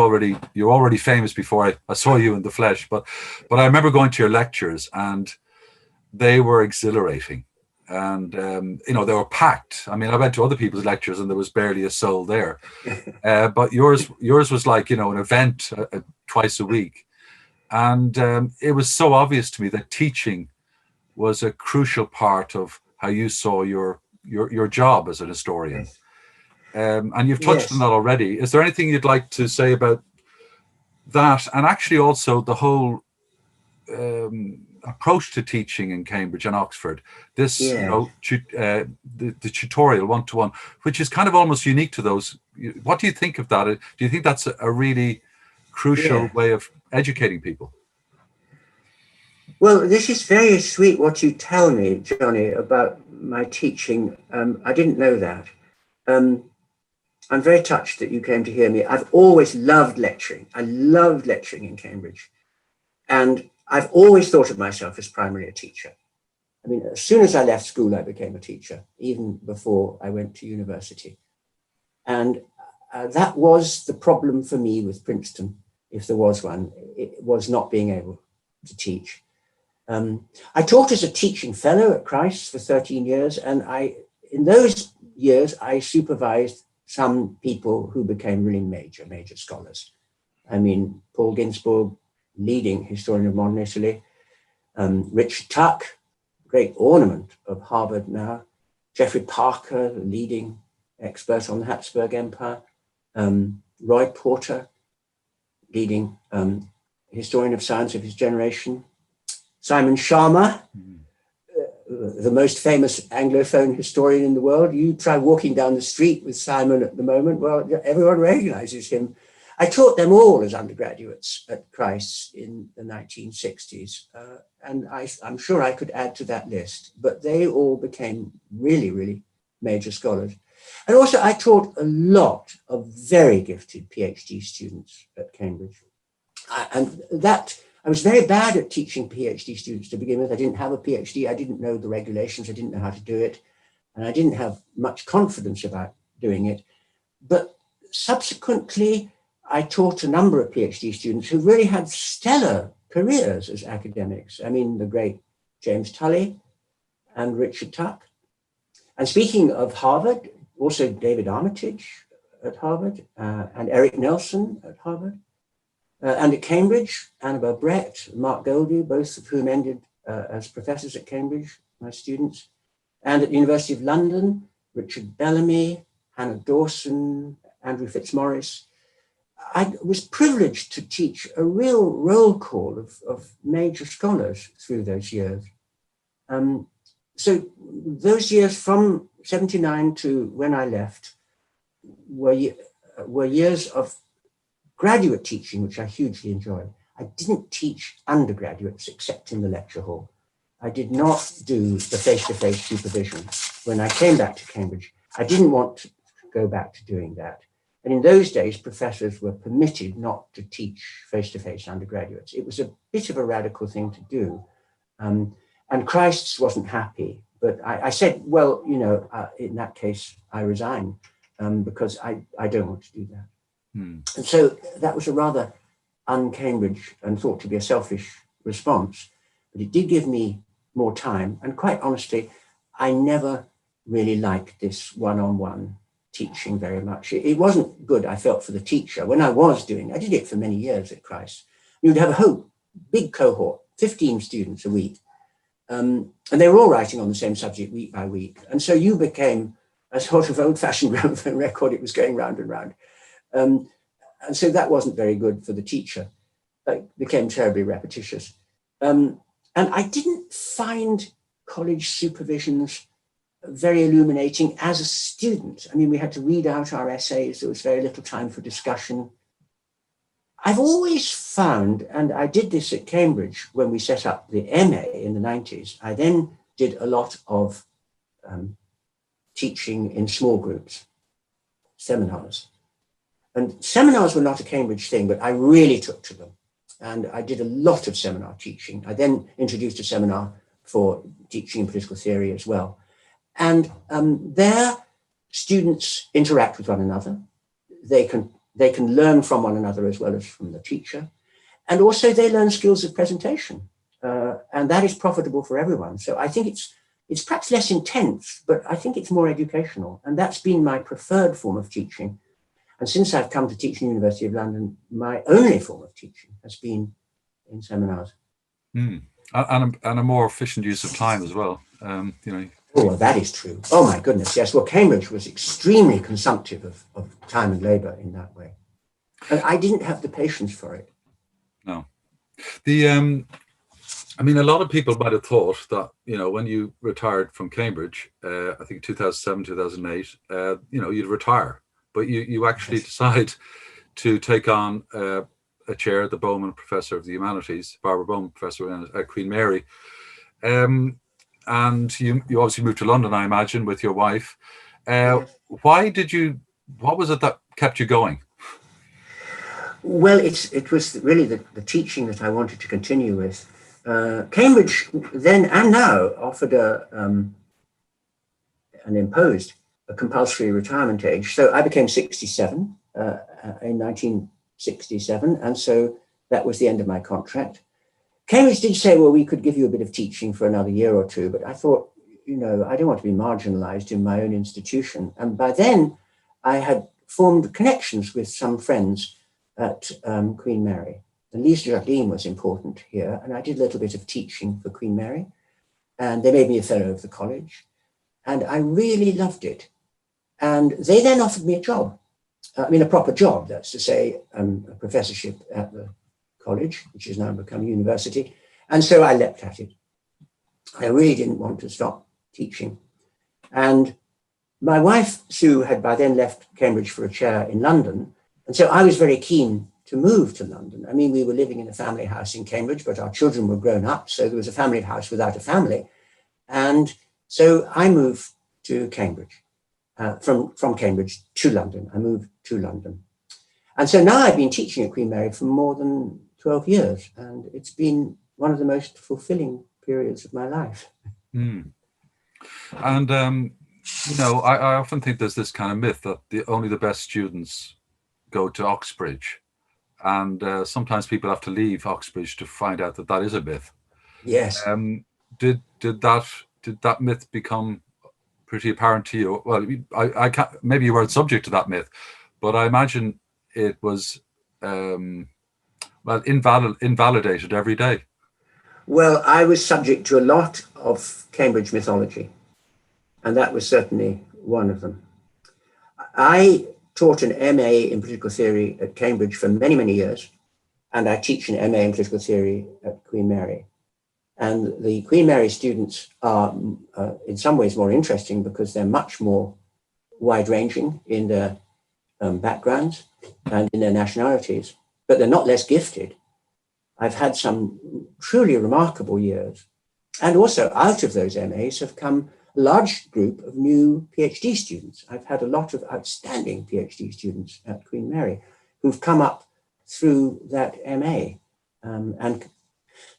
A: you're already famous before I saw you in the flesh. But I remember going to your lectures, and they were exhilarating. And, they were packed. I mean, I went to other people's lectures and there was barely a soul there. But yours was like, an event twice a week. And it was so obvious to me that teaching was a crucial part of how you saw your job as an historian.
B: Yes.
A: And you've touched on that already. Is there anything you'd like to say about that? And actually also the whole approach to teaching in Cambridge and Oxford, this, the tutorial one-to-one, which is kind of almost unique to those. What do you think of that? Do you think that's a really crucial way of educating people?
B: Well, this is very sweet what you tell me, Johnny, about my teaching. I didn't know that. I'm very touched that you came to hear me. I've always loved lecturing. I loved lecturing in Cambridge. And I've always thought of myself as primarily a teacher. I mean, as soon as I left school, I became a teacher, even before I went to university. And that was the problem for me with Princeton, if there was one. It was not being able to teach. I taught as a teaching fellow at Christ for 13 years. And in those years, I supervised some people who became really major scholars. I mean, Paul Ginsburg, leading historian of modern Italy, Richard Tuck, great ornament of Harvard now, Geoffrey Parker, the leading expert on the Habsburg Empire, Roy Porter, leading historian of science of his generation, Simon Sharma, the most famous Anglophone historian in the world. You try walking down the street with Simon at the moment, well, everyone recognizes him. I taught them all as undergraduates at Christ in the 1960s, and I'm sure I could add to that list, but they all became really major scholars. And also I taught a lot of very gifted PhD students at Cambridge. I was very bad at teaching PhD students to begin with. I didn't have a PhD. I didn't know the regulations. I didn't know how to do it. And I didn't have much confidence about doing it. But subsequently, I taught a number of PhD students who really had stellar careers as academics. I mean, the great James Tully and Richard Tuck. And speaking of Harvard, also David Armitage at Harvard and Eric Nelson at Harvard. And at Cambridge, Annabel Brett, Mark Goldie, both of whom ended as professors at Cambridge, my students. And at the University of London, Richard Bellamy, Hannah Dawson, Andrew Fitzmaurice. I was privileged to teach a real roll call of major scholars through those years. So those years from 79 to when I left were years of graduate teaching, which I hugely enjoyed. I didn't teach undergraduates except in the lecture hall. I did not do the face-to-face supervision. When I came back to Cambridge, I didn't want to go back to doing that. And in those days, professors were permitted not to teach face-to-face undergraduates. It was a bit of a radical thing to do. And Christ's wasn't happy, but I said, well, in that case, I resign because I don't want to do that. And so that was a rather un-Cambridge and thought to be a selfish response, but it did give me more time. And quite honestly, I never really liked this one-on-one teaching very much. It wasn't good, I felt, for the teacher. When I was doing, I did it for many years at Christ. You'd have a whole big cohort, 15 students a week, and they were all writing on the same subject week by week. And so you became a sort of old-fashioned gramophone record. It was going round and round. And so that wasn't very good for the teacher. It became terribly repetitious. And I didn't find college supervisions very illuminating as a student. I mean, we had to read out our essays. There was very little time for discussion. I've always found, and I did this at Cambridge when we set up the MA in the 90s, I then did a lot of teaching in small groups, seminars. And seminars were not a Cambridge thing, but I really took to them. and I did a lot of seminar teaching. I then introduced a seminar for teaching political theory as well. And there, students interact with one another. They can learn from one another as well as from the teacher. And also they learn skills of presentation. And that is profitable for everyone. So I think it's perhaps less intense, but I think it's more educational. And that's been my preferred form of teaching. And since I've come to teach in the University of London, my only form of teaching has been in seminars.
A: And a more efficient use of time as well. You know.
B: Oh, well, that is true. Oh, my goodness, yes. Well, Cambridge was extremely consumptive of time and labour in that way. And I didn't have the patience for it.
A: No. I mean, a lot of people might have thought that, you know, when you retired from Cambridge, I think 2007, 2008, you know, you'd retire. But you actually decide to take on a chair, the Beaumont Professor of the Humanities, Barber Beaumont Professor at Queen Mary. And you obviously moved to London, I imagine, with your wife.
B: Yes.
A: What was it that kept you going?
B: Well, it was really the teaching that I wanted to continue with. Cambridge then and now offered and imposed a compulsory retirement age. So I became 67 in 1967, and so that was the end of my contract. Cambridge did say, well, we could give you a bit of teaching for another year or two, but I thought, you know, I don't want to be marginalized in my own institution. And by then, I had formed connections with some friends at Queen Mary. And Lise Jardine was important here, and I did a little bit of teaching for Queen Mary, and they made me a fellow of the college, and I really loved it. And they then offered me a job, a proper job, that's to say, a professorship at the college, which has now become a university. And so I leapt at it. I really didn't want to stop teaching. And my wife, Sue, had by then left Cambridge for a chair in London. And so I was very keen to move to London. I mean, we were living in a family house in Cambridge, but our children were grown up. So there was a family house without a family. And so I moved to Cambridge, from Cambridge to London. I moved to London. And so now I've been teaching at Queen Mary for more than 12 years. And it's been one of the most fulfilling periods of my life.
A: Mm. And, you know, I often think there's this kind of myth that only the best students go to Oxbridge. And sometimes people have to leave Oxbridge to find out that is a myth.
B: Yes.
A: Did that myth become pretty apparent to you? Well, I can't, maybe you weren't subject to that myth, but I imagine it was invalidated every day.
B: Well, I was subject to a lot of Cambridge mythology, and that was certainly one of them. I taught an MA in political theory at Cambridge for many, many years, and I teach an MA in political theory at Queen Mary. And the Queen Mary students are in some ways more interesting because they're much more wide-ranging in their backgrounds and in their nationalities, but they're not less gifted. I've had some truly remarkable years. And also out of those MAs have come a large group of new PhD students. I've had a lot of outstanding PhD students at Queen Mary who've come up through that MA. And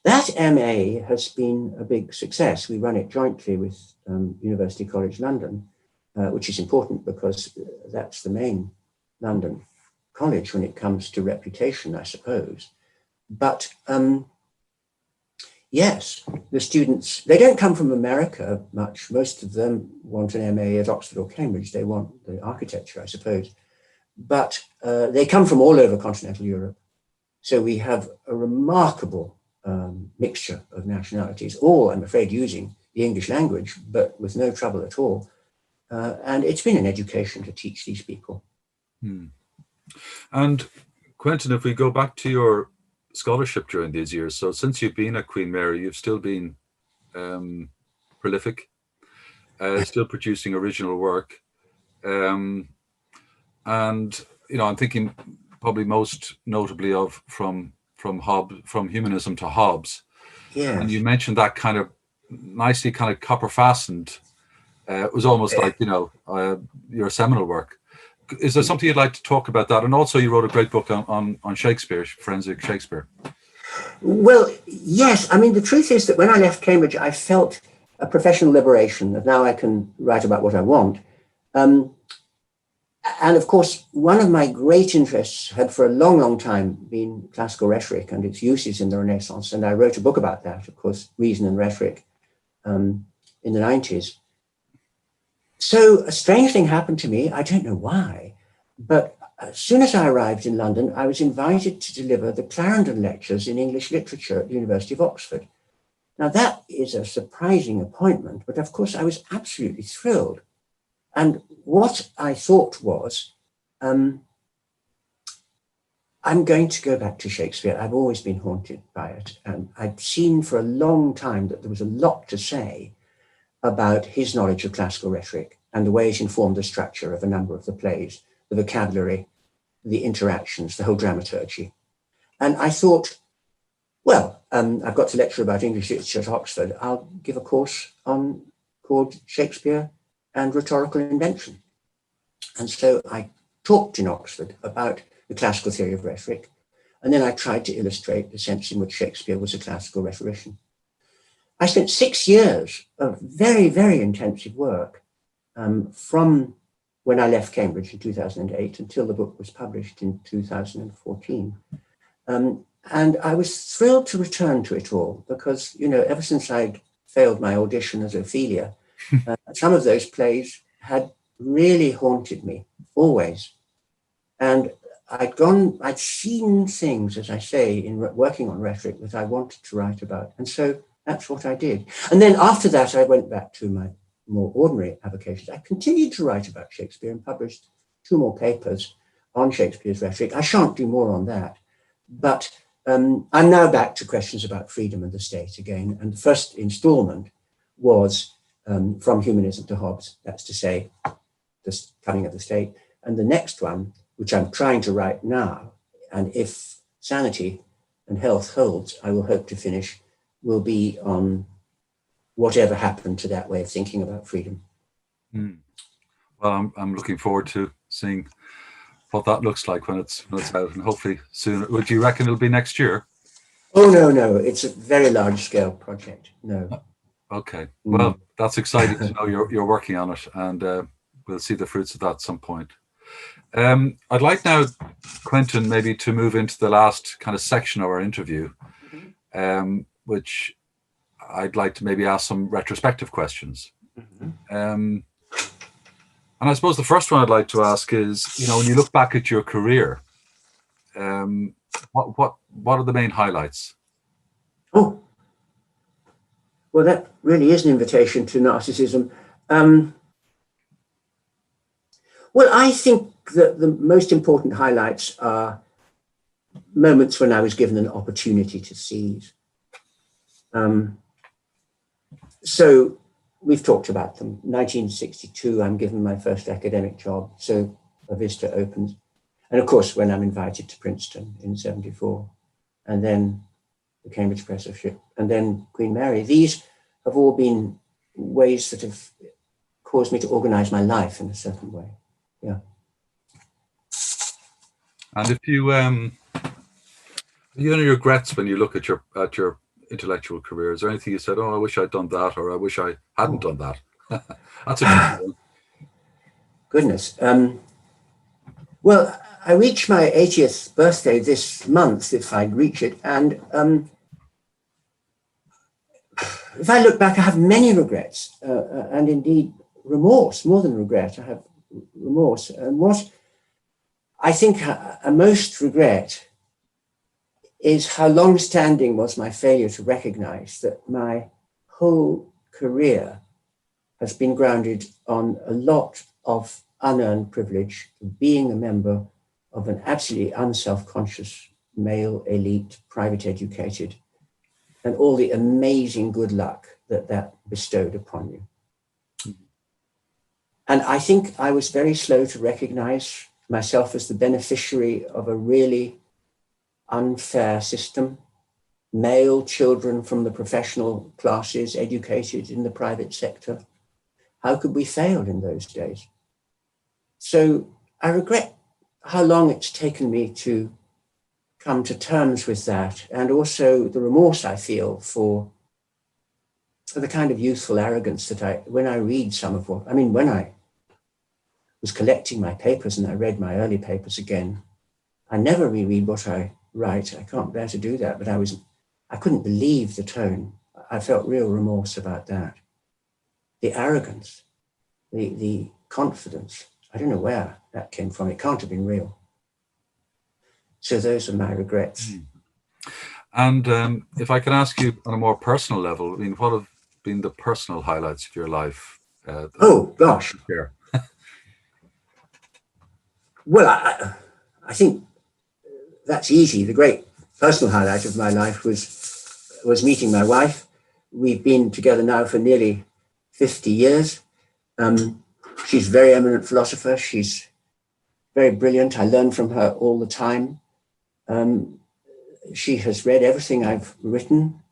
B: that MA has been a big success. We run it jointly with University College London, which is important because that's the main London college when it comes to reputation, I suppose. But yes, the students, they don't come from America much. Most of them want an MA at Oxford or Cambridge. They want the architecture, I suppose. But they come from all over continental Europe. So we have a remarkable mixture of nationalities, all, I'm afraid, using the English language, but with no trouble at all. And it's been an education to teach these people.
A: Hmm. And Quentin, if we go back to your scholarship during these years, so since you've been at Queen Mary, you've still been prolific, still producing original work. And, you know, I'm thinking probably most notably of from humanism to Hobbes.
B: Yes.
A: And you mentioned that kind of nicely kind of copper fastened. It was almost like, you know, your seminal work. Is there something you'd like to talk about that? And also you wrote a great book on Shakespeare, Forensic Shakespeare.
B: Well, yes. I mean, the truth is that when I left Cambridge, I felt a professional liberation that now I can write about what I want. Um, and of course, one of my great interests had for a long, long time been classical rhetoric and its uses in the Renaissance. And I wrote a book about that, of course, Reason and Rhetoric, in the 90s. So a strange thing happened to me. I don't know why, but as soon as I arrived in London, I was invited to deliver the Clarendon Lectures in English Literature at the University of Oxford. Now that is a surprising appointment, but of course I was absolutely thrilled. And what I thought was, I'm going to go back to Shakespeare. I've always been haunted by it. And I'd seen for a long time that there was a lot to say about his knowledge of classical rhetoric and the way it informed the structure of a number of the plays, the vocabulary, the interactions, the whole dramaturgy. And I thought, well, I've got to lecture about English literature at Oxford. I'll give a course called Shakespeare and Rhetorical Invention. And so I talked in Oxford about the classical theory of rhetoric, and then I tried to illustrate the sense in which Shakespeare was a classical rhetorician. I spent 6 years of very, very intensive work from when I left Cambridge in 2008 until the book was published in 2014. And I was thrilled to return to it all because, you know, ever since I'd failed my audition as Ophelia, some of those plays had really haunted me, always. And I'd seen things, as I say, in working on rhetoric that I wanted to write about. And so that's what I did. And then after that, I went back to my more ordinary avocations. I continued to write about Shakespeare and published 2 more papers on Shakespeare's rhetoric. I shan't do more on that, but I'm now back to questions about freedom and the state again. And the first installment was from humanism to Hobbes, that's to say, the coming of the state. And the next one, which I'm trying to write now, and if sanity and health holds, I will hope to finish, will be on whatever happened to that way of thinking about freedom.
A: Well, I'm looking forward to seeing what that looks like when it's out, and hopefully soon. Would you reckon it'll be next year?
B: Oh, no, it's a very large scale project. No.
A: Okay, well, that's exciting to know you're working on it, and we'll see the fruits of that at some point. I'd like now, Quentin, maybe to move into the last kind of section of our interview, which I'd like to maybe ask some retrospective questions. And I suppose the first one I'd like to ask is, you know, when you look back at your career, what are the main highlights?
B: Oh, well, that really is an invitation to narcissism. Well, I think that the most important highlights are moments when I was given an opportunity to seize. So we've talked about them. 1962, I'm given my first academic job, so a vista opens. And of course, when I'm invited to Princeton in 74, and then the Cambridge Professorship, and then Queen Mary, these have all been ways that have caused me to organize my life in a certain way. Yeah.
A: And if you have any regrets when you look at your intellectual career? Is there anything you said, oh, I wish I'd done that, or I wish I hadn't done that? That's a good one.
B: Goodness. Well, I reach my 80th birthday this month, if I reach it. And if I look back, I have many regrets and indeed remorse, more than regret. I have remorse. And what I think I most regret is how long-standing was my failure to recognize that my whole career has been grounded on a lot of unearned privilege, being a member of an absolutely unself-conscious male elite, private educated, and all the amazing good luck that bestowed upon you. And I think I was very slow to recognize myself as the beneficiary of a really unfair system. Male children from the professional classes educated in the private sector. How could we fail in those days? So I regret how long it's taken me to come to terms with that, and also the remorse I feel for the kind of youthful arrogance that when I read some of what, I mean, when I was collecting my papers and I read my early papers again, I never reread what I write. I can't bear to do that, but I couldn't believe the tone. I felt real remorse about that. The arrogance, the confidence. I don't know where that came from. It can't have been real. So those are my regrets.
A: And if I can ask you on a more personal level, I mean, what have been the personal highlights of your life?
B: Oh, gosh.
A: Here?
B: Well, I think that's easy. The great personal highlight of my life was meeting my wife. We've been together now for nearly 50 years. She's a very eminent philosopher. She's very brilliant. I learn from her all the time. She has read everything I've written.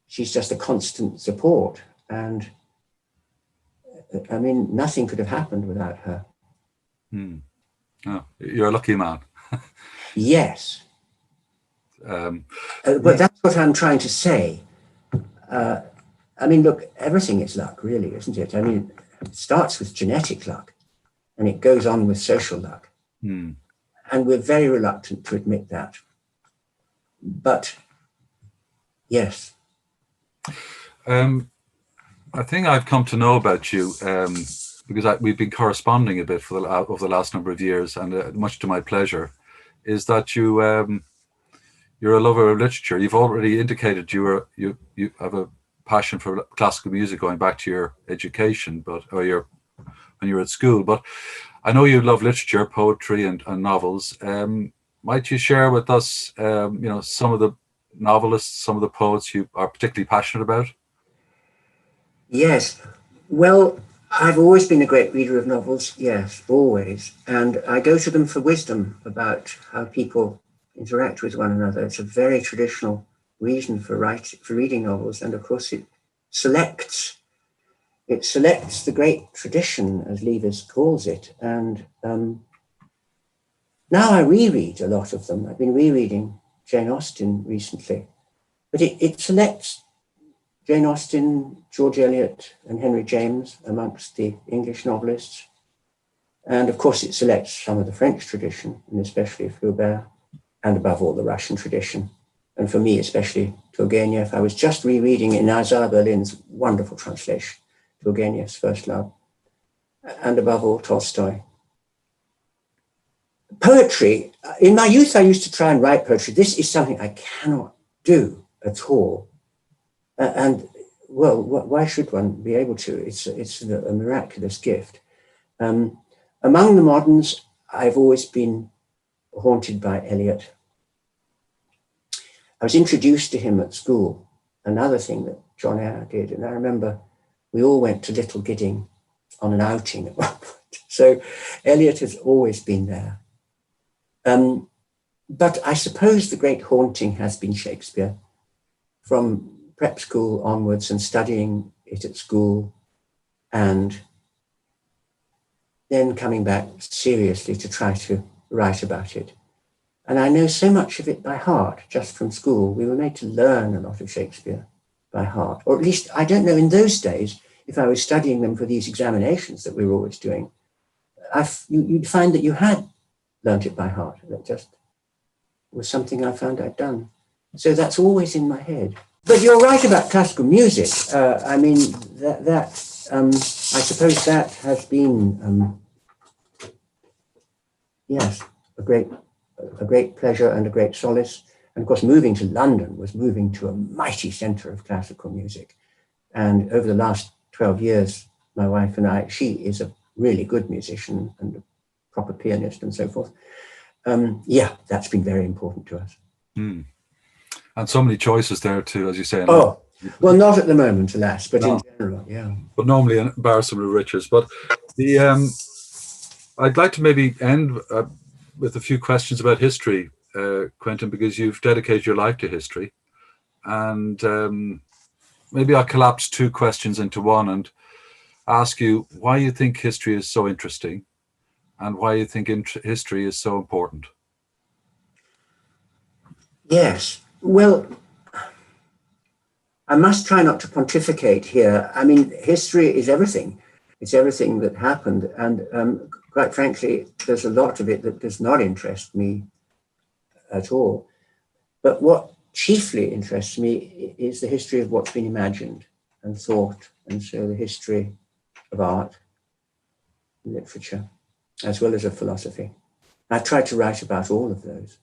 B: She's just a constant support. And I mean, nothing could have happened without her.
A: Oh, you're a lucky man.
B: Yes. But that's what I'm trying to say. I mean, look, everything is luck, really, isn't it? I mean, it starts with genetic luck and it goes on with social luck. And we're very reluctant to admit that. But yes.
A: I think I've come to know about you because we've been corresponding a bit over the last number of years, and much to my pleasure, is that you're a lover of literature. You've already indicated you have a passion for classical music going back to your education, when you were at school. But I know you love literature, poetry, and novels. Might you share with us, some of the novelists, some of the poets you are particularly passionate about?
B: Yes. Well, I've always been a great reader of novels. Yes, always. And I go to them for wisdom about how people interact with one another. It's a very traditional reason for reading novels. And of course, it selects the great tradition, as Leavis calls it. And now I reread a lot of them. I've been rereading Jane Austen recently, but it selects Jane Austen, George Eliot, and Henry James amongst the English novelists. And of course, it selects some of the French tradition, and especially Flaubert, and above all, the Russian tradition. And for me, especially Turgenev. I was just rereading Inazar Berlin's wonderful translation, Turgenev's First Love, and above all, Tolstoy. Poetry, in my youth, I used to try and write poetry. This is something I cannot do at all. And well, why should one be able to? It's a miraculous gift. Among the moderns, I've always been haunted by Eliot. I was introduced to him at school, another thing that John Eyre did. And I remember we all went to Little Gidding on an outing at one point. So Eliot has always been there. But I suppose the great haunting has been Shakespeare. From prep school onwards and studying it at school, and then coming back seriously to try to write about it. And I know so much of it by heart just from school. We were made to learn a lot of Shakespeare by heart, or at least, I don't know, in those days, if I was studying them for these examinations that we were always doing, you'd find that you had learnt it by heart. That just was something I found I'd done. So that's always in my head. But you're right about classical music. I mean, I suppose that has been, yes, a great pleasure and a great solace. And of course, moving to London was moving to a mighty centre of classical music. And over the last 12 years, my wife and I, she is a really good musician and a proper pianist and so forth. Yeah, that's been very important to us.
A: And so many choices there too, as you say.
B: Oh, well, not at the moment, alas, but in general, yeah.
A: But normally embarrassingly riches. But I'd like to maybe end with a few questions about history, Quentin, because you've dedicated your life to history. And maybe I'll collapse two questions into one and ask you why you think history is so interesting and why you think history is so important.
B: Yes. Well, I must try not to pontificate here. I mean, history is everything. It's everything that happened. And quite frankly, there's a lot of it that does not interest me at all. But what chiefly interests me is the history of what's been imagined and thought. And so the history of art, literature, as well as of philosophy. I tried to write about all of those.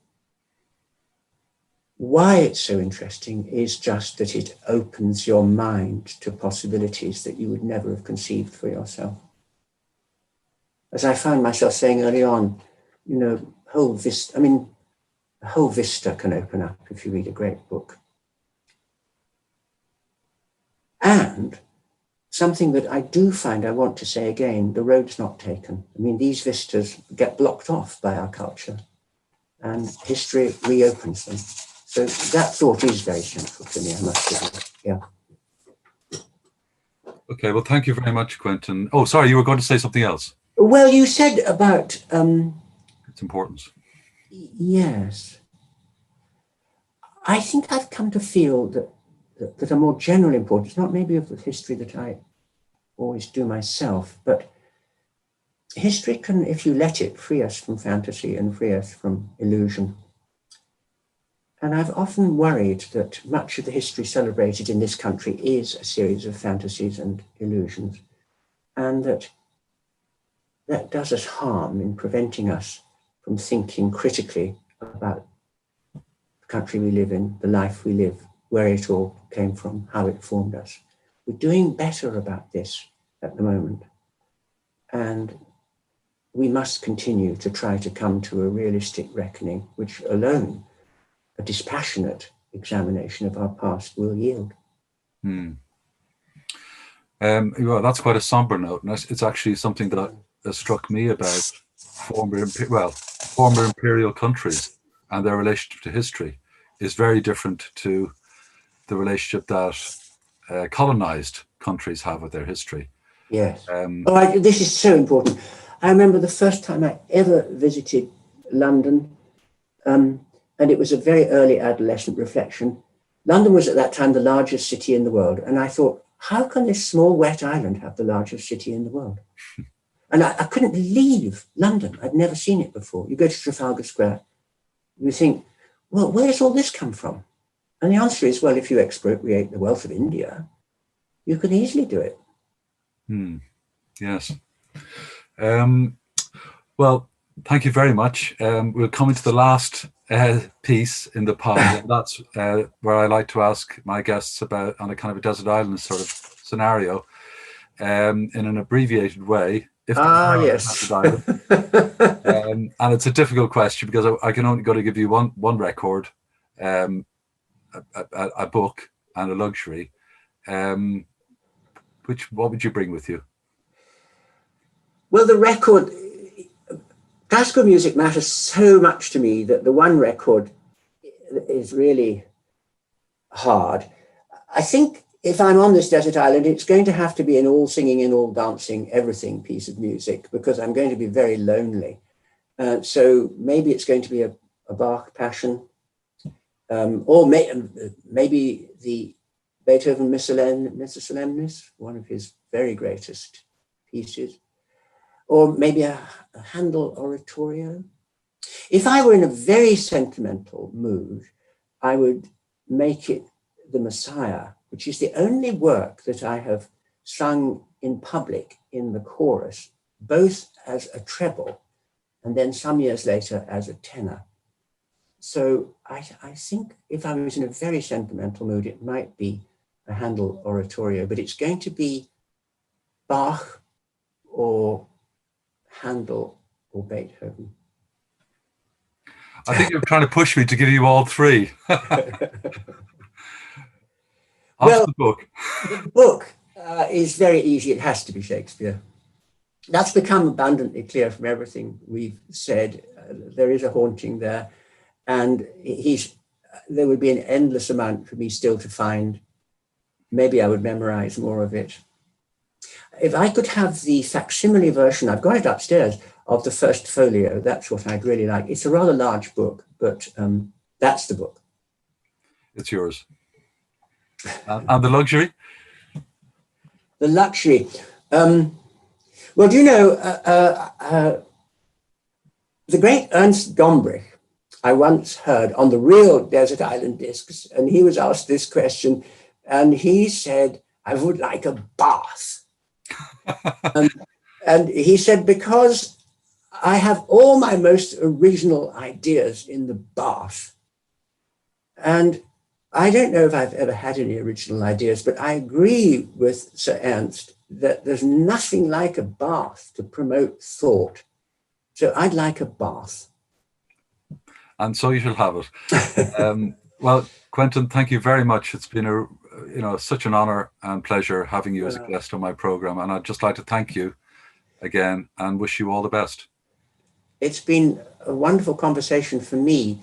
B: Why it's so interesting is just that it opens your mind to possibilities that you would never have conceived for yourself. As I found myself saying early on, you know, a whole vista can open up if you read a great book. And something that I do find I want to say again, the road's not taken. I mean, these vistas get blocked off by our culture, and history reopens them. So that thought is very central to me, I must admit. Yeah.
A: Okay, well, thank you very much, Quentin. Oh, sorry, you were going to say something else.
B: Well, you said about...
A: its importance.
B: Yes. I think I've come to feel that a more general importance, not maybe of the history that I always do myself, but history can, if you let it, free us from fantasy and free us from illusion. And I've often worried that much of the history celebrated in this country is a series of fantasies and illusions, and that does us harm in preventing us from thinking critically about the country we live in, the life we live, where it all came from, how it formed us. We're doing better about this at the moment. And we must continue to try to come to a realistic reckoning, which alone a dispassionate examination of our past will yield.
A: Well, that's quite a somber note, and it's actually something that struck me about former imperial countries and their relationship to history is very different to the relationship that colonized countries have with their history.
B: Yes. This is so important. I remember the first time I ever visited London, and it was a very early adolescent reflection. London was at that time the largest city in the world. And I thought, how can this small wet island have the largest city in the world? And I couldn't believe London. I'd never seen it before. You go to Trafalgar Square, you think, well, where does all this come from? And the answer is, well, if you expropriate the wealth of India, you can easily do it.
A: Yes. Well, thank you very much. We're coming to the last piece in the pod, and that's where I like to ask my guests about, on a kind of a desert island sort of scenario, in an abbreviated way.
B: Yes.
A: And it's a difficult question because I can only go to give you one record, a book, and a luxury. What would you bring with you?
B: Well, the record, classical music matters so much to me that the one record is really hard. I think if I'm on this desert island, it's going to have to be an all singing and all dancing, everything piece of music, because I'm going to be very lonely. So maybe it's going to be a Bach passion, or maybe the Beethoven Missa Solemnis, one of his very greatest pieces, or maybe a Handel oratorio. If I were in a very sentimental mood, I would make it the Messiah, which is the only work that I have sung in public in the chorus, both as a treble and then some years later as a tenor. So I think if I was in a very sentimental mood, it might be a Handel oratorio, but it's going to be Bach or Handel or Beethoven.
A: I think you're trying to push me to give you all three.
B: Well,
A: the book.
B: The book is very easy. It has to be Shakespeare. That's become abundantly clear from everything we've said. There is a haunting there, and there would be an endless amount for me still to find. Maybe I would memorize more of it. If I could have the facsimile version, I've got it upstairs, of the first folio, that's what I'd really like. It's a rather large book, but that's the book.
A: It's yours. And the luxury?
B: The luxury. Well, do you know, the great Ernst Gombrich, I once heard on the real Desert Island Discs, and he was asked this question, and he said, I would like a bath. And he said, because I have all my most original ideas in the bath. And I don't know if I've ever had any original ideas, but I agree with Sir Ernst that there's nothing like a bath to promote thought. So I'd like a bath.
A: And so you shall have it. Well, Quentin, thank you very much. It's been such an honor and pleasure having you as a guest on my program. And I'd just like to thank you again and wish you all the best. It's
B: been a wonderful conversation for me.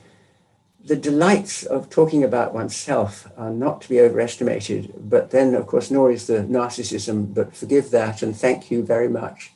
B: The delights of talking about oneself are not to be overestimated, but then, of course, nor is the narcissism, but forgive that and thank you very much.